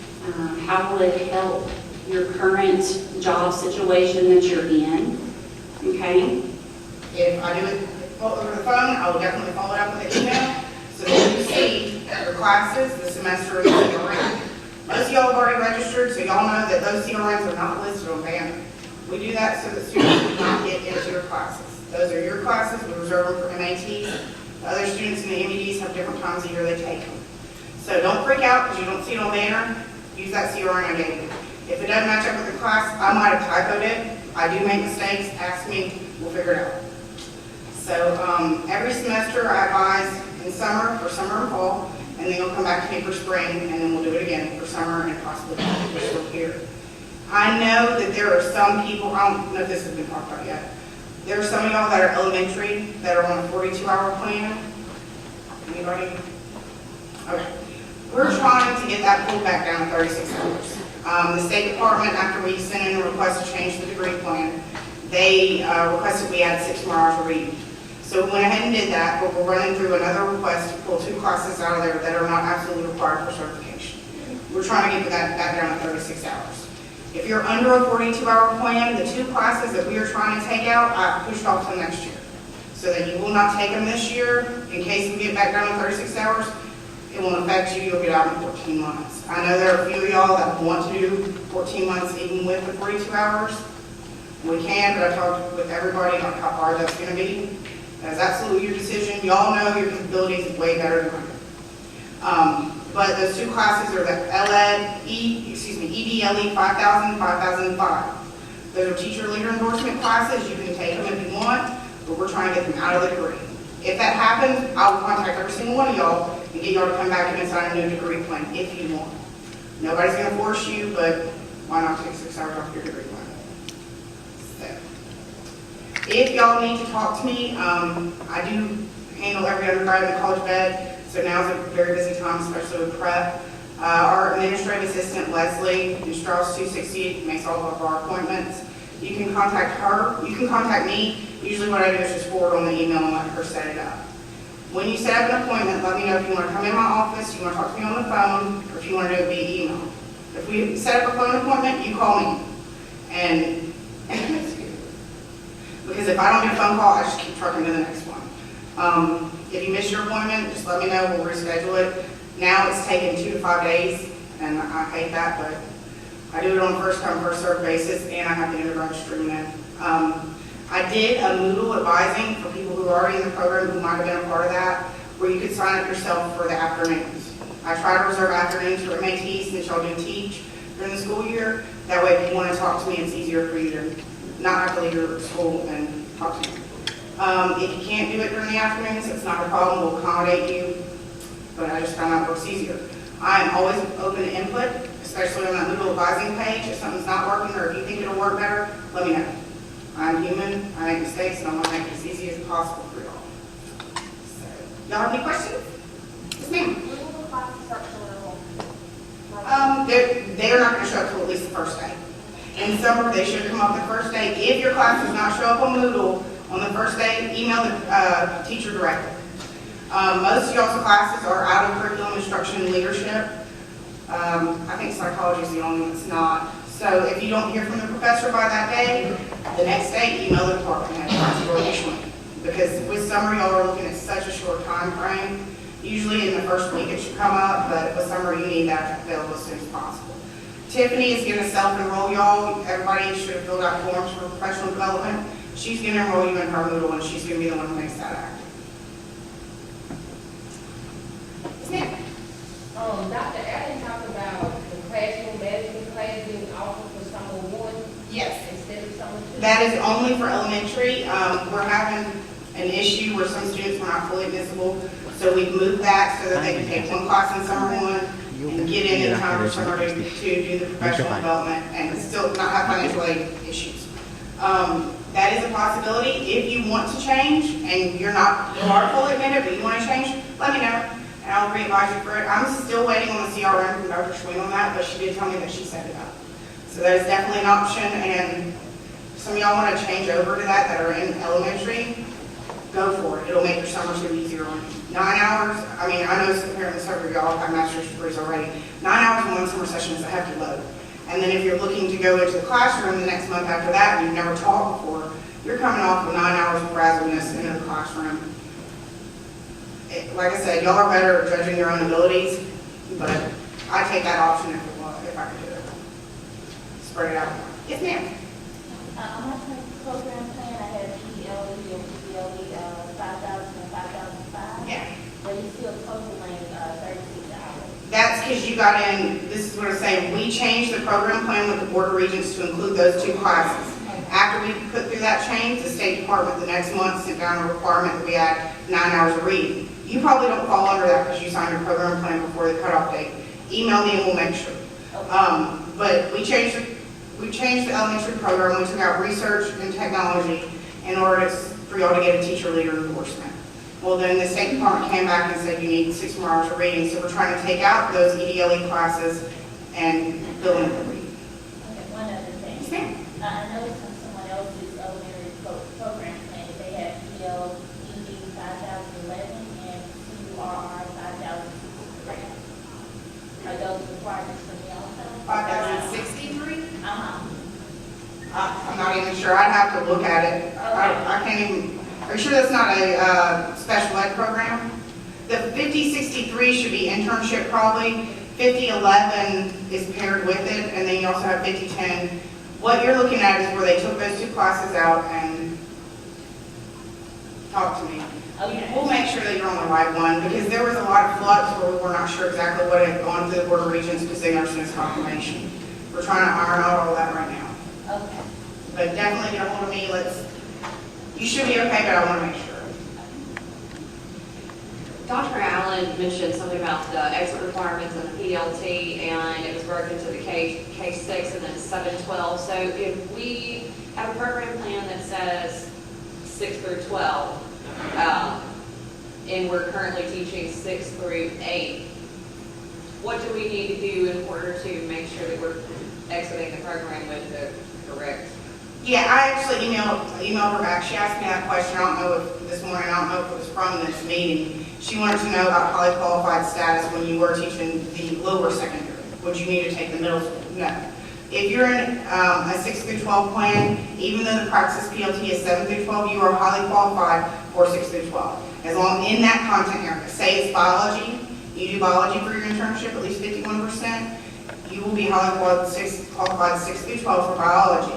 how will it help your current job situation that you're in, okay? If I do it over the phone, I will definitely follow it up with an email, so that you see your classes, the semester is CRN. Most of y'all have already registered, so y'all know that those CRNs are not listed on Banner. We do that so that students do not get into your classes. Those are your classes, we reserve them for MATs. The other students in the MEDs have different times of year they take them. So don't freak out because you don't see it on Banner. Use that CRN I gave you. If it doesn't match up with the class, I might have typoed it. I do make mistakes. Ask me. We'll figure it out. So every semester I advise in summer, for summer and fall, and then you'll come back to me for spring, and then we'll do it again for summer and possibly for school year. I know that there are some people, I don't know if this has been talked about yet, there are some of y'all that are elementary that are on a 42-hour plan. Anybody? Okay. We're trying to get that pulled back down to 36 hours. The State Department, after we sent in a request to change the degree plan, they requested we add 6 more hours of reading. So we went ahead and did that, but we're running through another request to pull 2 classes out of there that are not absolutely required for certification. We're trying to get that down to 36 hours. If you're under a 42-hour plan, the 2 classes that we are trying to take out, I pushed off till next year. So that you will not take them this year, in case we get back down to 36 hours, it won't affect you, you'll get out in 14 months. I know there are a few of y'all that want to do 14 months even with the 42 hours. We can, but I talked with everybody about how hard that's gonna be. That's absolutely your decision. Y'all know your capabilities is way better than mine. But those 2 classes are the EDLE 5000, 5005. Those are teacher leader endorsement classes. You can take them if you want, but we're trying to get them out of the degree. If that happens, I will contact every single one of y'all and get y'all to come back and sign a new degree plan if you want. Nobody's gonna force you, but why not take 6 hours off your degree plan? So, if y'all need to talk to me, I do handle every undergrad in the college bed, so now's a very busy time, especially with prep. Our administrative assistant, Leslie, in Strauss 260, makes all of our appointments. You can contact her. You can contact me. Usually what I do is just forward on the email and let her set it up. When you set up an appointment, let me know if you want to come in my office, you want to talk to me on the phone, or if you want to do it via email. If we set up a phone appointment, you call me. And because if I don't get a phone call, I just keep trucking to the next one. If you miss your appointment, just let me know, we'll reschedule it. Now it's taking 2 to 5 days, and I hate that, but I do it on a first come, first served basis, and I have the undergrad stream in. I did a Moodle advising for people who are already in the program who might have been a part of that, where you could sign up yourself for the afternoons. I try to reserve afternoons for MAT since y'all do teach during the school year. That way if you want to talk to me, it's easier for you to not have to leave your school and talk to me. If you can't do it during the afternoons, it's not a problem, we'll accommodate you, but I just found out it works easier. I am always open to input, especially on that Moodle advising page. If something's not working or if you think it'll work better, let me know. I'm human, I make mistakes, and I want to make it as easy as possible for y'all. So, y'all have any questions? Yes, ma'am. When will the classes start They're not going to show up till at least the first day. In summer, they should come up the first day. If your class does not show up on Moodle on the first day, email the teacher directly. Most of y'all's classes are out of curriculum instruction and leadership. I think psychology is the only one that's not. So if you don't hear from the professor by that day, the next day, email the department head. Because with summer, y'all are looking at such a short time frame. Usually in the first week it should come up, but with summer, you need that available as soon as possible. Tiffany is going to self-enroll y'all. Everybody should have filled out forms for professional development. She's going to enroll you in her Moodle, and she's going to be the one who makes that active. Dr. Allen talked about the classroom management class being offered for summer 1. Yes. Instead of summer 2. That is only for elementary. We're having an issue where some students were not fully admissible, so we've moved that so that they can take 1 class in summer 1 and get in time for summer 2 to do the professional development and still not have financial aid issues. That is a possibility. If you want to change and you are fully admitted, but you want to change, let me know. And I'll re-advise you for it. I'm still waiting on the CRM from Dr. Schwing on that, but she did tell me that she set it up. So that is definitely an option, and some of y'all want to change over to that are in elementary, go for it. It'll make your summers go easier on you. 9 hours, I mean, I know apparently several of y'all have master's degrees already. 9 hours in one summer session is a hefty load. And then if you're looking to go into the classroom the next month after that, and you've never taught before, you're coming off of 9 hours of razzleness into the classroom. Like I said, y'all are better at judging your own abilities, but I take that option if I could do it. Spread it out more. Yes, ma'am. On my program plan, I had EDLE and EDLE 5,000 and 5,005. Yeah. But you still totaling 36 hours. That's because you got in, this is what I'm saying, we changed the program plan with the Board of Regents to include those 2 classes. After we put through that change, the State Department the next month sent down a requirement that we add 9 hours of reading. You probably don't fall under that because you signed your program plan before the cutoff date. Email me and we'll make sure. But we changed the elementary program. We took out research and technology in order for y'all to get a teacher leader endorsement. Well, then the State Department came back and said you need 6 more hours of reading. So we're trying to take out those EDLE classes and fill in the reading. Okay, one other thing. Yes, ma'am. I noticed on someone else's elementary program plan, they have EDLE to look at it. I can't even, are you sure that's not a special ed program? The 5063 should be internship probably. 5011 is paired with it, and then you also have 5010. What you're looking at is where they took those 2 classes out and talked to me. We'll make sure that you're on the right one, because there was a lot of flux where we were not sure exactly what had gone through the Board of Regents because they never sent us confirmation. We're trying to iron out all that right now. Okay. But definitely get a hold of me. You should be okay, but I want to make sure. Dr. Allen mentioned something about the exit requirements and the PLT, and it was broken into the K6 and then 7-12. So if we have a program plan that says 6 through 12, and we're currently teaching 6 through 8, what do we need to do in order to make sure that we're exiting the program with the correct? Yeah, I actually emailed her back. She asked me that question. I don't know if this morning, I don't know if it was from this meeting. She wanted to know about highly qualified status when you were teaching the lower secondary. Would you need to take the middle school? No. If you're in a 6 through 12 plan, even though the praxis PLT is 7 through 12, you are highly qualified for 6 through 12. As long in that content area, say it's biology, you do biology for your internship, at least 51%, you will be highly qualified 6 through 12 for biology.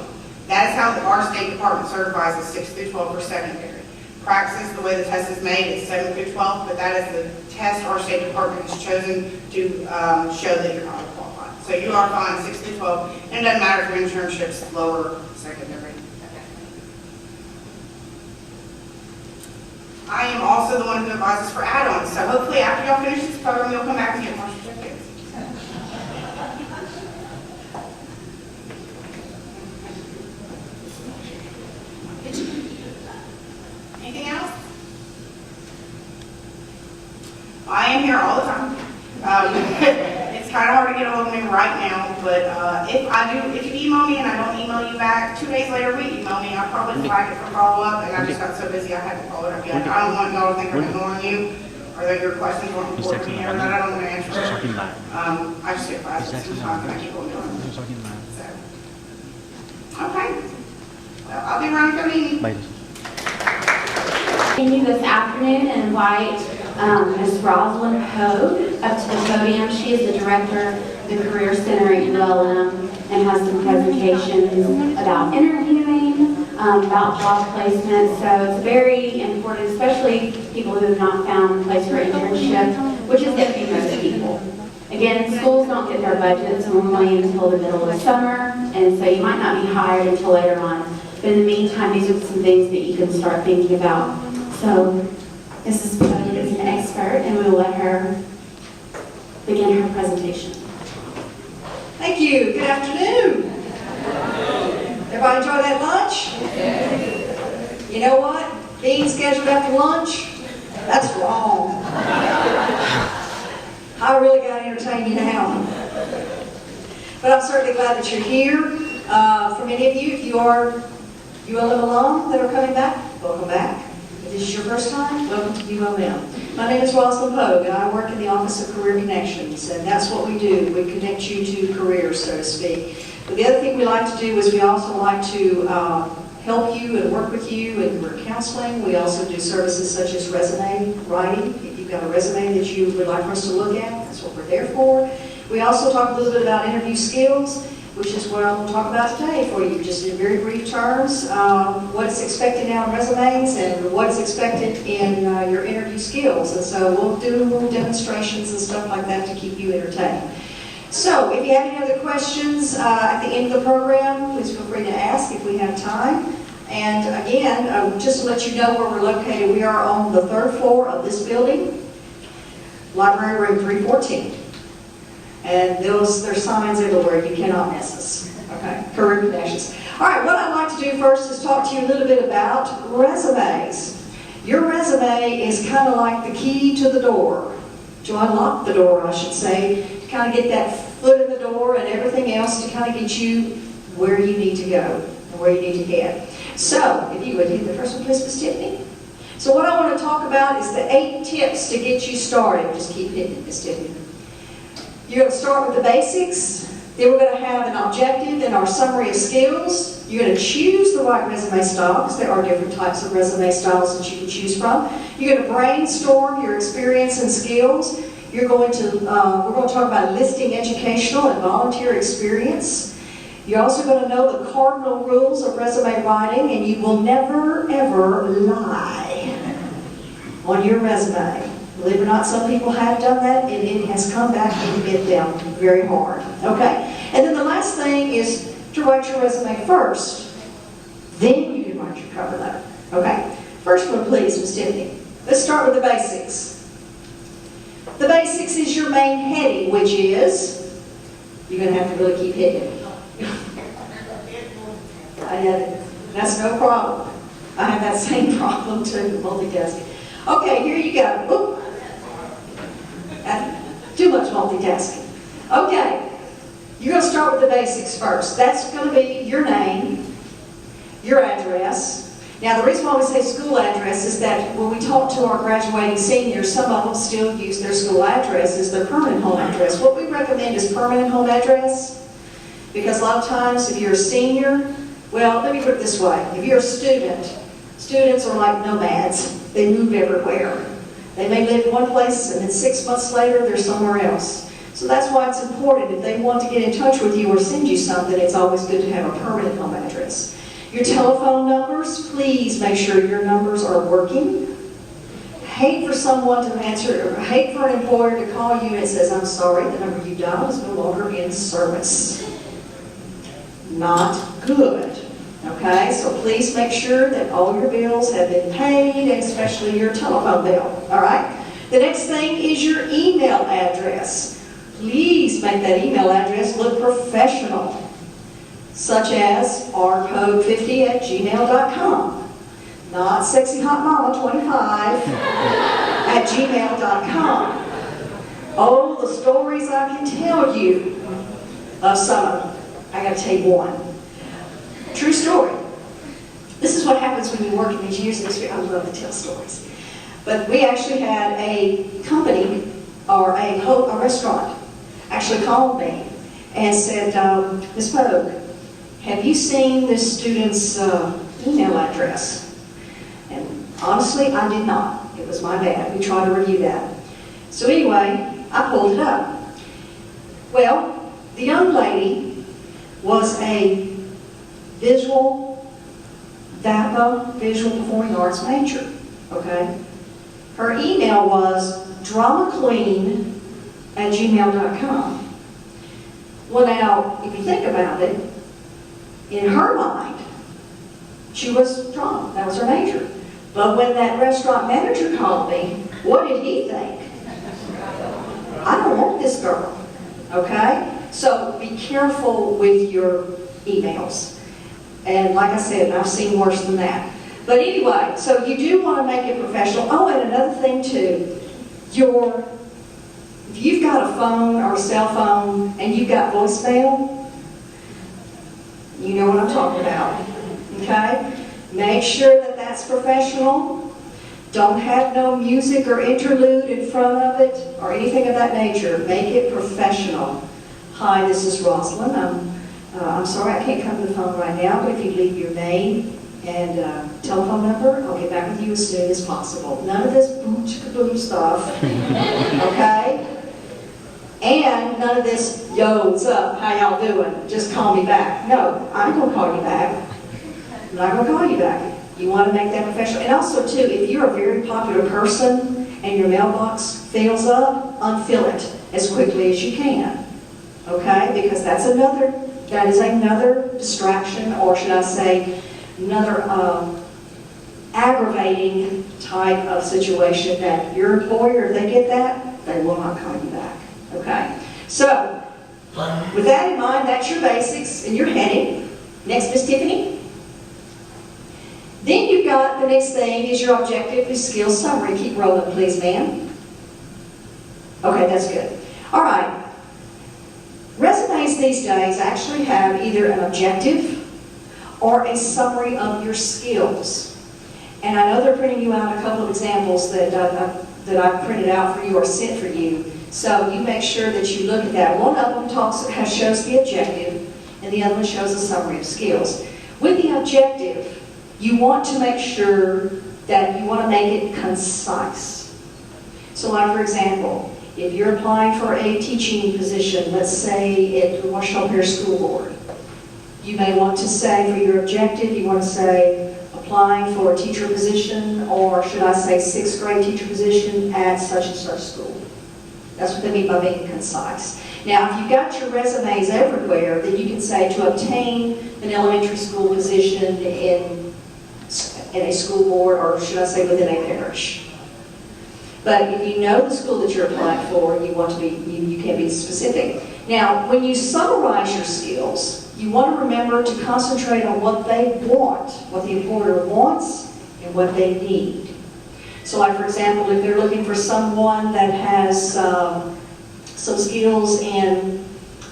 That is how our State Department certifies as 6 through 12 for secondary. Praxis, the way the test is made, is 7 through 12, but that is the test our State Department has chosen to show that you're highly qualified. So you are fine 6 through 12, and it doesn't matter if your internship's lower secondary. I am also the one who advises for add-ons, so hopefully after y'all finish this program, you'll come back and get more certificates. Anything else? I am here all the time. It's kind of hard to get a hold of me right now, but if you email me and I don't email you back, 2 days later we email me, I probably flag it for follow-up, and I just got so busy I hadn't followed up yet. I don't want y'all to think I'm ignoring you, or that your questions weren't important to me, or that I don't want to answer it. I just get classes sometimes and I keep on doing it. So, okay. Well, I'll be around if you need me. Continue this afternoon and invite Ms. Rosalind Pogue up to the podium. She is the director of the Career Center at ULM and has some presentations about interviewing, about job placement. So it's very important, especially people who have not found a place for internship, which is going to be most people. Again, schools don't get their budgets normally until the middle of summer, and so you might not be hired until later on. But in the meantime, these are some things that you can start thinking about. So Mrs. Pogue is an expert, and we will let her begin her presentation. Thank you. Good afternoon. Everybody enjoy that lunch? You know what? Being scheduled after lunch? That's wrong. I really got to entertain you now. But I'm certainly glad that you're here. For many of you, if you are ULM alum that are coming back, welcome back. If this is your first time, welcome to ULM. My name is Rosalind Pogue, and I work in the Office of Career Connections, and that's what we do. We connect you to careers, so to speak. But the other thing we like to do is we also like to help you and work with you in career counseling. We also do services such as resume writing. If you've got a resume that you would like for us to look at, that's what we're there for. We also talk a little bit about interview skills, which is what I'm going to talk about today for you, just in very brief terms. What is expected now in resumes and what is expected in your interview skills. And so we'll do little demonstrations and stuff like that to keep you entertained. So if you have any other questions at the end of the program, please feel free to ask if we have time. And again, just to let you know where we're located, we are on the 3rd floor of this building, library room 314. And there's signs everywhere. You cannot miss us. Okay, Career Connections. All right, what I'd like to do first is talk to you a little bit about resumes. Your resume is kind of like the key to the door, to unlock the door, I should say, to kind of get that foot in the door and everything else to kind of get you where you need to go and where you need to head. So, if you would hit the first one, please, Ms. Tiffany. So what I want to talk about is the 8 tips to get you started. Just keep hitting it, Ms. Tiffany. You're going to start with the basics. Then we're going to have an objective and our summary of skills. You're going to choose the right resume style, because there are different types of resume styles that you can choose from. You're going to brainstorm your experience and skills. You're going to, we're going to talk about listing educational and volunteer experience. You're also going to know the cardinal rules of resume writing, and you will never, ever lie on your resume. Believe it or not, some people have done that, and it has come back and bit them very hard. Okay? And then the last thing is to write your resume first. Then you can write your cover letter. Okay? First one, please, Ms. Tiffany. Let's start with the basics. The basics is your main heading, which is, you're going to have to really keep hitting it. That's no problem. I have that same problem too, multitasking. Okay, here you go. Whoop. Too much multitasking. Okay, you're going to start with the basics first. That's going to be your name, your address. Now, the reason why we say school address is that when we talk to our graduating seniors, some of them still use their school address as their permanent home address. What we recommend is permanent home address, because a lot of times if you're a senior, well, let me put it this way. If you're a student, students are like nomads. They move everywhere. They may live in one place and then 6 months later they're somewhere else. So that's why it's important. If they want to get in touch with you or send you something, it's always good to have a permanent home address. Your telephone numbers, please make sure your numbers are working. Hate for someone to answer, or hate for an employer to call you and it says, I'm sorry, the number you dialed is no longer in service. Not good. Okay, so please make sure that all your bills have been paid, and especially your telephone bill. All right? The next thing is your email address. Please make that email address look professional, such as rcode50@gmail.com, not sexyhotmama25@gmail.com. Oh, the stories I can tell you of some of them. I got to tell you one. True story. This is what happens when you work in these years of experience. I love to tell stories. But we actually had a company, or a restaurant, actually called me and said, Ms. Pogue, have you seen this student's email address? And honestly, I did not. It was my bad. We tried to review that. So anyway, I pulled it up. Well, the young lady was a VAPA, Visual Performing Arts major, okay? Her email was dramaqueen@gmail.com. Well now, if you think about it, in her mind, she was drama, that was her major. But when that restaurant manager called me, what did he think? I don't want this girl, okay? So be careful with your emails. And like I said, I've seen worse than that. But anyway, so you do want to make it professional. Oh, and another thing too, if you've got a phone or a cell phone and you've got voicemail, you know what I'm talking about, okay? Make sure that that's professional. Don't have no music or interlude in front of it or anything of that nature. Make it professional. Hi, this is Rosalind. I'm sorry I can't come to the phone right now, but if you leave your name and telephone number, I'll get back with you as soon as possible. None of this boom-chicka-boom stuff, okay? And none of this, yo, what's up, how y'all doing? Just call me back. No, I'm going to call you back. I'm not going to call you back. You want to make that professional. And also, too, if you're a very popular person and your mailbox fills up, unfill it as quickly as you can, okay? Because that is another distraction, or should I say, another aggravating type of situation that your employer, if they get that, they will not call you back. Okay? So, with that in mind, that's your basics and your heading. Next, Miss Tiffany. Then you've got the next thing is your objective is skills summary. Keep rolling, please, ma'am. Okay, that's good. All right. Resumes these days actually have either an objective or a summary of your skills. And I know they're printing you out a couple of examples that I've printed out for you or sent for you. So you make sure that you look at that. One of them shows the objective, and the other one shows a summary of skills. With the objective, you want to make sure that you want to make it concise. So like, for example, if you're applying for a teaching position, let's say at the Washington Parish School Board, you may want to say for your objective, you want to say applying for a teacher position, or should I say 6th grade teacher position at such and such school. That's what they mean by being concise. Now, if you've got your resumes everywhere, then you can say to obtain an elementary school position in a school board, or should I say within a parish. But if you know the school that you're applying for, you want to be, you can't be specific. Now, when you summarize your skills, you want to remember to concentrate on what they want, what the employer wants, and what they need. So like, for example, if they're looking for someone that has some skills in,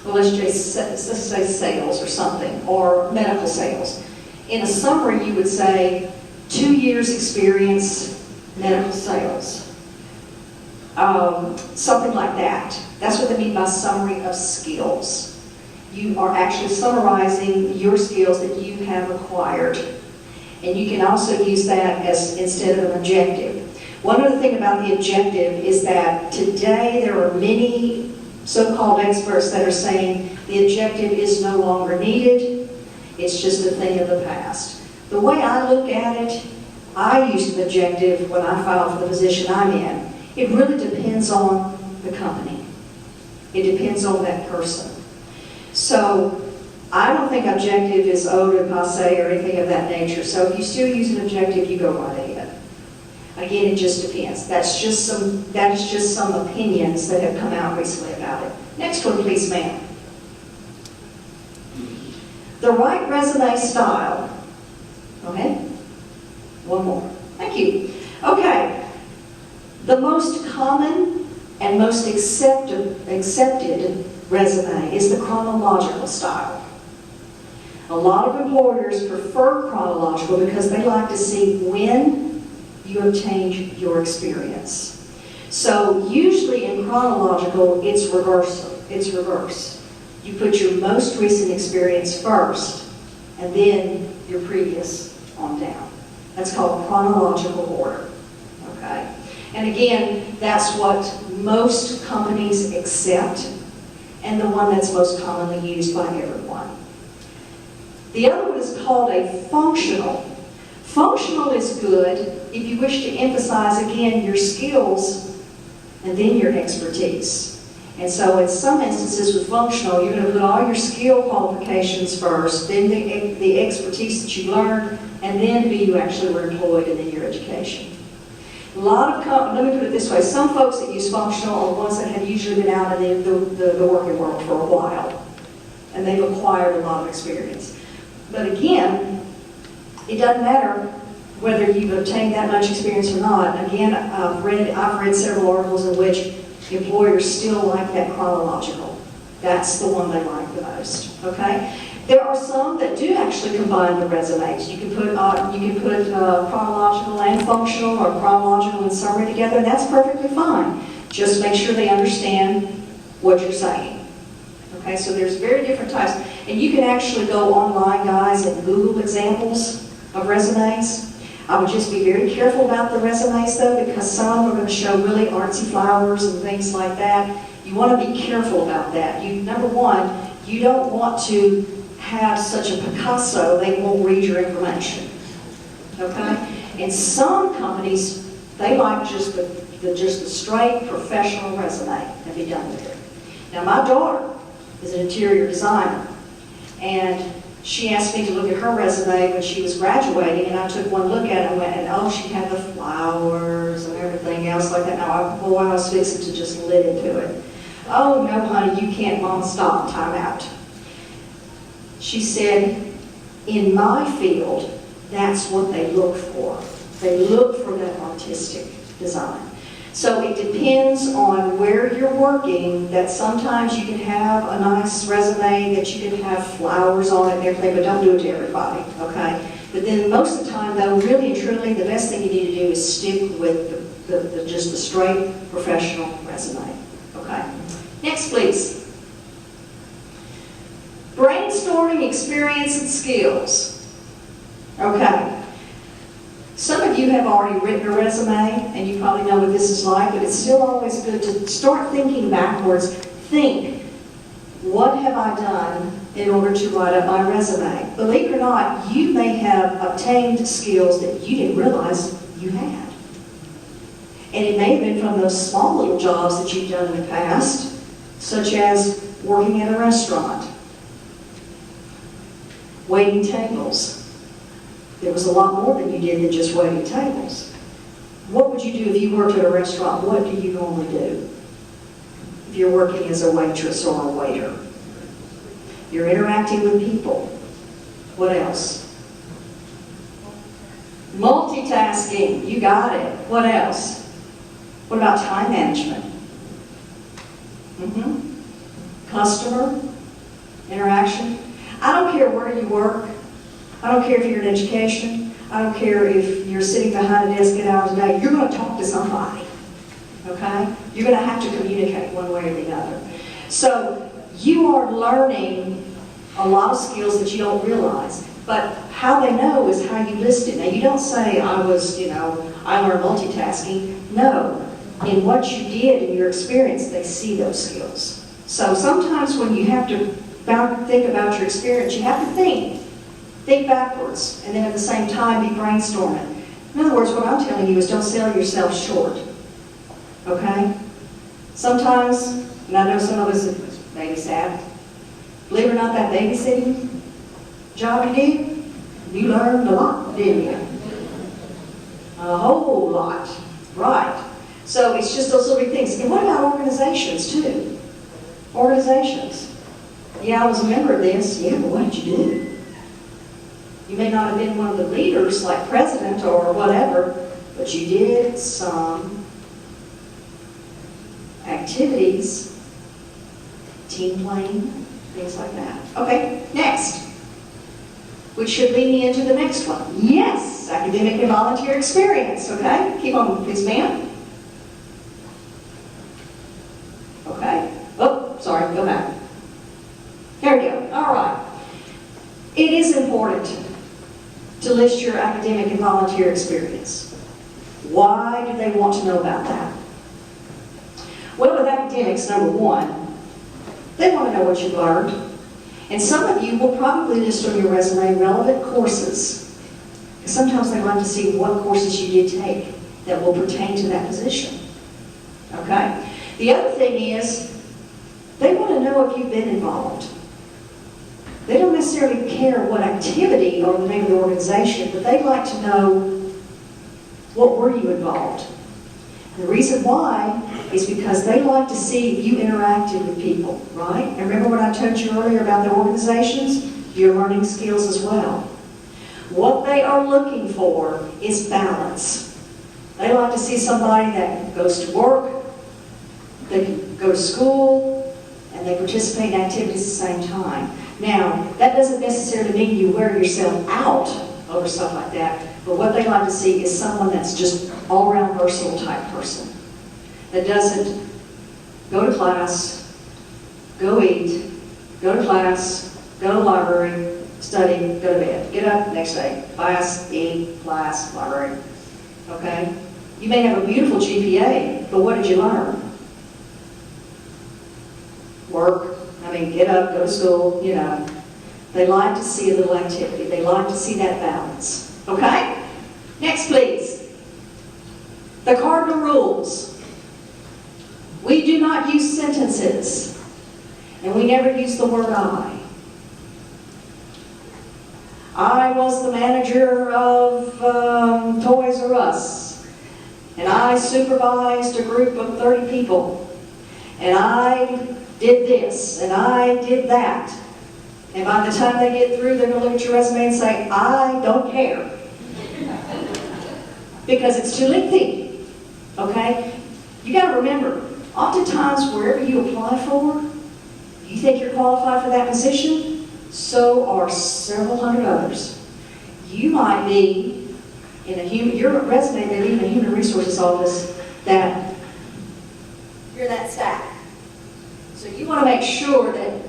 well, let's say sales or something, or medical sales. In a summary, you would say 2 years experience, medical sales. Something like that. That's what they mean by summary of skills. You are actually summarizing your skills that you have acquired. And you can also use that as instead of an objective. One other thing about the objective is that today there are many so-called experts that are saying the objective is no longer needed. It's just a thing of the past. The way I look at it, I use an objective when I file for the position I'm in. It really depends on the company. It depends on that person. So I don't think objective is ode or passe or anything of that nature. So if you still use an objective, you go right ahead. Again, it just depends. That is just some opinions that have come out recently about it. Next one, please, ma'am. The right resume style. Go ahead. One more. Thank you. Okay. The most common and most accepted resume is the chronological style. A lot of employers prefer chronological because they like to see when you obtained your experience. So usually in chronological, it's reverse. You put your most recent experience first, and then your previous on down. That's called chronological order. Okay? And again, that's what most companies accept, and the one that's most commonly used by everyone. The other one is called a functional. Functional is good if you wish to emphasize, again, your skills and then your expertise. And so in some instances with functional, you're going to put all your skill qualifications first, then the expertise that you learned, and then who you actually were employed, and then your education. A lot of let me put it this way, some folks that use functional are ones that have usually been out in the working world for a while, and they've acquired a lot of experience. But again, it doesn't matter whether you've obtained that much experience or not. Again, I've read several articles in which employers still like that chronological. That's the one they like the most. Okay. There are some that do actually combine the resumes. You can put chronological and functional, or chronological and summary together, and that's perfectly fine. Just make sure they understand what you're saying. Okay, so there's very different types. And you can actually go online, guys, and Google examples of resumes. I would just be very careful about the resumes, though, because some are going to show really artsy flowers and things like that. You want to be careful about that. Number one, you don't want to have such a Picasso, they won't read your information. Okay? And some companies, they like just the straight professional resume and be done with it. Now, my daughter is an interior designer, and she asked me to look at her resume when she was graduating, and I took one look at it and went, and oh, she had the flowers and everything else like that. Now, boy, I was fixing to just lit into it. Oh, no, honey, you can't, Mom, stop, time out. She said, in my field, that's what they look for. They look for that artistic design. So it depends on where you're working, that sometimes you can have a nice resume, that you can have flowers on it and everything, but don't do it to everybody, okay? But then most of the time, though, really and truly, the best thing you need to do is stick with just the straight professional resume, okay? Okay. Next, please. Brainstorming experience and skills. Okay. Some of you have already written a resume, and you probably know what this is like, but it's still always good to start thinking backwards. Think, what have I done in order to write up my resume? Believe it or not, you may have obtained skills that you didn't realize you had. And it may have been from those small little jobs that you've done in the past, such as working at a restaurant, waiting tables. There was a lot more than you did than just waiting tables. What would you do if you worked at a restaurant? What do you normally do? If you're working as a waitress or a waiter. You're interacting with people. What else? Multitasking. You got it. What else? What about time management? Customer interaction. I don't care where you work. I don't care if you're in education. I don't care if you're sitting behind a desk 8 hours a day. You're going to talk to somebody. Okay? You're going to have to communicate one way or the other. So you are learning a lot of skills that you don't realize. But how they know is how you list it. Now, you don't say, I learned multitasking. No. In what you did in your experience, they see those skills. So sometimes when you have to think about your experience, you have to think backwards, and then at the same time be brainstorming. In other words, what I'm telling you is don't sell yourself short. Okay? Sometimes, and I know some of us have babysat, believe it or not, that babysitting job you did, you learned a lot, didn't you? A whole lot. Right. So it's just those little things. And what about organizations, too? Organizations. Yeah, I was a member of this. Yeah, but what did you do? You may not have been one of the leaders, like president or whatever, but you did some activities, team playing, things like that. Okay, next. Which should lead me into the next one. Yes, academic and volunteer experience. Okay, keep on, please, ma'am. Okay. Oh, sorry, go back. There we go. All right. It is important to list your academic and volunteer experience. Why do they want to know about that? Well, with academics, number one, they want to know what you've learned. And some of you will probably list on your resume relevant courses. Sometimes they like to see what courses you did take that will pertain to that position. Okay? The other thing is, they want to know if you've been involved. They don't necessarily care what activity or the name of the organization, but they'd like to know, what were you involved? And the reason why is because they like to see if you interacted with people, right? And remember what I told you earlier about the organizations? You're learning skills as well. What they are looking for is balance. They like to see somebody that goes to work, they can go to school, and they participate in activities at the same time. Now, that doesn't necessarily mean you wear yourself out over stuff like that, but what they like to see is someone that's just all-around versatile type person. That doesn't go to class, go eat, go to class, go to the library, study, go to bed. Get up, next day, class, eat, class, library. Okay? You may have a beautiful GPA, but what did you learn? Work. I mean, get up, go to school, you know. They like to see a little activity. They like to see that balance. Okay? Next, please. The cardinal rules. We do not use sentences, and we never use the word I. I was the manager of Toys R Us, and I supervised a group of 30 people, and I did this, and I did that. And by the time they get through, they're going to look at your resume and say, I don't care. Because it's too lengthy. Okay? You got to remember, oftentimes wherever you apply for, you think you're qualified for that position, so are several hundred others. You might be in your resume may be in a human resources office that you're that stack. So you want to make sure that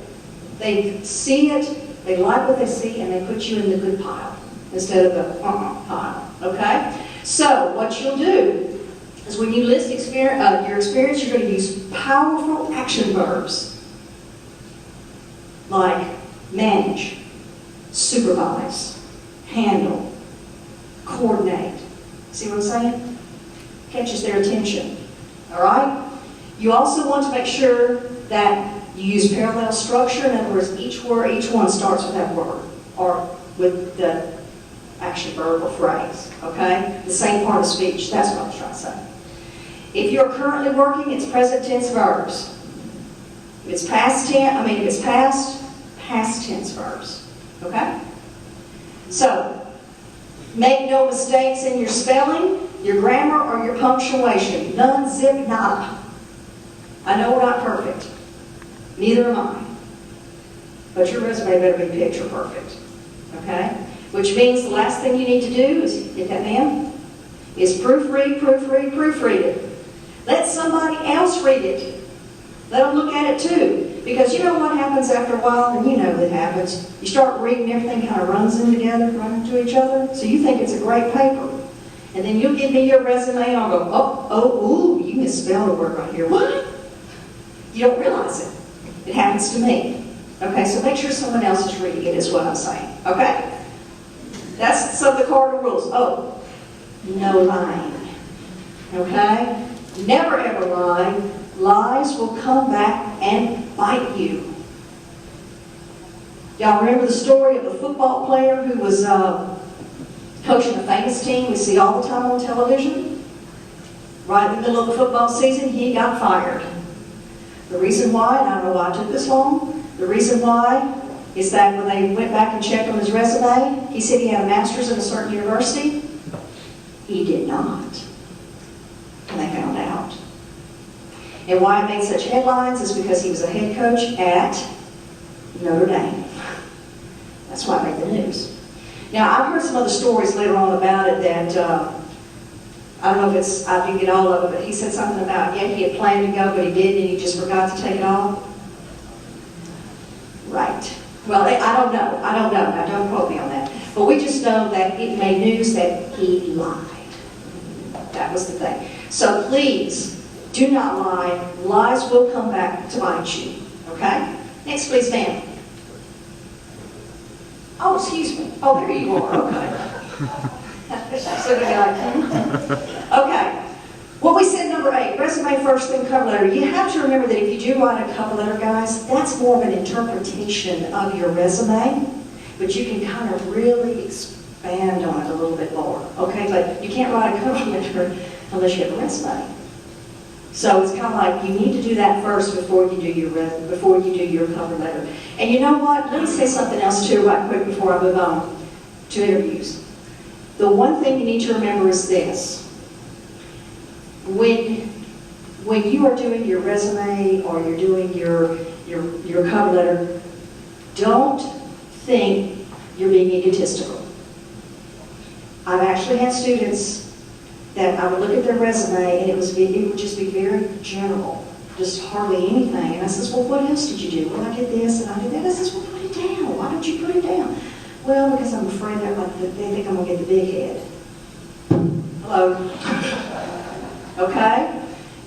they see it, they like what they see, and they put you in the good pile instead of the pile, okay? So what you'll do is when you list your experience, you're going to use powerful action verbs like manage, supervise, handle, coordinate. See what I'm saying? Catches their attention, all right? You also want to make sure that you use parallel structure. In other words, each one starts with that word or with the action verb or phrase, okay? The same part of speech, that's what I was trying to say. If you're currently working, it's present tense verbs. If it's past tense verbs, okay? So, make no mistakes in your spelling, your grammar, or your punctuation. None, zip, nada. I know we're not perfect. Neither am I. But your resume better be picture perfect, okay? Which means the last thing you need to do is, get that, ma'am? Is proofread it. Let somebody else read it. Let them look at it too. Because you know what happens after a while, and you know what happens. You start reading, everything kind of runs in together, run into each other. So you think it's a great paper. And then you'll give me your resume, and I'll go, ooh, you misspelled a word right here. What? You don't realize it. It happens to me. Okay, so make sure someone else is reading it is what I'm saying. Okay? That's some of the cardinal rules. Oh, no lying. Okay? Never ever lie. Lies will come back and bite you. Y'all remember the story of the football player who was coaching a famous team we see all the time on television? Right in the middle of the football season, he got fired. The reason why, and I don't know why it took this long, the reason why is that when they went back and checked on his resume, he said he had a master's at a certain university. He did not. And they found out. And why it made such headlines is because he was a head coach at Notre Dame. That's why it made the news. Now, I've heard some other stories later on about it that, I don't know if I didn't get all of it, but he said something about, yeah, he had planned to go, but he didn't, and he just forgot to take it off. Right. Well, I don't know. Now, don't quote me on that. But we just know that it made news that he lied. That was the thing. So please, do not lie. Lies will come back to bite you. Okay? Next, please, ma'am. Oh, excuse me. Oh, there you are. Okay. So we got, okay. What we said, number 8, resume first, then cover letter. You have to remember that if you do write a cover letter, guys, that's more of an interpretation of your resume, but you can kind of really expand on it a little bit more. Okay, but you can't write a cover letter unless you have a resume. So it's kind of like you need to do that first before you do your cover letter. And you know what? Let me say something else too, right quick before I move on to interviews. The one thing you need to remember is this: when you are doing your resume or you're doing your cover letter, don't think you're being egotistical. I've actually had students that I would look at their resume and it would just be very general, just hardly anything. And I says, well, what else did you do? Well, I did this and I did that. I says, well, put it down. Why don't you put it down? Well, because I'm afraid that they think I'm going to get the big head. Hello? Okay?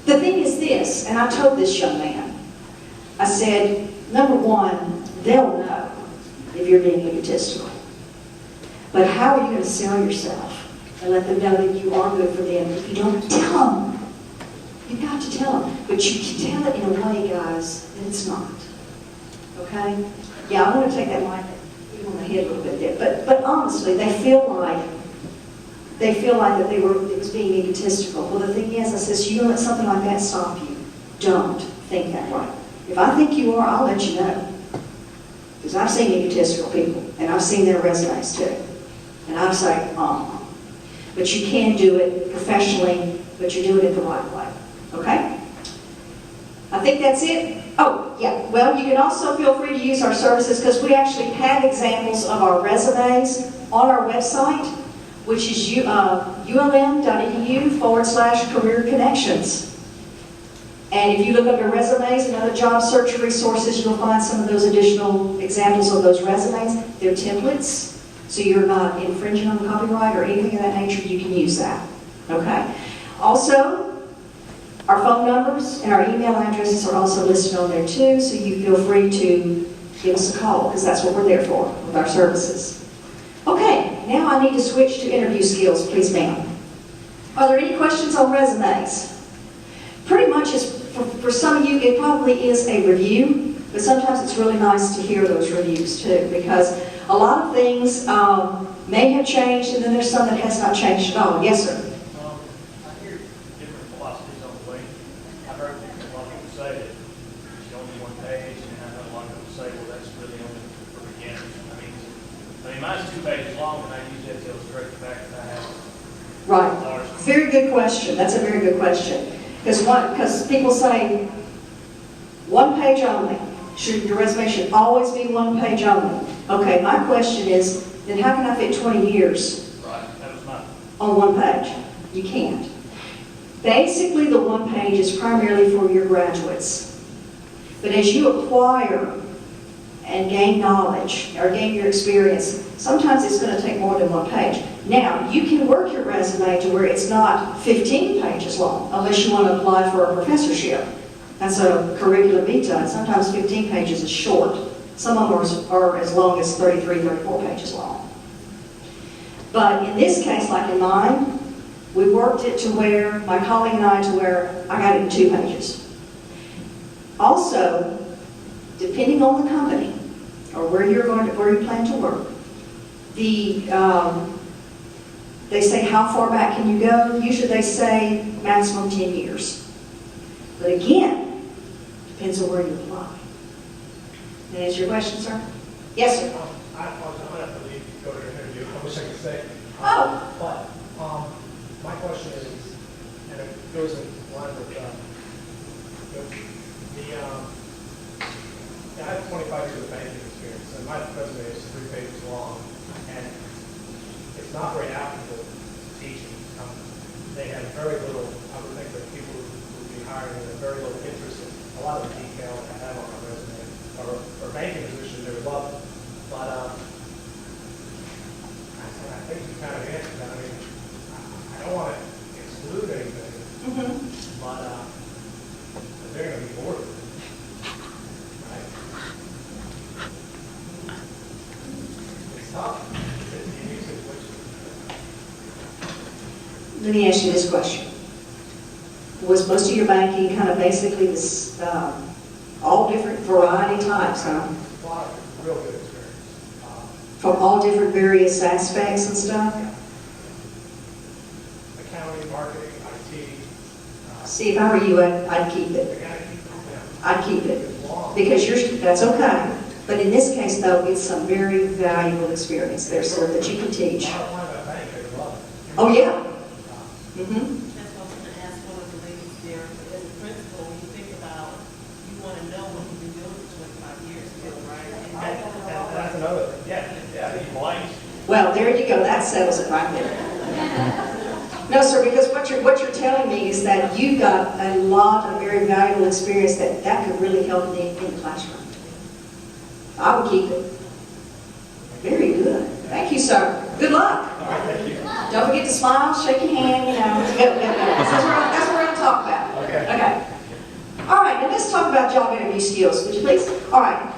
The thing is this, and I told this young man, I said, number one, they'll know if you're being egotistical. But how are you going to sell yourself and let them know that you are good for them if you don't tell them? You've got to tell them. But you can tell it in a way, guys, that it's not. Okay? Yeah, I'm going to take that mic on the head a little bit there. But honestly, they feel like that it was being egotistical. Well, the thing is, I says, you don't let something like that stop you. Don't think that way. If I think you are, I'll let you know. Because I've seen egotistical people, and I've seen their resumes too. And I say, but you can do it professionally, but you're doing it the right way. Okay? I think that's it. Oh, yeah. Well, you can also feel free to use our services because we actually have examples of our resumes on our website, which is ulm.edu/career connections. And if you look under resumes and other job search resources, you'll find some of those additional examples of those resumes. They're templates, so you're not infringing on copyright or anything of that nature. You can use that, okay? Also, our phone numbers and our email addresses are also listed on there too, so you feel free to give us a call, because that's what we're there for, with our services. Okay, now I need to switch to interview skills, please, ma'am. Are there any questions on resumes? Pretty much, for some of you, it probably is a review, but sometimes it's really nice to hear those reviews too, because a lot of things may have changed, and then there's some that has not changed at all. Yes, sir? I hear different philosophies on the way. I've heard a lot of people say that it's only one page, and I know a lot of people say, well, that's really only for beginners. I mean, mine's 2 pages long, and I use that to illustrate the fact that I have. Right. Very good question. That's a very good question. Because people say, 1 page only. Your resume should always be 1 page only. Okay, my question is, then how can I fit 20 years on 1 page? You can't. Basically, the 1 page is primarily for your graduates. But as you acquire and gain knowledge or gain your experience, sometimes it's going to take more than 1 page. Now, you can work your resume to where it's not 15 pages long, unless you want to apply for a professorship. That's a curriculum vitae, and sometimes 15 pages is short. Some of them are as long as 33, 34 pages long. But in this case, like in mine, we worked it to where, my colleague and I, to where I got it in 2 pages. Also, depending on the company, or where you plan to work, they say how far back can you go? Usually they say maximum 10 years. But again, depends on where you apply. That answer your question, sir? Yes, sir. I apologize, I'm going to have to leave to go to your interview. I wish I could say. Oh. But my question is, and it goes in line with I have 25 years of banking experience, and my resume is 3 pages long, and it's not very applicable to teaching. They have very little, I would think that people would be hiring and have very little interest in a lot of the detail I have on my resume. Or banking position, they would love it. But I think you kind of answered that. I mean, I don't want to exclude anything, but they're going to be bored. Right? It's tough. It's a unique situation. Let me ask you this question. Was most of your banking kind of basically this, all different variety types, huh? A lot of real good experience. From all different various aspects and stuff? Accounting, marketing, IT. See, if I were you, I'd keep it. I'd keep it. Because that's okay. But in this case, though, it's some very valuable experience there, sir, that you can teach. Oh, yeah. Mm-hmm. That's what I was going to ask one of the ladies there. As a principal, when you think about, you want to know what you've been doing for 25 years still, right? And that's another thing. Yeah, you blind. Well, there you go. That settles it right there. No, sir, because what you're telling me is that you've got a lot of very valuable experience that could really help in the classroom. I would keep it. Very good. Thank you, sir. Good luck. Don't forget to smile, shake your hand, you know. That's what we're going to talk about. Okay. All right, now let's talk about job interview skills, would you please? All right.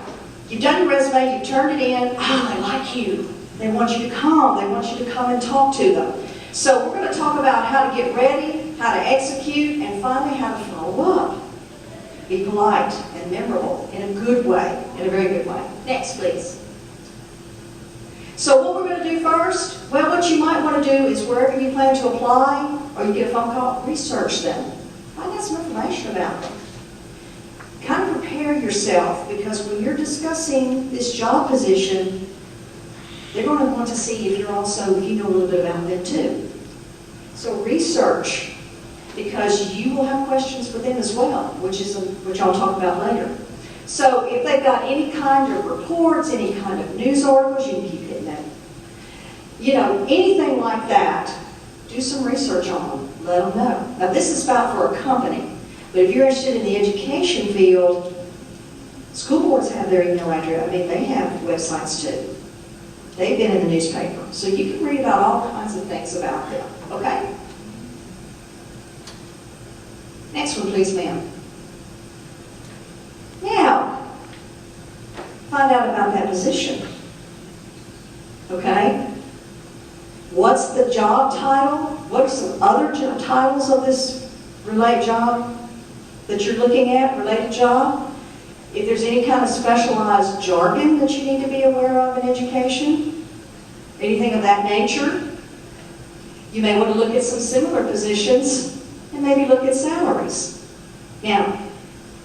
You've done your resume, you've turned it in. They like you. They want you to come. They want you to come and talk to them. So we're going to talk about how to get ready, how to execute, and finally how to follow up. Be polite and memorable in a good way, in a very good way. Next, please. So what we're going to do first, well, what you might want to do is wherever you plan to apply, or you get a phone call, research them. Find out some information about them. Kind of prepare yourself, because when you're discussing this job position, they're going to want to see if you know a little bit about them too. So research, because you will have questions for them as well, which I'll talk about later. So if they've got any kind of reports, any kind of news articles, you can keep hitting them. You know, anything like that, do some research on them. Let them know. Now this is about for a company, But if you're interested in the education field, school boards have their email address. I mean, they have websites too. They've been in the newspaper. So you can read about all kinds of things about them, okay? Next one, please, ma'am. Now, find out about that position, okay? What's the job title? What are some other titles of this related job that you're looking at, related job? If there's any kind of specialized jargon that you need to be aware of in education, anything of that nature, you may want to look at some similar positions and maybe look at salaries. Now,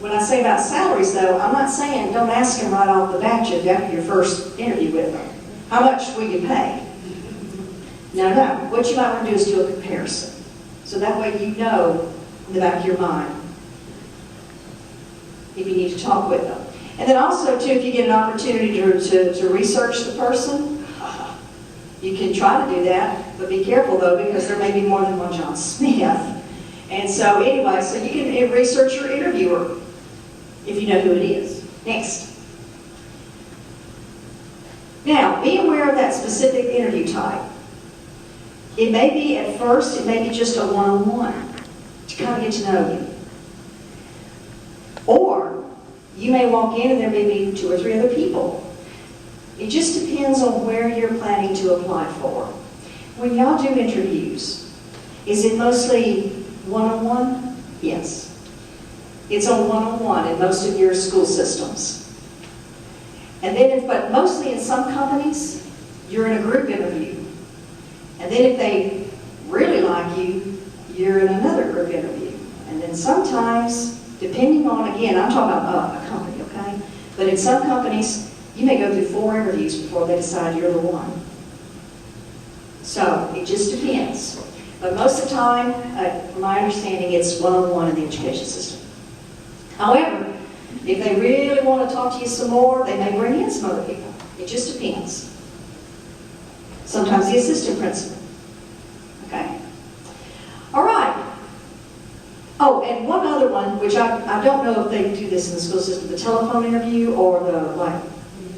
when I say about salaries though, I'm not saying don't ask them right off the bat after your first interview with them. How much will you pay? No. What you might want to do is do a comparison. So that way you know in the back of your mind if you need to talk with them. And then also too, if you get an opportunity to research the person, you can try to do that, but be careful though, because there may be more than one John Smith. And so anyway, so you can research your interviewer if you know who it is. Next. Now, be aware of that specific interview type. It may be at first, it may be just a one-on-one to kind of get to know you. Or you may walk in and there may be 2 or 3 other people. It just depends on where you're planning to apply for. When y'all do interviews, is it mostly one-on-one? Yes. It's on one-on-one in most of your school systems. And then, but mostly in some companies, you're in a group interview. And then if they really like you, you're in another group interview. And then sometimes, depending on, again, I'm talking about a company, okay? But in some companies, you may go through 4 interviews before they decide you're the one. So it just depends. But most of the time, from my understanding, it's one-on-one in the education system. However, if they really want to talk to you some more, they may bring in some other people. It just depends. Sometimes the assistant principal. Okay? All right. Oh, and one other one, which I don't know if they do this in the school system, the telephone interview or the, like,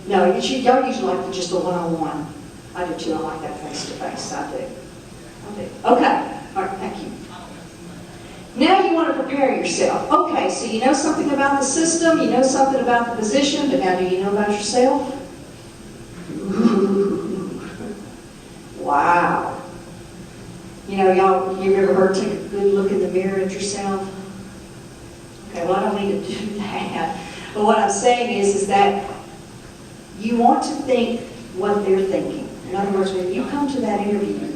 no, y'all usually like just the one-on-one. I do too. I like that face-to-face. I do. Okay. All right. Thank you. Now you want to prepare yourself. Okay, so you know something about the system, you know something about the position, but now do you know about yourself? Ooh. Wow. You know, y'all, you ever heard take a good look in the mirror at yourself? Okay, well, I don't need to do that. But what I'm saying is that you want to think what they're thinking. In other words, when you come to that interview,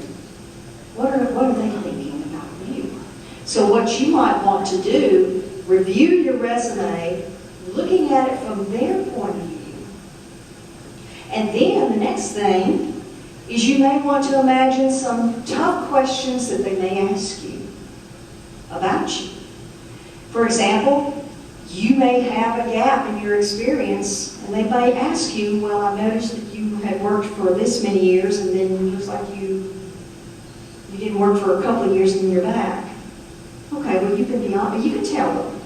what are they thinking about you? So what you might want to do, review your resume, looking at it from their point of view. And then the next thing is you may want to imagine some tough questions that they may ask you about you. For example, you may have a gap in your experience, and they may ask you, well, I noticed that you had worked for this many years, and then it looks like you didn't work for a couple of years and you're back. Okay, well, you can be honest, you can tell them.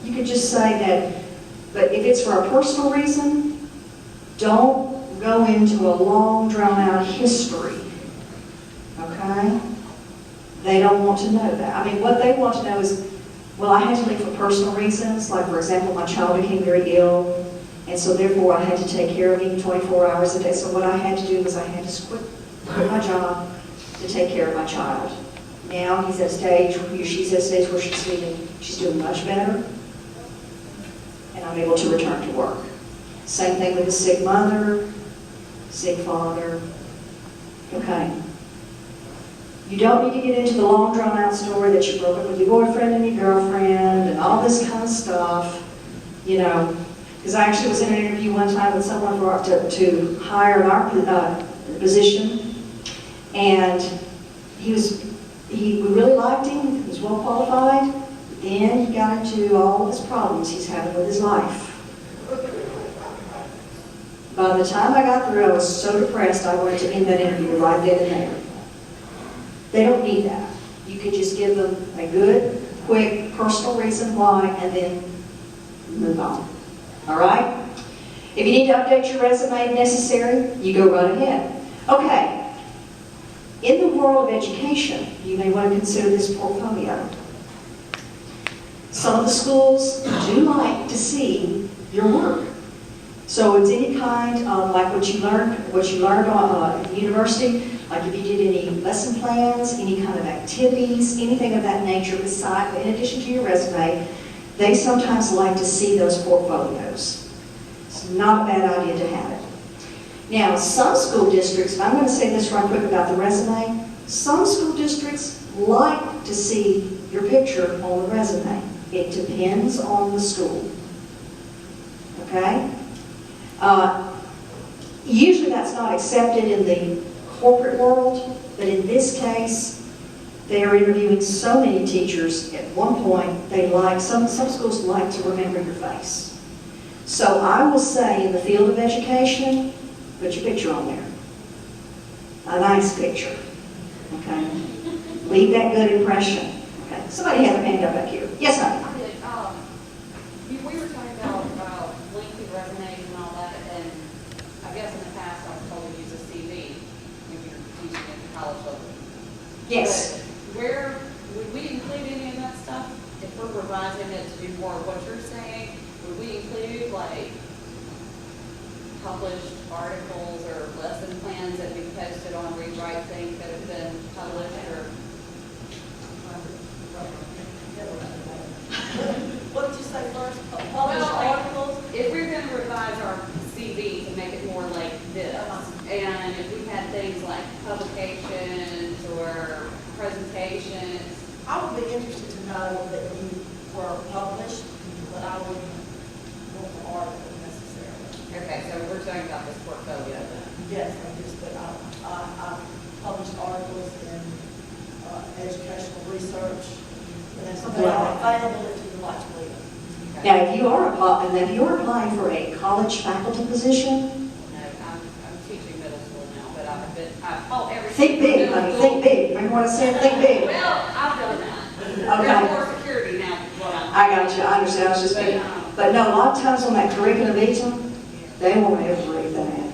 You can just say that, but if it's for a personal reason, don't go into a long, drawn-out history. Okay? They don't want to know that. I mean, what they want to know is, well, I had to leave for personal reasons. Like, for example, my child became very ill, and so therefore I had to take care of him 24 hours a day. So what I had to do was I had to quit my job to take care of my child. Now he's at a stage, she's at a stage where she's doing much better, and I'm able to return to work. Same thing with a sick mother, sick father. Okay. You don't need to get into the long drawn-out story that you broke up with your boyfriend and your girlfriend and all this kind of stuff, you know. Because I actually was in an interview one time with someone to hire in our position, and we really liked him, he was well qualified, but then he got into all of his problems he's having with his life. By the time I got through, I was so depressed I wanted to end that interview right then and there. They don't need that. You can just give them a good, quick personal reason why, and then move on. All right? If you need to update your resume if necessary, you go right ahead. Okay. In the world of education, you may want to consider this portfolio. Some of the schools do like to see your work. So it's any kind of, like what you learned on at university, like if you did any lesson plans, any kind of activities, anything of that nature beside, in addition to your resume, they sometimes like to see those portfolios. It's not a bad idea to have it. Now, some school districts, and I'm going to say this right quick about the resume, some school districts like to see your picture on the resume. It depends on the school. Okay? Usually that's not accepted in the corporate world, but in this case, they are interviewing so many teachers. At one point, some schools like to remember your face. So I will say in the field of education, put your picture on there. A nice picture. Okay? Leave that good impression. Okay? Somebody has a hand up back here. Yes, honey. I did. We were talking about lengthy resumes and all that, and I guess in the past I was told to use a CV when you're teaching at the college level. Yes. But where would we include any of that stuff? If we're revising it to do more of what you're saying, would we include like published articles or lesson plans that we posted on Rewrite Things that have been published, or? What did you say first? Well, articles. If we're going to revise our CV to make it more like this, and if we had things like publications or presentations. I would be interested to know that you were published, but I wouldn't want the article necessarily. Okay, so we're talking about this portfolio then. Yes, I published articles in educational research, and that's something I'm available if you would like to read. Now, if you are applying for a college faculty position, No, I'm teaching middle school now, but I've taught everything. think big, honey, think big. Remember what I said? Think big. Well, I've done that. Okay. There's more security now is what I'm. I got you. I understand. I was just being. But no, a lot of times on that curriculum vitae, they want everything.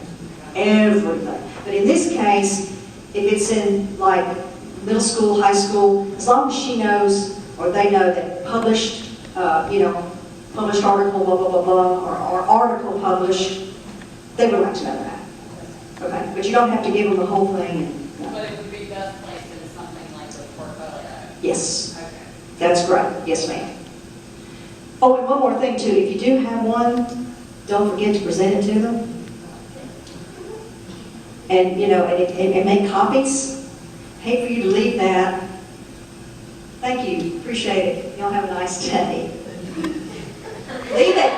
Everything. But in this case, if it's in like middle school, high school, as long as she knows or they know that published, published article, blah, blah, blah, blah, or article published, they would like to know that. Okay? But you don't have to give them the whole thing. But it would be best placed in something like the portfolio. Yes. Okay. That's great. Yes, ma'am. Oh, and one more thing, too. If you do have one, don't forget to present it to them. And, and make copies. Hate for you to leave that. Thank you. Appreciate it. Y'all have a nice day. Leave it.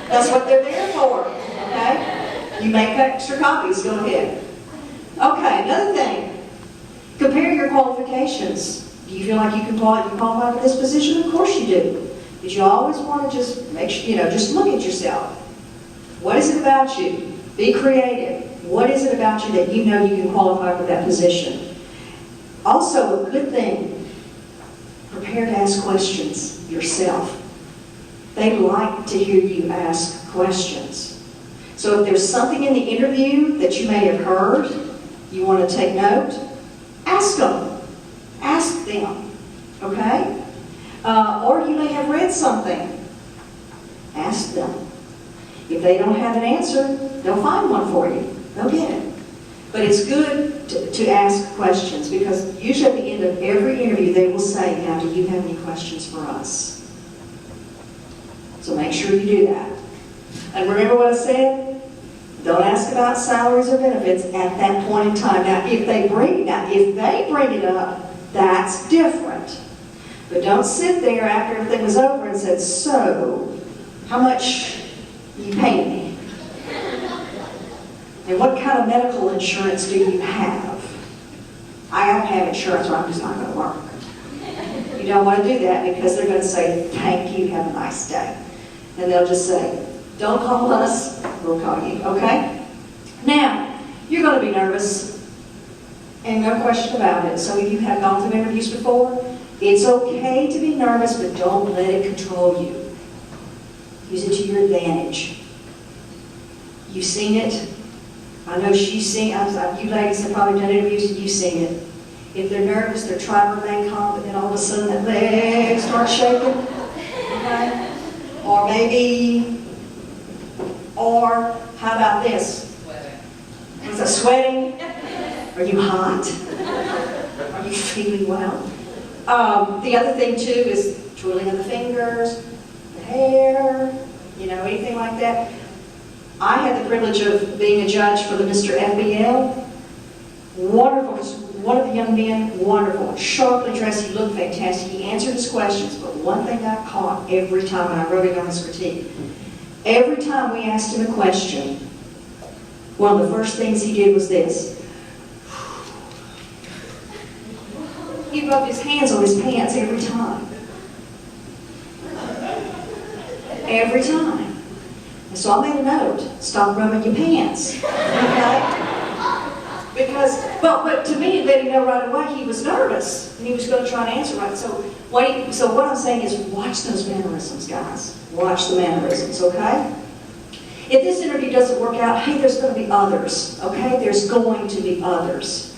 That's what they're there for. Okay? You make extra copies. Go ahead. Okay, another thing. Compare your qualifications. Do you feel like you can qualify for this position? Of course you do. But you always want to just make sure, just look at yourself. What is it about you? Be creative. What is it about you that you know you can qualify for that position? Also, a good thing, prepare to ask questions yourself. They like to hear you ask questions. So if there's something in the interview that you may have heard, you want to take note, ask them. Ask them. Okay? Or you may have read something. Ask them. If they don't have an answer, they'll find one for you. They'll get it. But it's good to ask questions because usually at the end of every interview they will say, now, do you have any questions for us? So make sure you do that. And remember what I said? Don't ask about salaries or benefits at that point in time. Now, if they bring it up, that's different. But don't sit there after everything was over and say, so, how much you pay me? And what kind of medical insurance do you have? I don't have insurance, or I'm just not going to work. You don't want to do that because they're going to say, thank you, have a nice day. And they'll just say, don't call us, we'll call you, okay? Now, you're going to be nervous, and no question about it. Some of you have gone through interviews before. It's okay to be nervous, but don't let it control you. Use it to your advantage. You've seen it. I know she's seen, you ladies have probably done interviews and you've seen it. If they're nervous, they're trying to remain calm, but then all of a sudden that leg starts shaking. Okay? Or maybe, or how about this? Sweating. Is it sweating? Are you hot? Are you feeling well? The other thing too is twirling of the fingers, the hair, anything like that. I had the privilege of being a judge for the Mr. FBL. Wonderful, one of the young men, wonderful, sharply dressed, he looked fantastic. He answered his questions, but one thing I caught every time, and I wrote it on his critique, every time we asked him a question, one of the first things he did was this. He rubbed his hands on his pants every time. Every time. And so I made a note, stop rubbing your pants, okay? Because, but to me, it let him know right away he was nervous, and he was going to try and answer right. So what I'm saying is watch those mannerisms, guys. Watch the mannerisms, okay? If this interview doesn't work out, hey, there's going to be others, okay? There's going to be others.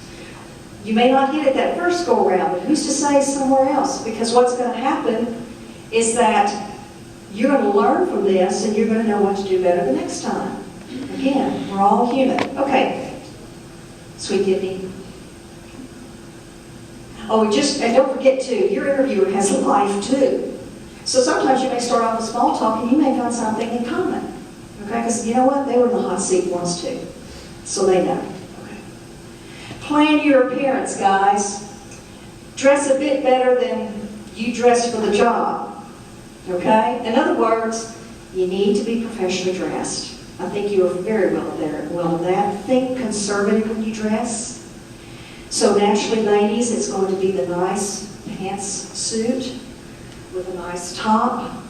You may not get it that first go-around, but who's to say somewhere else? Because what's going to happen is that you're going to learn from this, and you're going to know what to do better the next time. Again, we're all human. Okay, sweet Tiffany. Oh, and don't forget too, your interviewer has a life too. So sometimes you may start off with small talk, and you may find something in common. Okay, because you know what? They were in the hot seat once too, so they know. Okay. Plan your appearance, guys. Dress a bit better than you dressed for the job. Okay? In other words, you need to be professionally dressed. I think you are very well at that. Think conservative when you dress. So naturally, ladies, it's going to be the nice pants suit with a nice top.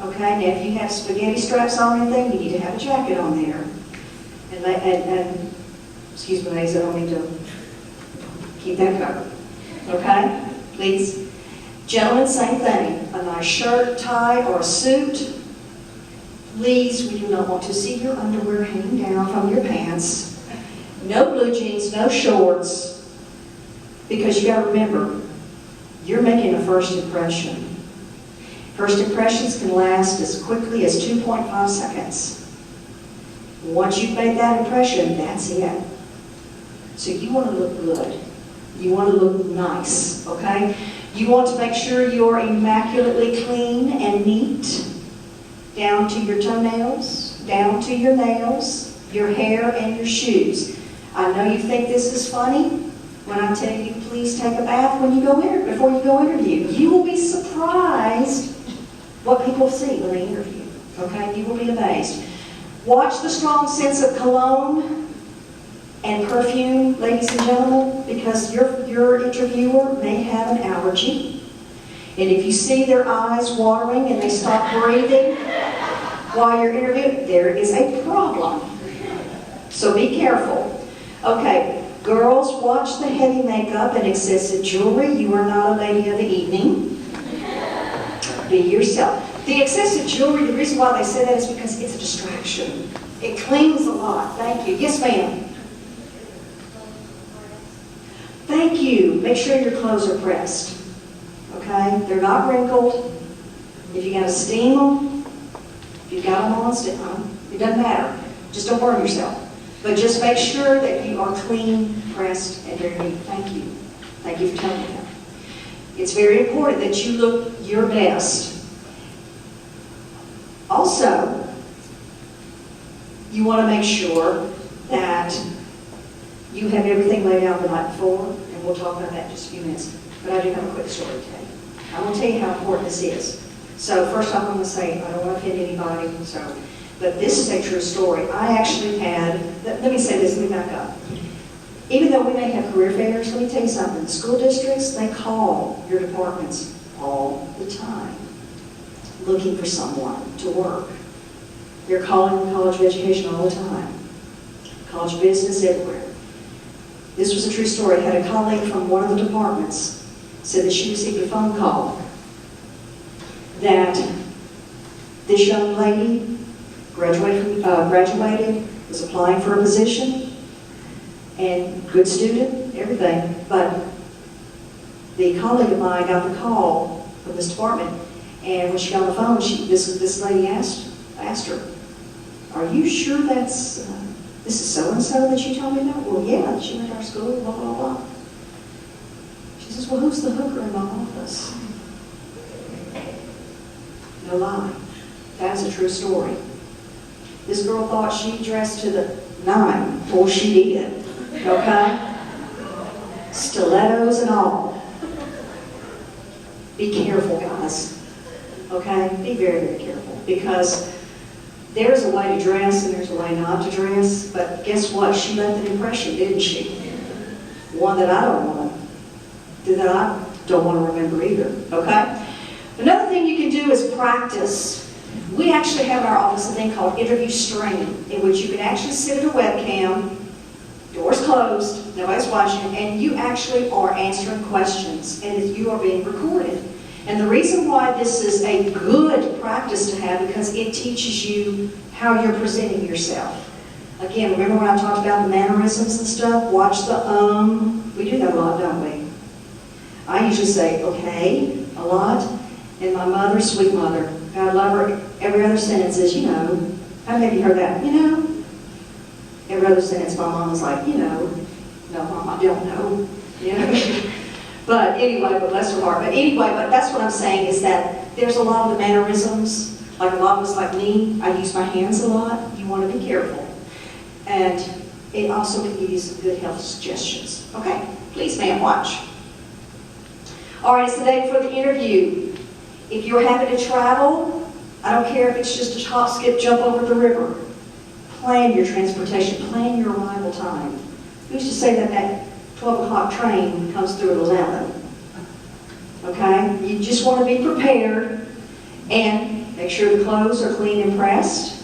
Okay? Now, if you have spaghetti straps on anything, you need to have a jacket on there. And excuse me, ladies, I don't need to keep that covered. Okay? Please. Gentlemen, same thing. A nice shirt, tie, or a suit. Please, we do not want to see your underwear hanging down from your pants. No blue jeans, no shorts. Because you got to remember, you're making a first impression. First impressions can last as quickly as 2.5 seconds. Once you've made that impression, that's it. So you want to look good. You want to look nice, okay? You want to make sure you're immaculately clean and neat, down to your toenails, down to your nails, your hair, and your shoes. I know you think this is funny when I tell you please take a bath when you before you go interview. You will be surprised what people see when they interview, okay? You will be amazed. Watch the strong sense of cologne and perfume, ladies and gentlemen, because your interviewer may have an allergy. And if you see their eyes watering and they stop breathing while you're interviewing, there is a problem. So be careful. Okay, girls, watch the heavy makeup and excessive jewelry. You are not a lady of the evening. Be yourself. The excessive jewelry, the reason why they say that is because it's a distraction. It clings a lot. Thank you. Yes, ma'am. Thank you. Make sure your clothes are pressed. Okay? They're not wrinkled. If you got to steam them, if you've got them on, steam them. It doesn't matter. Just don't burn yourself. But just make sure that you are clean, pressed, and very neat. Thank you. Thank you for telling me that. It's very important that you look your best. Also, you want to make sure that you have everything laid out the night before, and we'll talk about that in just a few minutes. But I do have a quick story to tell you. I want to tell you how important this is. So first off, I'm going to say, I don't want to offend anybody, but this is a true story. I actually had, let me say this, let me back up. Even though we may have career fairs, let me tell you something. School districts, they call your departments all the time looking for someone to work. They're calling the College of Education all the time. College of Business, everywhere. This was a true story. I had a colleague from one of the departments said that she received a phone call that this young lady graduated, was applying for a position, and good student, everything, but the colleague of mine got the call from this department, and when she got on the phone, this lady asked her, "Are you sure this is so-and-so that you told me about?" "Well, yeah, she went to our school, blah, blah, blah." She says, "Well, who's the hooker in my office?" No lie. That's a true story. This girl thought she dressed to the nine. Well, she did. Okay? Stilettos and all. Be careful, guys. Okay? Be very, very careful. Because there's a way to dress and there's a way not to dress. But guess what? She left an impression, didn't she? One that I don't want to remember either. Okay? Another thing you can do is practice. We actually have in our office a thing called interview stream, in which you can actually sit at a webcam, doors closed, nobody's watching, and you actually are answering questions, and you are being recorded. And the reason why this is a good practice to have, because it teaches you how you're presenting yourself. Again, remember when I talked about the mannerisms and stuff? Watch the we do that a lot, don't we? I usually say, okay, a lot. And my mother, sweet mother, God love her, every other sentence is, you know. How many of you heard that? You know? Every other sentence, my mom was like, you know. No, Mom, I don't know. You know? But anyway, but bless her heart. But anyway, but that's what I'm saying is that there's a lot of the mannerisms. Like a lot of us, like me, I use my hands a lot. You want to be careful. And it also can give you some good health suggestions. Okay, please, ma'am, watch. All right, it's the day before the interview. If you're having to travel, I don't care if it's just a hop, skip, jump over the river. Plan your transportation. Plan your arrival time. Who's to say that 12 o'clock train comes through at 11? Okay? You just want to be prepared and make sure the clothes are clean and pressed.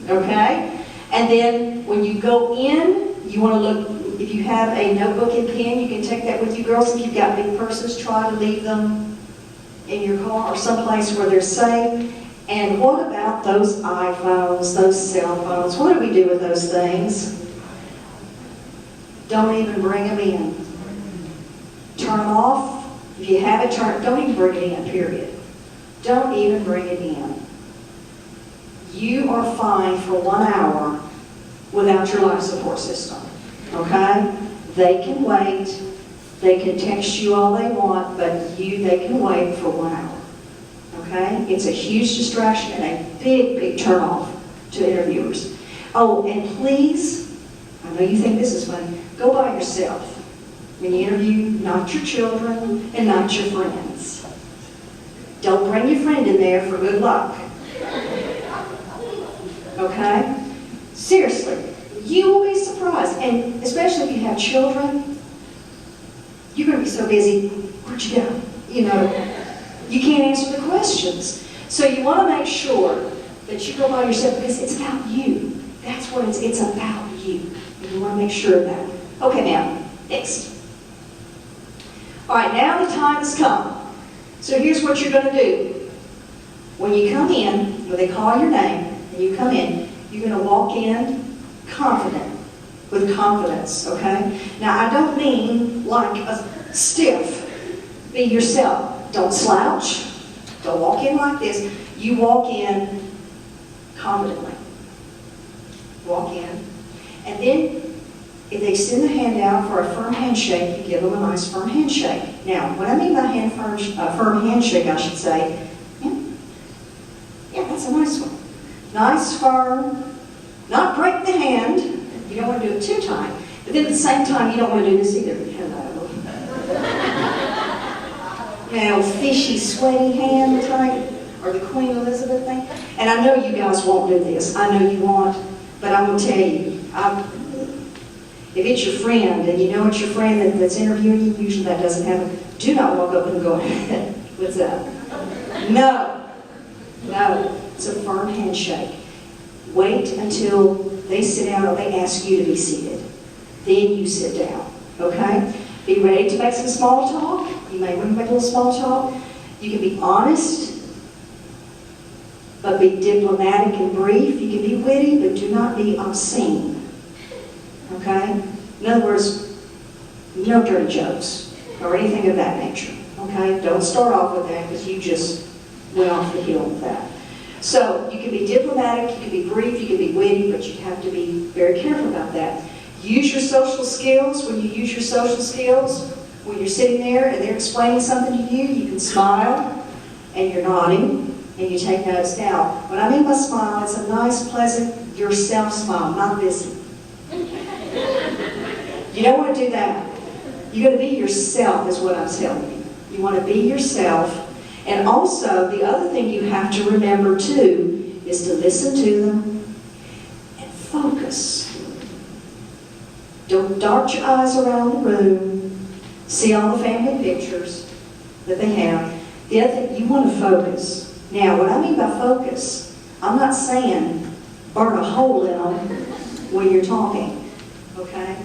Okay? And then when you go in, you want to look, if you have a notebook and pen, you can take that with you. Girls, if you've got big purses, try to leave them in your car or someplace where they're safe. And what about those iPhones, those cell phones? What do we do with those things? Don't even bring them in. Turn them off. If you have it, don't even bring it in, period. Don't even bring it in. You are fine for 1 hour without your life support system. Okay? They can wait. They can text you all they want, but they can wait for 1 hour. Okay? It's a huge distraction and a big, big turnoff to interviewers. Oh, and please, I know you think this is funny, go by yourself. When you interview, not your children and not your friends. Don't bring your friend in there for good luck. Okay? Seriously, you will be surprised, and especially if you have children, you're going to be so busy, where'd you go? You know, you can't answer the questions. So you want to make sure that you go by yourself because it's about you. That's what it's about you. And you want to make sure of that. Okay, now, next. All right, now the time has come. So here's what you're going to do. When you come in, when they call your name, and you come in, you're going to walk in confident. With confidence, okay? Now, I don't mean like a stiff. Be yourself. Don't slouch. Don't walk in like this. You walk in confidently. Walk in. And then, if they send the hand out for a firm handshake, you give them a nice firm handshake. Now, what I mean by firm handshake, I should say, yeah, that's a nice one. Nice, firm, not break the hand. You don't want to do it too tight. But then at the same time, you don't want to do this either. Hello. Now, fishy, sweaty hand type, or the Queen Elizabeth thing. And I know you guys won't do this. I know you won't. But I'm going to tell you, if it's your friend, and you know it's your friend that's interviewing you, usually that doesn't happen. Do not walk up and go, what's up? No. No. It's a firm handshake. Wait until they sit down or they ask you to be seated. Then you sit down, okay? Be ready to make some small talk. You may want to make a little small talk. You can be honest, but be diplomatic and brief. You can be witty, but do not be obscene. Okay? In other words, no dirty jokes or anything of that nature. Okay? Don't start off with that because you just went off the hill with that. So you can be diplomatic, you can be brief, you can be witty, but you have to be very careful about that. Use your social skills. When you use your social skills, when you're sitting there and they're explaining something to you, you can smile and you're nodding and you take notes. Now, what I mean by smile, it's a nice, pleasant, yourself smile, not this. You don't want to do that. You're going to be yourself is what I'm telling you. You want to be yourself. And also, the other thing you have to remember too is to listen to them and focus. Don't dart your eyes around the room, see all the family pictures that they have. The other thing, you want to focus. Now, what I mean by focus, I'm not saying burn a hole in them when you're talking, okay?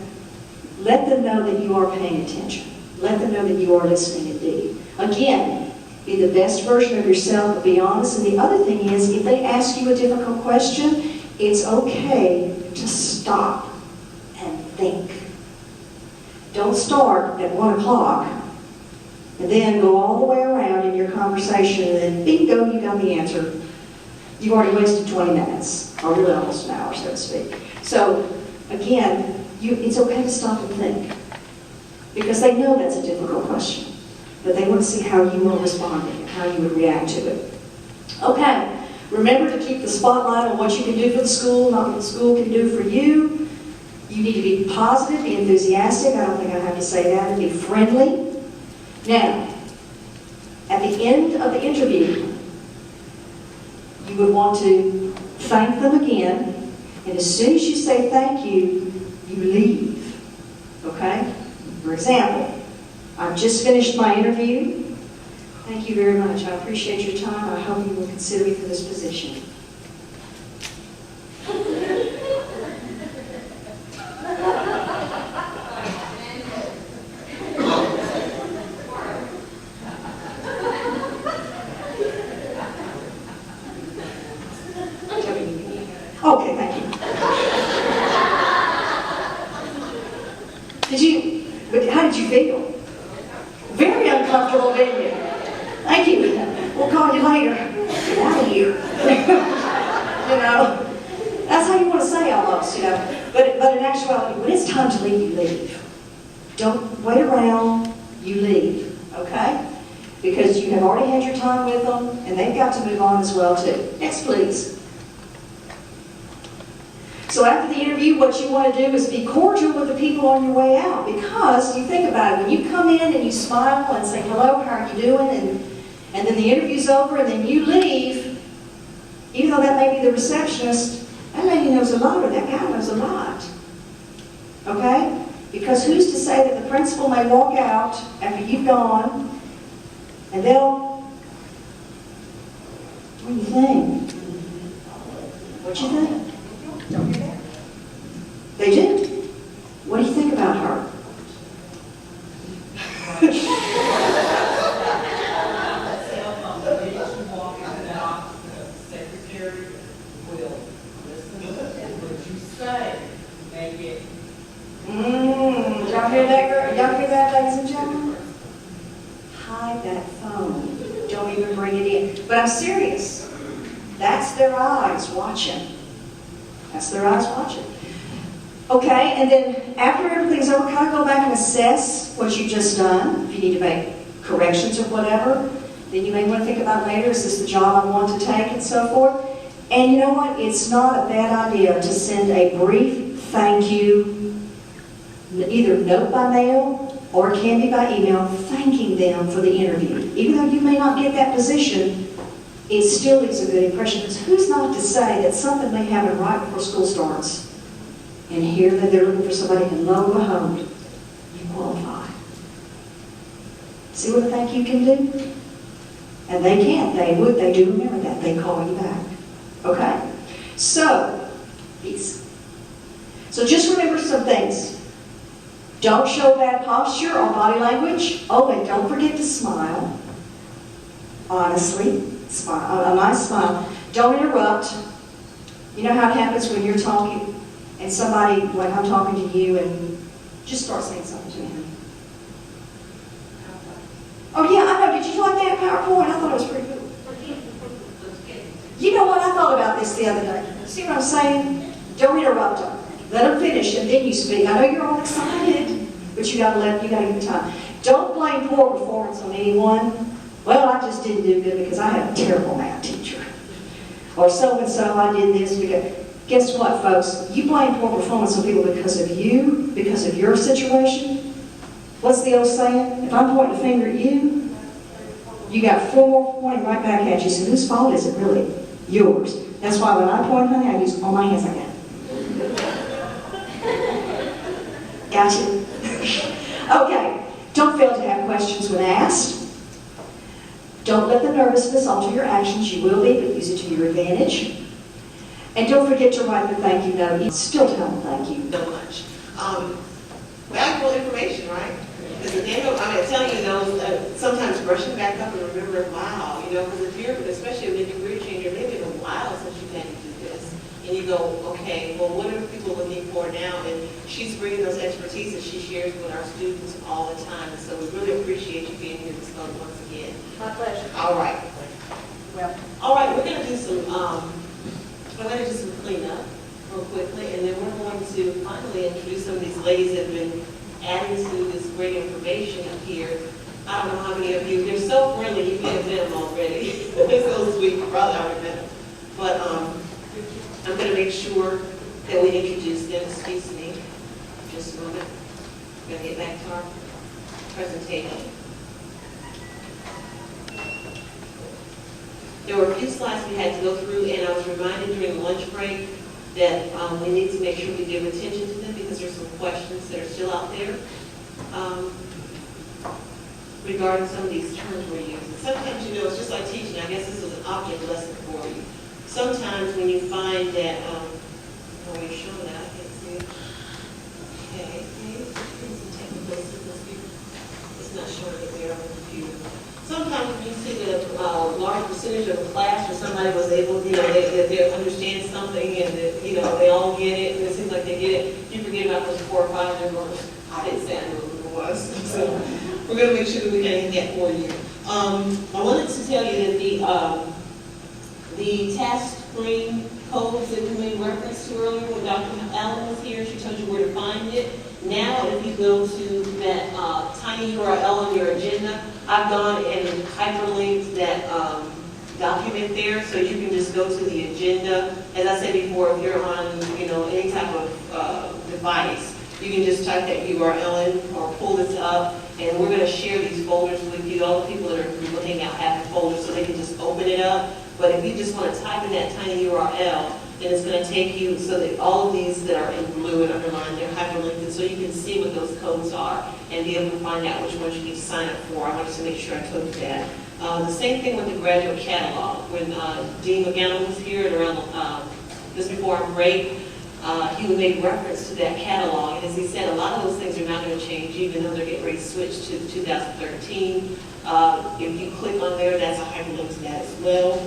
Let them know that you are paying attention. Let them know that you are listening indeed. Again, be the best version of yourself, but be honest. And the other thing is, if they ask you a difficult question, it's okay to stop and think. Don't start at 1 o'clock and then go all the way around in your conversation and then bingo, you got the answer. You've already wasted 20 minutes, or really almost an hour, so to speak. So, again, it's okay to stop and think. Because they know that's a difficult question. But they want to see how you will respond to it, how you would react to it. Okay, remember to keep the spotlight on what you can do for the school, not what the school can do for you. You need to be positive, be enthusiastic. I don't think I have to say that. And be friendly. Now, at the end of the interview, you would want to thank them again. And as soon as you say thank you, you leave. Okay? For example, I've just finished my interview. Thank you very much. I appreciate your time. I hope you will consider me for this position. Okay, thank you. How did you feel? Very uncomfortable, didn't you? Thank you. We'll call you later. Get out of here. You know, that's how you want to say almost, you know. But in actuality, when it's time to leave, you leave. Don't wait around, you leave, okay? Because you have already had your time with them, and they've got to move on as well, too. Next, please. So after the interview, what you want to do is be cordial with the people on your way out, because you think about it, when you come in and you smile and say, hello, how are you doing, and then the interview's over and then you leave, even though that may be the receptionist, that lady knows a lot or that guy knows a lot. Okay? Because who's to say that the principal may walk out after you've gone and they'll, what do you think? What do you think? They do. What do you think about her? Secretary will listen to what you say, make it. Y'all hear that, girl? Y'all hear that, ladies and gentlemen? Hide that phone. Don't even bring it in. But I'm serious. That's their eyes watching. That's their eyes watching. Okay, and then after everything's over, kind of go back and assess what you've just done. If you need to make corrections or whatever, then you may want to think about later, is this the job I want to take and so forth. And you know what? It's not a bad idea to send a brief thank you, either note by mail or it can be by email, thanking them for the interview. Even though you may not get that position, it still leaves a good impression, because who's not to say that something may happen right before school starts and hear that they're looking for somebody, and lo and behold, you qualify. See what a thank you can do? And they can, they do remember that. They call you back. Okay? So, peace. So just remember some things. Don't show bad posture or body language. Oh, and don't forget to smile. Honestly, smile, a nice smile. Don't interrupt. You know how it happens when you're talking and somebody, like I'm talking to you, and just start saying something to me. Oh yeah, I know. Did you like that PowerPoint? I thought it was pretty cool. You know what? I thought about this the other day. See what I'm saying? Don't interrupt them. Let them finish, and then you speak. I know you're all excited, but you gotta give them time. Don't blame poor performance on anyone. Well, I just didn't do good because I had a terrible math teacher. Or so-and-so, I did this because... Guess what, folks? You blame poor performance on people because of you, because of your situation. What's the old saying? If I'm pointing a finger at you, you got 4 more pointing right back at you. So whose fault is it really? Yours. That's why when I point, honey, I use all my hands like that. Gotcha? Okay. Don't fail to have questions when asked. Don't let the nervousness alter your actions. You will be, but use it to your advantage. And don't forget to write the thank you note. Still tell them thank you. So much. Valuable information, right? Because at the end of, I'm telling you, those sometimes brushing back up and remembering, wow, you know, because if you're, especially with a career changer, maybe it's a while since you've had to do this. And you go, okay, well, what are people looking for now? And she's bringing those expertise that she shares with our students all the time. And so we really appreciate you being here this month once again. My pleasure. All right. Well, all right, we're going to do some, I'm going to do some cleanup real quickly, and then we're going to finally introduce some of these ladies that have been adding to this great information up here. I don't know how many of you, they're so friendly, you may have met them already. They're so sweet, you probably already met them. But I'm going to make sure that we introduce them. Excuse me, just a moment. I'm going to get back to our presentation. There were a few slides we had to go through, and I was reminded during the lunch break that we need to make sure we give attention to them because there's some questions that are still out there regarding some of these terms we're using. Sometimes, you know, it's just like teaching. I guess this was an object lesson for you. Sometimes when you find that, oh, you're showing that, I can't see it. Okay, some technical assistance here. It's not showing it there on the computer. Sometimes when you see that a large percentage of the class or somebody was able, you know, they understand something and, that, you know, they all get it and it seems like they get it, you forget about those 4 or 5 that were, I didn't say I knew who it was. So we're going to make sure that we can get that for you. I wanted to tell you that the task screen codes that we made reference to earlier when Dr. Allen was here, she told you where to find it. Now, if you go to that tiny URL on your agenda, I've gone and hyperlinked that document there, so you can just go to the agenda. As I said before, if you're on, you know, any type of device, you can just type that URL in or pull this up, and we're going to share these folders with you. All the people that are looking out have the folders, so they can just open it up. But if you just want to type in that tiny URL, then it's going to take you so that all of these that are in blue and underlined, they're hyperlinked, so you can see what those codes are and be able to find out which ones you need to sign up for. I wanted to make sure I told you that. The same thing with the graduate catalog. When Dean McGowan was here at around just before our break, he would make reference to that catalog. And as he said, a lot of those things are not going to change, even though they're getting ready to switch to 2013. If you click on there, that's a hyperlink to that as well.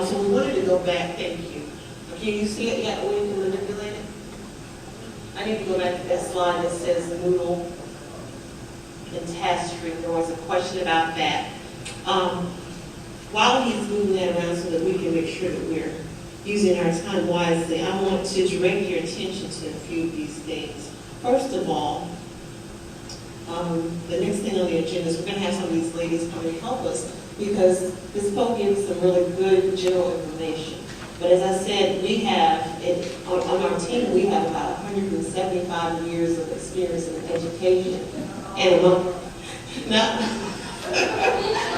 So we wanted to go back. Thank you. Can you see it yet? Or you can manipulate it? I need to go back to that slide that says Moodle and task stream. There was a question about that. While he's moving that around so that we can make sure that we're using our time wisely, I want to direct your attention to a few of these things. First of all, the next thing on the agenda is we're going to have some of these ladies come and help us because this podium gives some really good general information. But as I said, we have, on our team, we have about 175 years of experience in education. And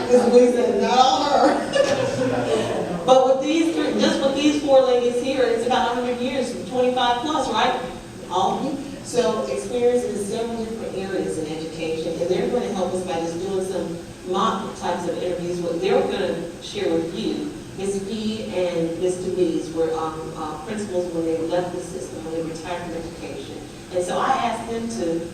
because we said, not her. But with these three, just with these 4 ladies here, it's about 100 years, 25 plus, right? All of you. So experience in several different areas in education, and they're going to help us by just doing some mock types of interviews. What they're going to share with you, Ms. P and Mr. Wees were principals when they left the system, when they retired from education. And so I asked them to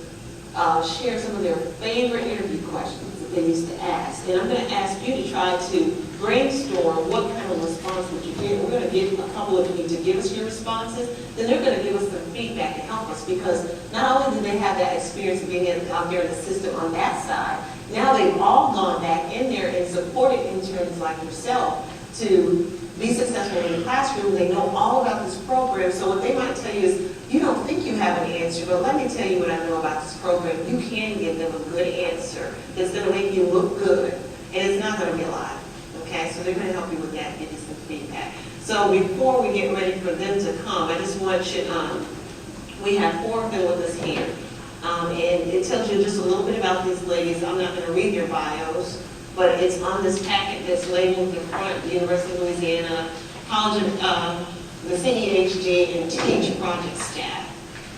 share some of their favorite interview questions that they used to ask. And I'm going to ask you to try to brainstorm what kind of response would you get. We're going to give a couple of you to give us your responses. Then they're going to give us some feedback to help us, because not only do they have that experience of being out there in the system on that side, now they've all gone back in there and supported interns like yourself to be successful in the classroom. They know all about this program. So what they might tell you is, you don't think you have an answer, but let me tell you what I know about this program. You can give them a good answer that's going to make you look good, and it's not going to be a lie. Okay, so they're going to help you with that and give you some feedback. So before we get ready for them to come, I just want you, we have 4 of them with us here. And it tells you just a little bit about these ladies. I'm not going to read their bios, but it's on this packet that's labeled in front, the University of Louisiana, College of the CEHG and Teach Project staff.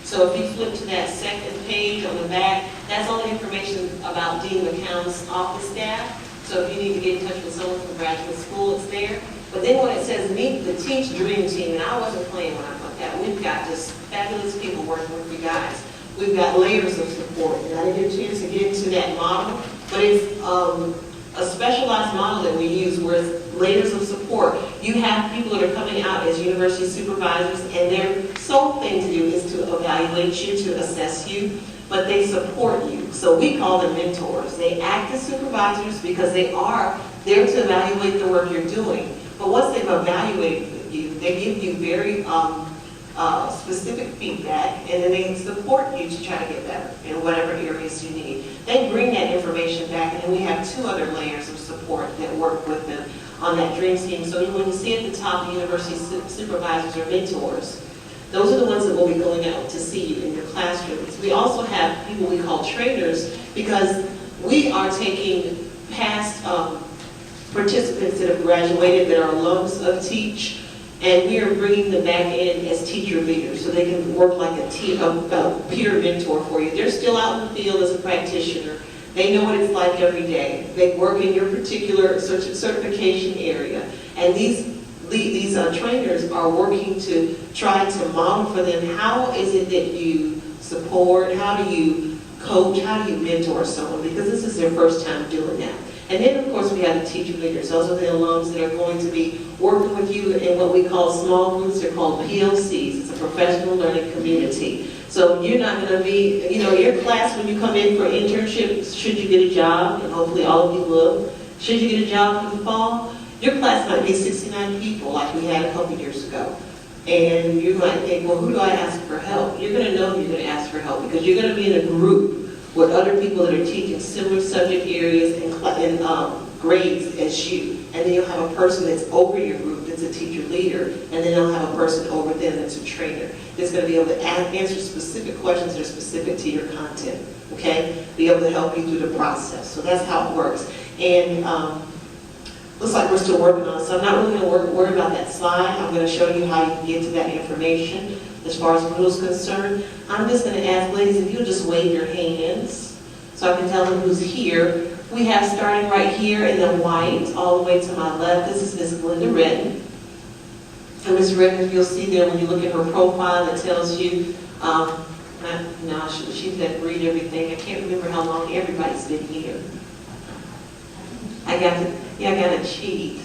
So if you flip to that second page on the back, that's all the information about Dean McCown's office staff. So if you need to get in touch with someone from graduate school, it's there. But then when it says meet the Teach Dream Team, and I wasn't playing when I put that, we've got just fabulous people working with you guys. We've got layers of support, and I didn't get a chance to get into that model, but it's a specialized model that we use where it's layers of support. You have people that are coming out as university supervisors, and their sole thing to do is to evaluate you, to assess you, but they support you. So we call them mentors. They act as supervisors because they are there to evaluate the work you're doing. But once they've evaluated you, they give you very specific feedback, and then they support you to try to get better in whatever areas you need. They bring that information back, and then we have 2 other layers of support that work with them on that dream team. So when you see at the top, the university supervisors or mentors, those are the ones that will be going out to see you in your classrooms. We also have people we call trainers, because we are taking past participants that have graduated that are alums of Teach, and we are bringing them back in as teacher leaders so they can work like a peer mentor for you. They're still out in the field as a practitioner. They know what it's like every day. They work in your particular certification area. And these trainers are working to try to model for them, how is it that you support, how do you coach, how do you mentor someone, because this is their first time doing that. And then, of course, we have the teacher leaders. Those are the alums that are going to be working with you in what we call small groups. They're called PLCs. It's a professional learning community. So you're not going to be, your class when you come in for internship, should you get a job, and hopefully all of you will, should you get a job for the fall, your class might be 69 people like we had a couple years ago. And you might think, well, who do I ask for help? You're going to know you're going to ask for help, because you're going to be in a group with other people that are teaching similar subject areas and grades as you. And then you'll have a person that's over your group that's a teacher leader, and then you'll have a person over them that's a trainer that's going to be able to answer specific questions that are specific to your content, okay? Be able to help you through the process. So that's how it works. And looks like we're still working on it, so I'm not really going to worry about that slide. I'm going to show you how you can get to that information as far as Moodle is concerned. I'm just going to ask ladies if you'll just wave your hands so I can tell them who's here. We have starting right here in the white, all the way to my left, this is Miss Glenda Redden. And Miss Redden, you'll see there when you look at her profile, it tells you, she said read everything. I can't remember how long everybody's been here. I got to cheat.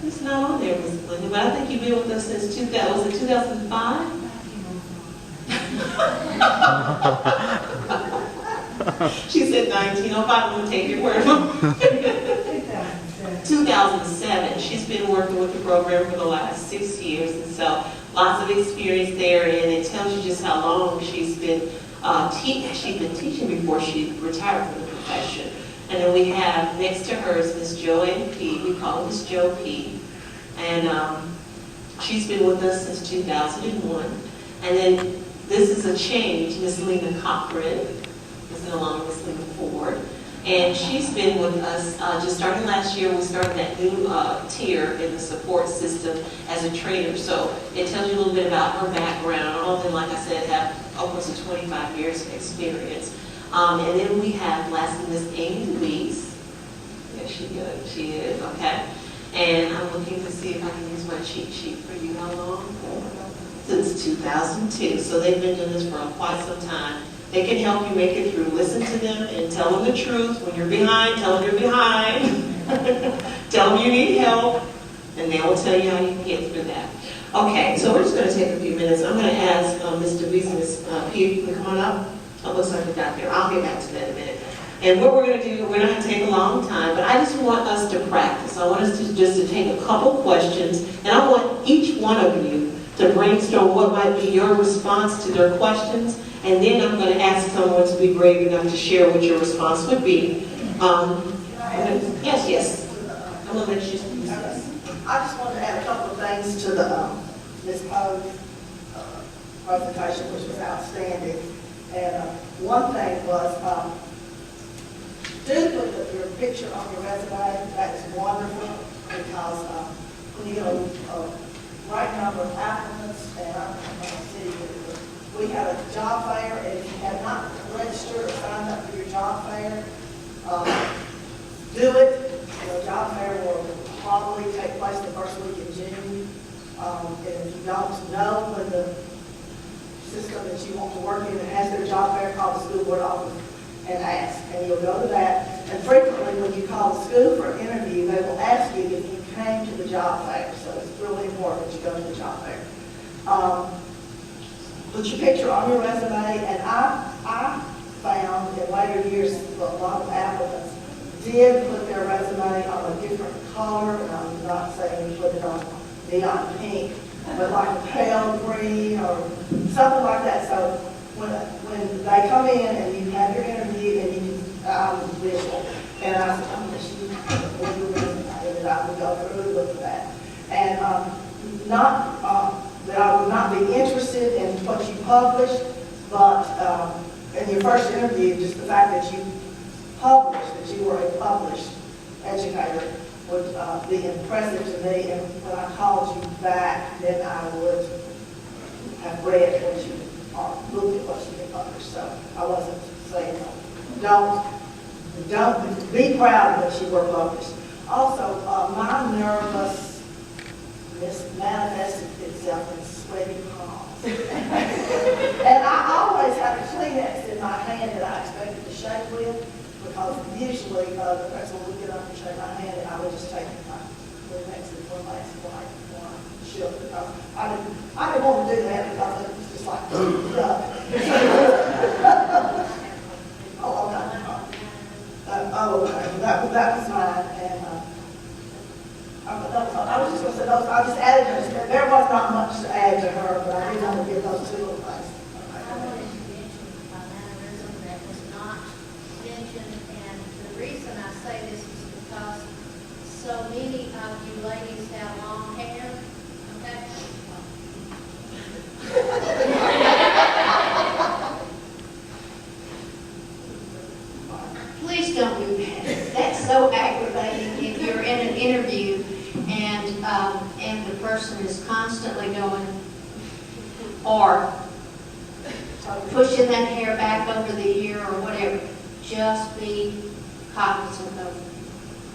It's not on there, Miss Glenda, but I think you've been with us since 2005? She said 1905, I'm going to take your word. 2007. She's been working with the program for the last 6 years, and so lots of experience there, and it tells you just how long she's been teaching before she retired from the profession. And then we have next to her is Miss Joanne P. We call her Miss Joe P. And she's been with us since 2001. And then this is a change, Miss Lena Cochran is no longer Miss Lena Ford. And she's been with us just starting last year. We started that new tier in the support system as a trainer. So it tells you a little bit about her background. All of them, like I said, have upwards of 25 years of experience. And then we have lastly Miss Amy Louise. There she goes. She is, okay. And I'm looking to see if I can use my cheat sheet for you. How long? Since 2002. So they've been doing this for quite some time. They can help you make it through. Listen to them and tell them the truth. When you're behind, tell them you're behind. Tell them you need help, and they will tell you how you can get through that. Okay, so we're just going to take a few minutes. I'm going to ask Mr. Beasley, Ms. P, can come on up. Oh, looks like we got there. I'll get back to that in a minute. And what we're going to do, we're not going to take a long time, but I just want us to practice. I want us to just to take a couple questions, and I want each one of you to brainstorm what might be your response to their questions, and then I'm going to ask someone to be brave enough to share what your response would be. Yes. I'm going to let you speak. I just wanted to add a couple of things to the Ms. Poe's presentation, which was outstanding. And one thing was, do put your picture on your resume. That is wonderful, because when you get a right number of applicants, and I'm going to see, we had a job fair, and if you have not registered or signed up for your job fair, do it. The job fair will probably take place the first week in June. And if you don't know when the system that you want to work in that has their job fair, call the school board office and ask. And you'll go to that. And frequently when you call the school for an interview, they will ask you if you came to the job fair. So it's really important that you go to the job fair. Put your picture on your resume. And I found in later years a lot of applicants did put their resume on a different color, and I'm not saying put it on neon pink, but like a pale green or something like that. So when they come in and you have your interview and you I'm visual, and I said, I'm going to your resume, and I would go through and look at that. And not that I would not be interested in what you published, but in your first interview, just the fact that you published, that you were a published educator would be impressive to me. And when I called you back, then I would have read what you or looked at what you had published. So I wasn't saying don't be proud that you were published. Also, my nervousness manifested itself in sweaty palms. And I always had a Kleenex in my hand that I expected to shake with, because usually the person would get up and shake my hand, and I would just take my Kleenex and one last wipe before I shook. I didn't want to do that because it was just like, yuck. That was mine. And I was just going to say those. I just added those. There was not much to add to her, but I did want to give those two little things. I wanted to mention my mannerism that was not mentioned, and the reason I say this is because so many of you ladies have long hair. Okay. Please don't do that. That's so aggravating if you're in an interview and the person is constantly going or pushing that hair back over the ear or whatever. Just be cognizant of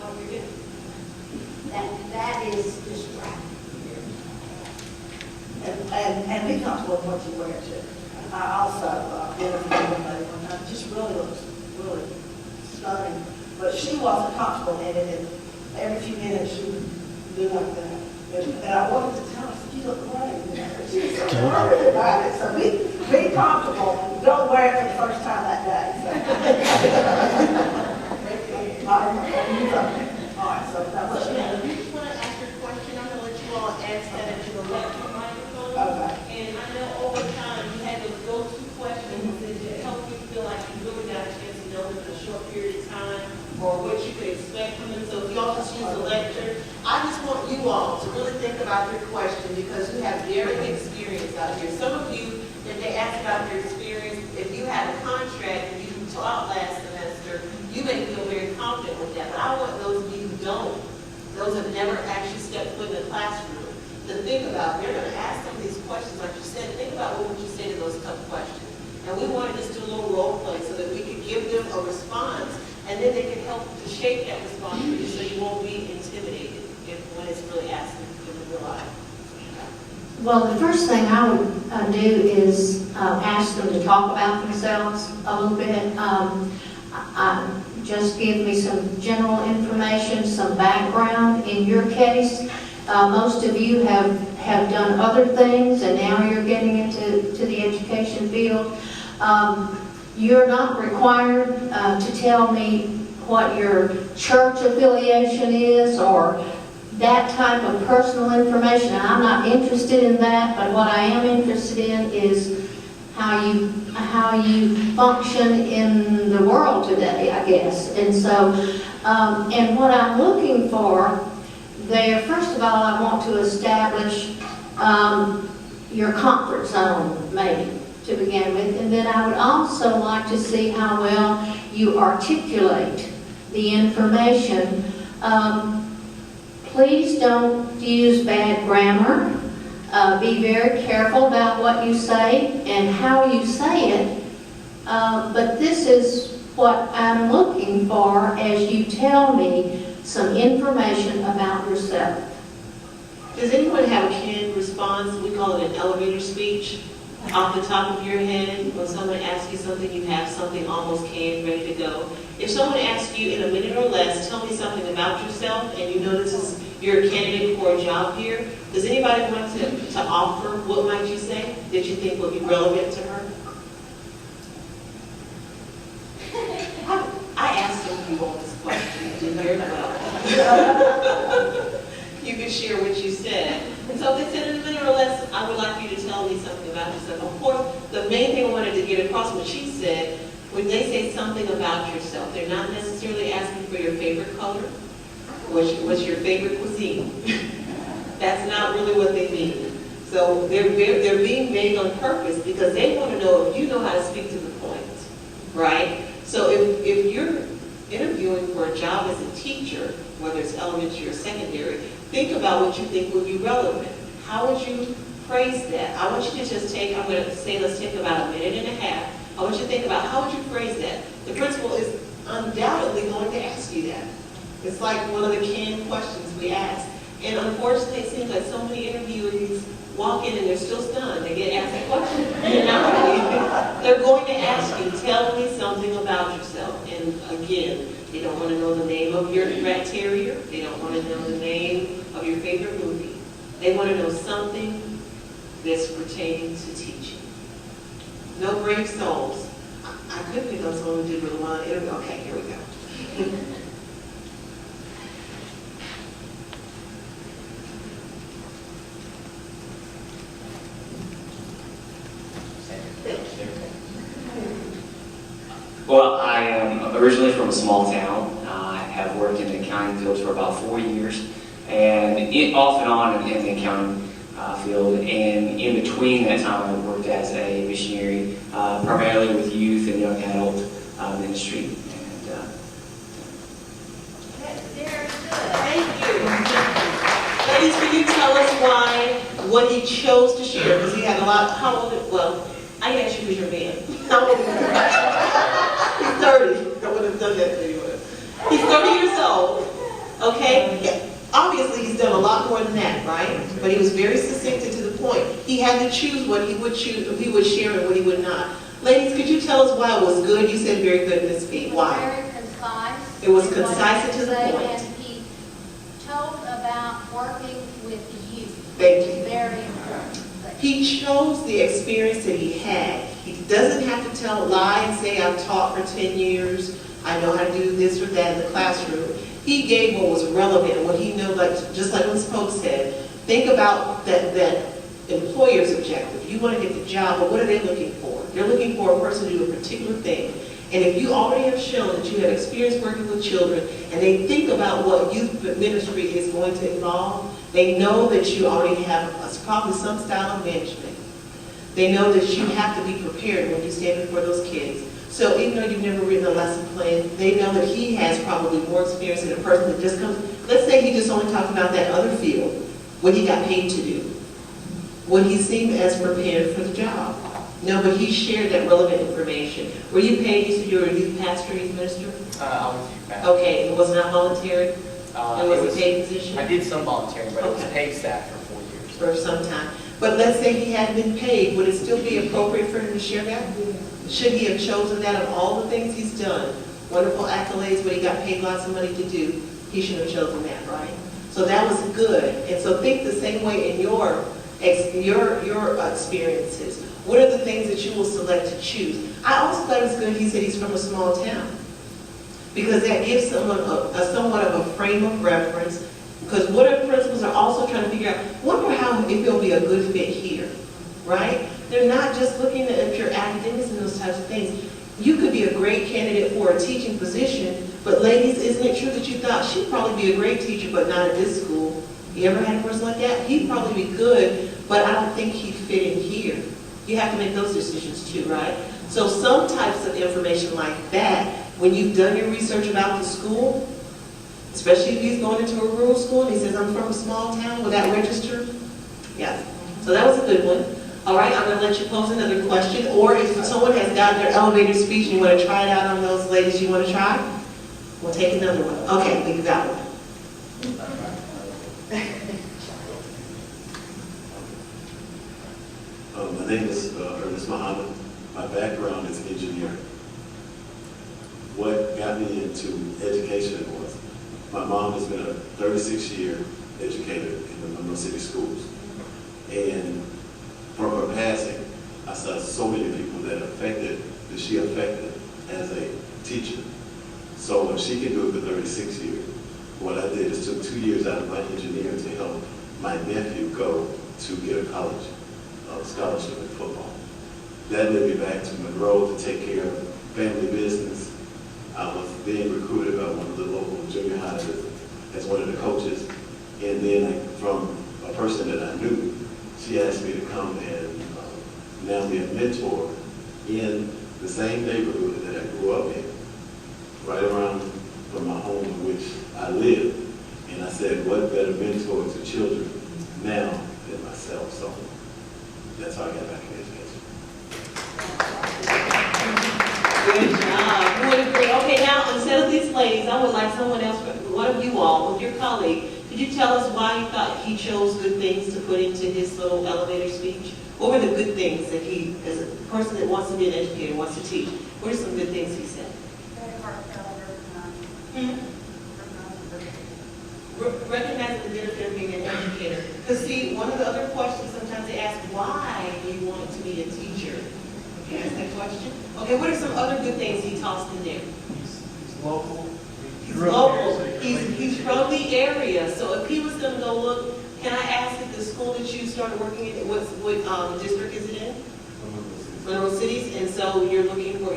what you're doing. That is distracting. And be comfortable with what you wear too. I also interviewed a lady one time, just really stunning, but she wasn't comfortable in it, and every few minutes she would do like that. And I wanted to tell her, you look great. She was so worried about it. So be comfortable. Don't wear it for the first time that day. All right, so that was she. I just want to ask her a question. I'm going to let you all ask that into the lecture microphone. Okay. And I know over time you had those go-to questions that help you feel like you really got a chance to know them in a short period of time, or what you could expect from them. So if y'all just use the lecture, I just want you all to really think about your question, because you have very experience out here. Some of you, if they ask about your experience, if you have a contract and you taught last semester, you may feel very confident with that. But I want those of you who don't, those who have never actually stepped foot in the classroom, to think about, they're going to ask some of these questions, like you said, think about what would you say to those tough questions. And we want to just do a little role play so that we could give them a response, and then they can help to shape that response for you so you won't be intimidated when it's really asked in real life. Well, the first thing I would do is ask them to talk about themselves a little bit. Just give me some general information, some background. In your case, most of you have done other things, and now you're getting into the education field. You're not required to tell me what your church affiliation is or that type of personal information. And I'm not interested in that, but what I am interested in is how you function in the world today, I guess. And so, and what I'm looking for there, first of all, I want to establish your comfort zone, maybe, to begin with. And then I would also like to see how well you articulate the information. Please don't use bad grammar. Be very careful about what you say and how you say it. But this is what I'm looking for as you tell me some information about yourself. Does anyone have a canned response? We call it an elevator speech. Off the top of your head, when someone asks you something, you have something almost canned, ready to go. If someone asks you in a minute or less, tell me something about yourself, and you know you're a candidate for a job here, does anybody want to offer? What might you say that you think would be relevant to her? I asked some people on this question. You did very well. You can share what you said. And so if they said in a minute or less, I would like you to tell me something about yourself. Of course, the main thing I wanted to get across what she said, when they say something about yourself, they're not necessarily asking for your favorite color, what's your favorite cuisine. That's not really what they mean. So they're being vague on purpose because they want to know if you know how to speak to the point, right? So if you're interviewing for a job as a teacher, whether it's elementary or secondary, think about what you think will be relevant. How would you phrase that? I want you to just take, I'm going to say, let's take about a minute and a half. I want you to think about how would you phrase that? The principal is undoubtedly going to ask you that. It's like one of the canned questions we ask. And unfortunately, it seems like so many interviewees walk in and they're still stunned. They get asked a question. They're going to ask you, tell me something about yourself. And again, they don't want to know the name of your rat terrier. They don't want to know the name of your favorite movie. They want to know something that's pertaining to teaching. No brave souls. I could pick up someone who did really well in the interview. Okay, here we go. Well, I am originally from a small town. I have worked in the accounting field for about 4 years, and off and on in the accounting field. And in between that time, I worked as a missionary, primarily with youth and young adult ministry. And, Thank you. Ladies, can you tell us what he chose to share? Because he had a lot. How old? Well, I asked you who's your man. How old is he? He's 30. I would have done that anyway. He's 30 years old. Okay? Yeah. Obviously, he's done a lot more than that, right? But he was very succinct and to the point. He had to choose what he would choose, he would share and what he would not. Ladies, could you tell us why it was good? You said very good, Ms. P. Why? Very concise. It was concise and to the point. And he told about working with the youth. Thank you. Very important. He chose the experience that he had. He doesn't have to lie and say, I've taught for 10 years, I know how to do this or that in the classroom. He gave what was relevant, what he knew, just like Ms. Pope said. Think about that employer's objective. You want to get the job, but what are they looking for? They're looking for a person to do a particular thing. And if you already have shown that you have experience working with children, and they think about what youth ministry is going to involve, they know that you already have probably some style of management. They know that you have to be prepared when you stand before those kids. So even though you've never written a lesson plan, they know that he has probably more experience than a person that just comes. Let's say he just only talked about that other field, what he got paid to do. Would he seem as prepared for the job? No, but he shared that relevant information. Were you paid? You said you were a youth pastor, youth minister? I was youth pastor. Okay, it was not voluntary? It was a paid position? I did some volunteering, but it was paid staff for 4 years. For some time. But let's say he hadn't been paid, would it still be appropriate for him to share that? Should he have chosen that of all the things he's done? Wonderful accolades, what he got paid lots of money to do, he should have chosen that, right? So that was good. And so think the same way in your experiences. What are the things that you will select to choose? I also thought it was good he said he's from a small town, because that gives someone a somewhat of a frame of reference. Because what if principals are also trying to figure out, wonder how if he'll be a good fit here, right? They're not just looking at your academics and those types of things. You could be a great candidate for a teaching position, but ladies, isn't it true that you thought she'd probably be a great teacher, but not at this school? You ever had a person like that? He'd probably be good, but I don't think he'd fit in here. You have to make those decisions too, right? So some types of information like that, when you've done your research about the school, especially if he's going into a rural school and he says, I'm from a small town, will that register? Yeah. So that was a good one. All right, I'm going to let you pose another question. Or if someone has gotten their elevator speech and you want to try it out on those ladies you want to try, we'll take another one. Okay, we got one. My name is Ernest Muhammad. My background is engineering. What got me into education was my mom has been a 36-year educator in the Monroe City schools. And from her passing, I saw so many people that she affected as a teacher. So if she can do it for 36 years, what I did is took 2 years out of my engineering to help my nephew go to get a college scholarship in football. That led me back to Monroe to take care of family business. I was being recruited by one of the local junior highs as one of the coaches. And then from a person that I knew, she asked me to come and now be a mentor in the same neighborhood that I grew up in, right around from my home in which I live. And I said, what better mentor to children now than myself? So that's how I got back in education. Good job. What a great, okay, now instead of these ladies, I would like someone else, one of you all, with your colleague, could you tell us why you thought he chose good things to put into his little elevator speech? What were the good things that he, as a person that wants to be an educator, wants to teach, what are some good things he said? Recognizing the benefit of being an educator. Because see, one of the other questions sometimes they ask, why do you want to be a teacher? Can you ask that question? Okay, what are some other good things he tossed in there? He's local. He's local. He's from the area. So if he was going to go look, can I ask if the school that you started working in, what district is it in? Monroe Cities. And so you're looking for,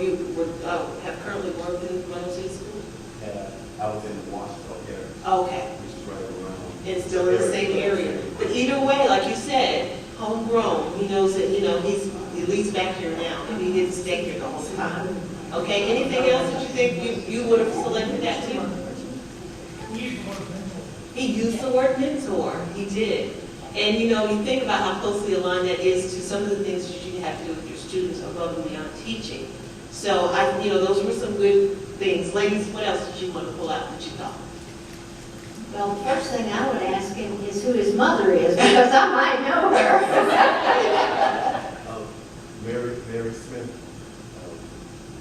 have currently worked in Monroe City School? Yeah, I was in Washington area. Okay. Which is right around. And still in the same area. But either way, like you said, homegrown. He knows that, he's at least back here now. And he didn't stay here the whole time. Okay, anything else that you think you would have selected that too? He used the word mentor. He did. And you think about how closely aligned that is to some of the things that you have to do with your students above and beyond teaching. So those were some good things. Ladies, what else did you want to pull out that you thought? Well, the first thing I would ask him is who his mother is, because I might know her. Mary Smith.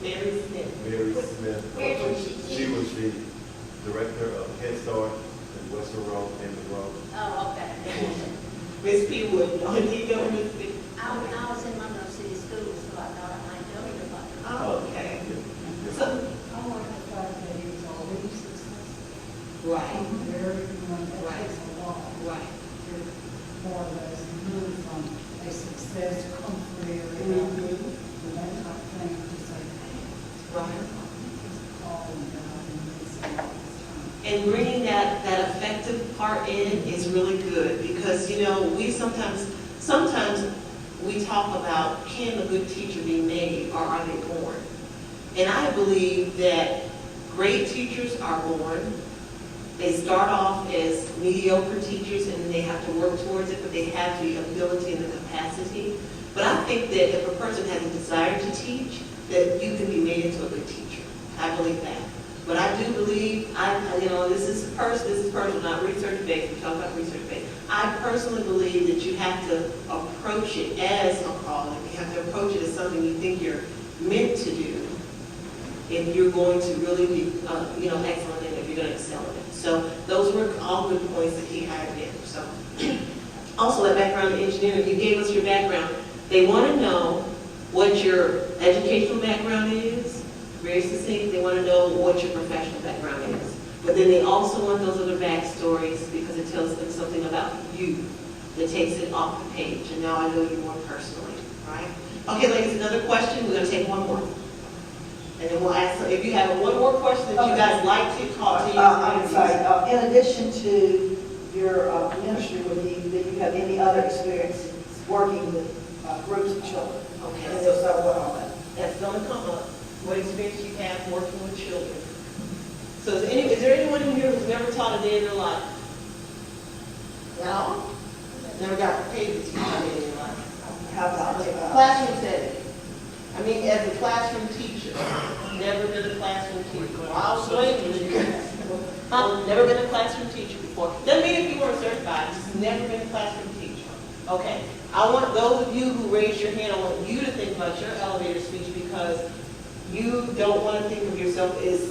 Mary Smith. Mary Smith. Where did she She was the director of Head Start in Western Road and Monroe. Oh, okay. Miss P. Wood. Do you know Miss P? I was in Monroe City Schools, so I thought I might know your mother. Oh, okay. So, I like the fact that he was already successful. right. Very, that takes a lot. Right. More or less move from a success country area to that type of thing to say, Right. call and God and this and all this time. And bringing that effective part in is really good because, we sometimes we talk about can a good teacher be made or are they born? And I believe that great teachers are born. They start off as mediocre teachers and they have to work towards it, but they have the ability and the capacity. But I think that if a person has a desire to teach, that you can be made into a good teacher. I believe that. But I do believe, this is personal, not research-based, we talk about research-based. I I personally believe that you have to approach it as a calling. You have to approach it as something you think you're meant to do if you're going to really be, excellent in it, if you're going to excel in it. So those were all good points that he had in. So also that background in engineering, you gave us your background. They want to know what your educational background is, very succinct. They want to know what your professional background is. But then they also want those other backstories because it tells them something about you that takes it off the page. And now I know you more personally, right? Okay, ladies, another question. We're going to take one more. And then we'll ask, if you have one more question that you guys like to talk to you. I'm sorry, in addition to your ministry, do you have any other experience working with groups of children? Okay, and so what on that? That's going to come up. What experience you have working with children? So is there anyone in here who's never taught a day in their life? No? Never got paid to teach a day in their life? How about classroom setting? I mean, as a classroom teacher, never been a classroom teacher. Well, I was blaming you. Never been a classroom teacher before. Doesn't mean if you weren't certified, just never been a classroom teacher. Okay. I want those of you who raised your hand, I want you to think about your elevator speech because you don't want to think of yourself as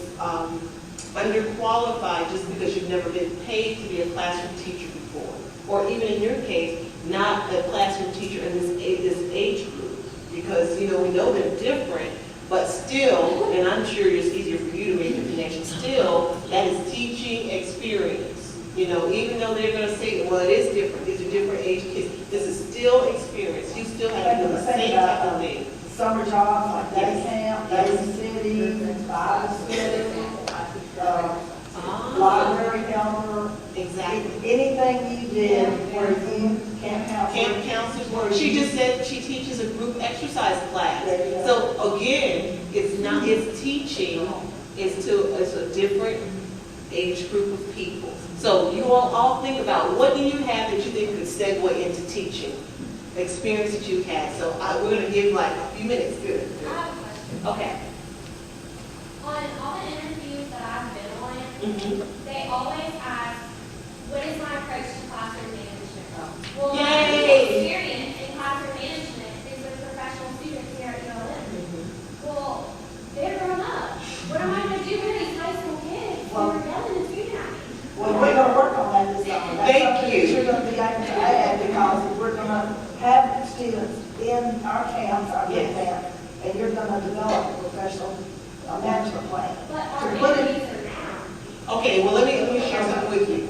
underqualified just because you've never been paid to be a classroom teacher before. Or even in your case, not a classroom teacher in this age group. Because, we know they're different, but still, and I'm sure it's easier for you to make the connection, still, that is teaching experience. Even though they're going to say, well, it is different. These are different age kids. This is still experience. You still have to do the same type of thing. Summer jobs like day camp, day city, Bible school, library helper. Exactly. Anything you did where you camp counselors were. She just said she teaches a group exercise class. So again, it's teaching is a different age group of people. So you all think about what do you have that you think could segue into teaching experience that you've had. So we're going to give like a few minutes. Good. I have a question. Okay. On all the interviews that I've been on, they always ask, what is my approach to classroom management? Well, my experience in classroom management is with professional students here at ULM. Well, they're grown up. What am I going to do with these high school kids who are yelling and screaming at me? Well, we're going to work on that this summer. That's something that you're going to be able to add because we're going to have students in our camps, our big camp, and you're going to develop a professional management plan. But our interviews are now. Okay, well, let me share something with you.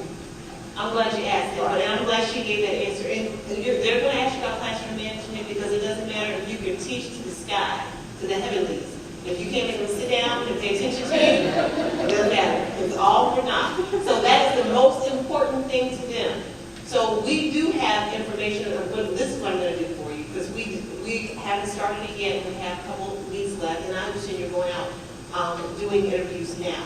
I'm glad you asked that, but I'm glad she gave that answer. And they're going to ask you about classroom management because it doesn't matter if you can teach to the sky, to the heavenlies. If you can't make them sit down and pay attention to you, it doesn't matter. It's all or not. So that is the most important thing to them. So we do have information, but this is what I'm going to do for you because we haven't started it yet. We have a couple of weeks left, and I understand you're going out doing interviews now.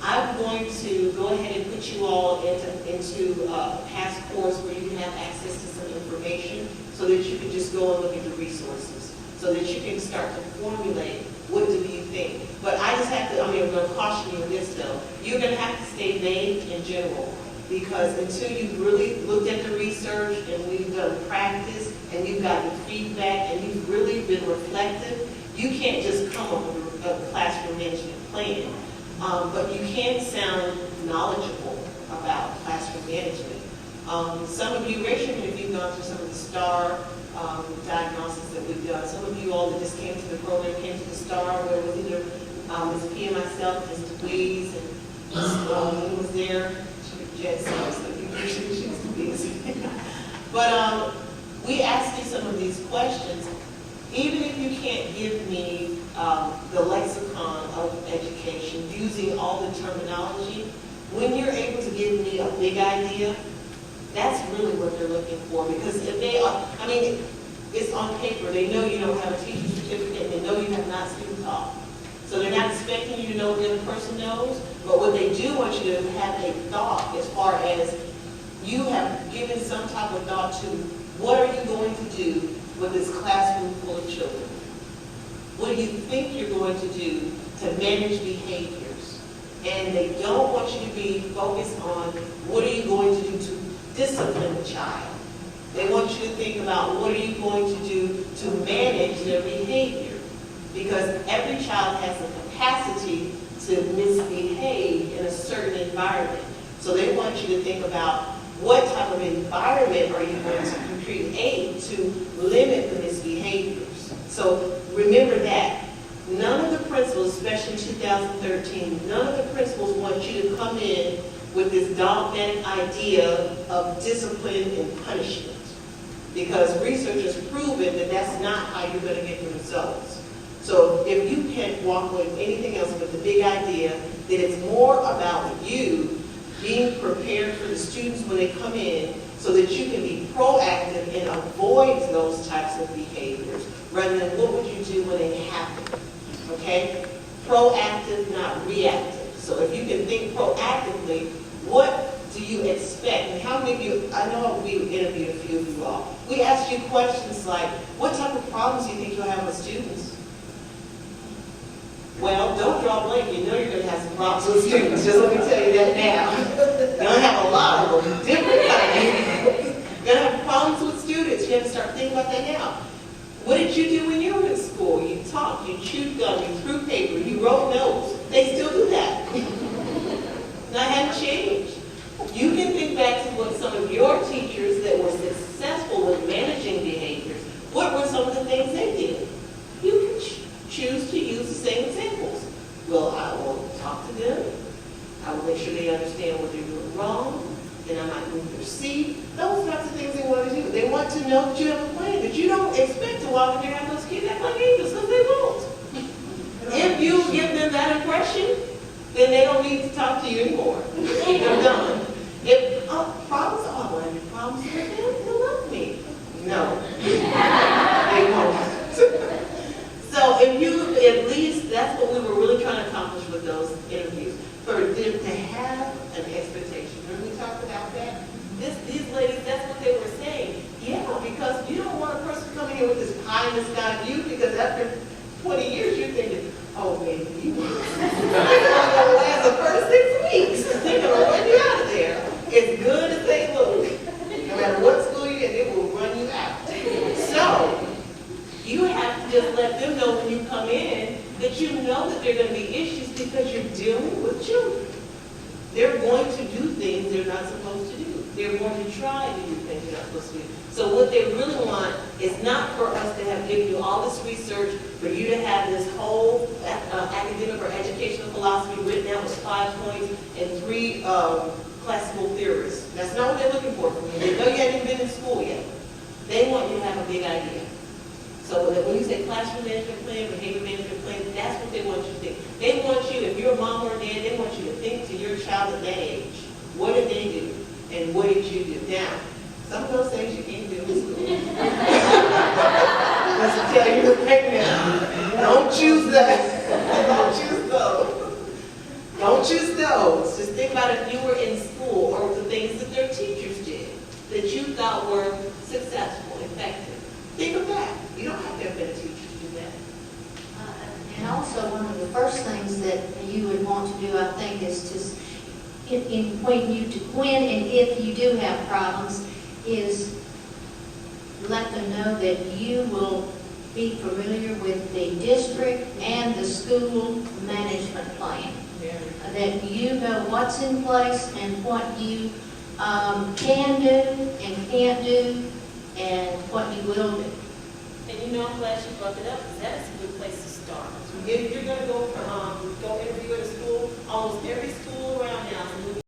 I'm going to go ahead and put you all into a past course where you can have access to some information so that you can just go and look at the resources so that you can start to formulate what do you think. But I just have to, I'm going to caution you in this though. You're going to have to stay vague in general because until you've really looked at the research and we've done practice and you've gotten feedback and you've really been reflective, you can't just come up with a classroom management plan. But you can sound knowledgeable about classroom management. Some of you, raise your hand if you've gone through some of the STAR diagnosis that we've done. Some of you all that just came to the program came to the STAR where it was either Ms. P and myself, Ms. Dweez, and who was there? Jet so you usually she was Dweez. But we asked you some of these questions. Even if you can't give me the lexicon of education using all the terminology, when you're able to give me a big idea, that's really what they're looking for. Because if they are, I mean, it's on paper. They know you don't have a teacher certificate, and they know you have not student taught. So they're not expecting you to know what the other person knows, but what they do want you to have a thought as far as you have given some type of thought to what are you going to do with this classroom full of children? What do you think you're going to do to manage behaviors? And they don't want you to be focused on what are you going to do to discipline the child. They want you to think about what are you going to do to manage their behavior. Because every child has the capacity to misbehave in a certain environment. So they want you to think about what type of environment are you going to create to limit the misbehaviors. So remember that. None of the principals, especially in 2013, none of the principals want you to come in with this dogmatic idea of discipline and punishment. Because research has proven that that's not how you're going to get the results. So if you can't walk away with anything else but the big idea that it's more about you being prepared for the students when they come in so that you can be proactive and avoid those types of behaviors rather than what would you do when they happen. Okay? Proactive, not reactive. So if you can think proactively, what do you expect? And how many of you, I know we interviewed a few of you all. We asked you questions like, what type of problems do you think you'll have with students? Well, don't draw blank. You know you're going to have some problems with students. Just let me tell you that now. You're going to have a lot of them, different kinds. You're going to have problems with students. You have to start thinking about that now. What did you do when you were in school? You talked, you chewed gum, you threw paper, you wrote notes. They still do that. That hadn't changed. You can think back to what some of your teachers that were successful with managing behaviors, what were some of the things they did? You can choose to use the same examples. Well, I will talk to them. I will make sure they understand what they're doing wrong. Then I might move their seat. Those types of things they want to do. They want to know that you have a plan, that you don't expect to walk in there and have those kids act like angels, because they won't. If you give them that impression, then they don't need to talk to you anymore. They're done. If problems, I want to have problems with them, they'll love me. No. They won't. So if you, at least, that's what we were really trying to accomplish with those interviews. For them to have an expectation. Remember we talked about that? These ladies, that's what they were saying. Yeah, because you don't want a person coming here with this pie in the sky view, because after 20 years you're thinking, oh man, you they're going to last the first 6 weeks. They're going to run you out of there. As good as they look, no matter what school you're in, they will run you out. So, you have to just let them know when you come in that you know that there are going to be issues because you're dealing with children. They're going to do things they're not supposed to do. They're going to try to do things they're not supposed to do. So what they really want is not for us to have given you all this research, for you to have this whole academic or educational philosophy written out with 5 points and 3 classical theorists. That's not what they're looking for from you. They know you haven't been in school yet. They want you to have a big idea. So when you say classroom management plan, behavior management plan, that's what they want you to think. They want you, if you're a mom or a dad, they want you to think to your child at that age. What did they do? And what did you do? Now, some of those things you can't do in school. Let's tell you right now. Don't choose that. Don't choose those. Don't choose those. Just think about if you were in school or the things that their teachers did that you thought were successful, effective. Think of that. You don't have to have been a teacher to do that. And also, one of the first things that you would want to do, I think, is when and if you do have problems, is let them know that you will be familiar with the district and the school management plan. That you know what's in place and what you can do and can't do and what you will do. And you know, I'm glad you brought it up, because that is a good place to start. If you're going to go interview at a school, almost every school around now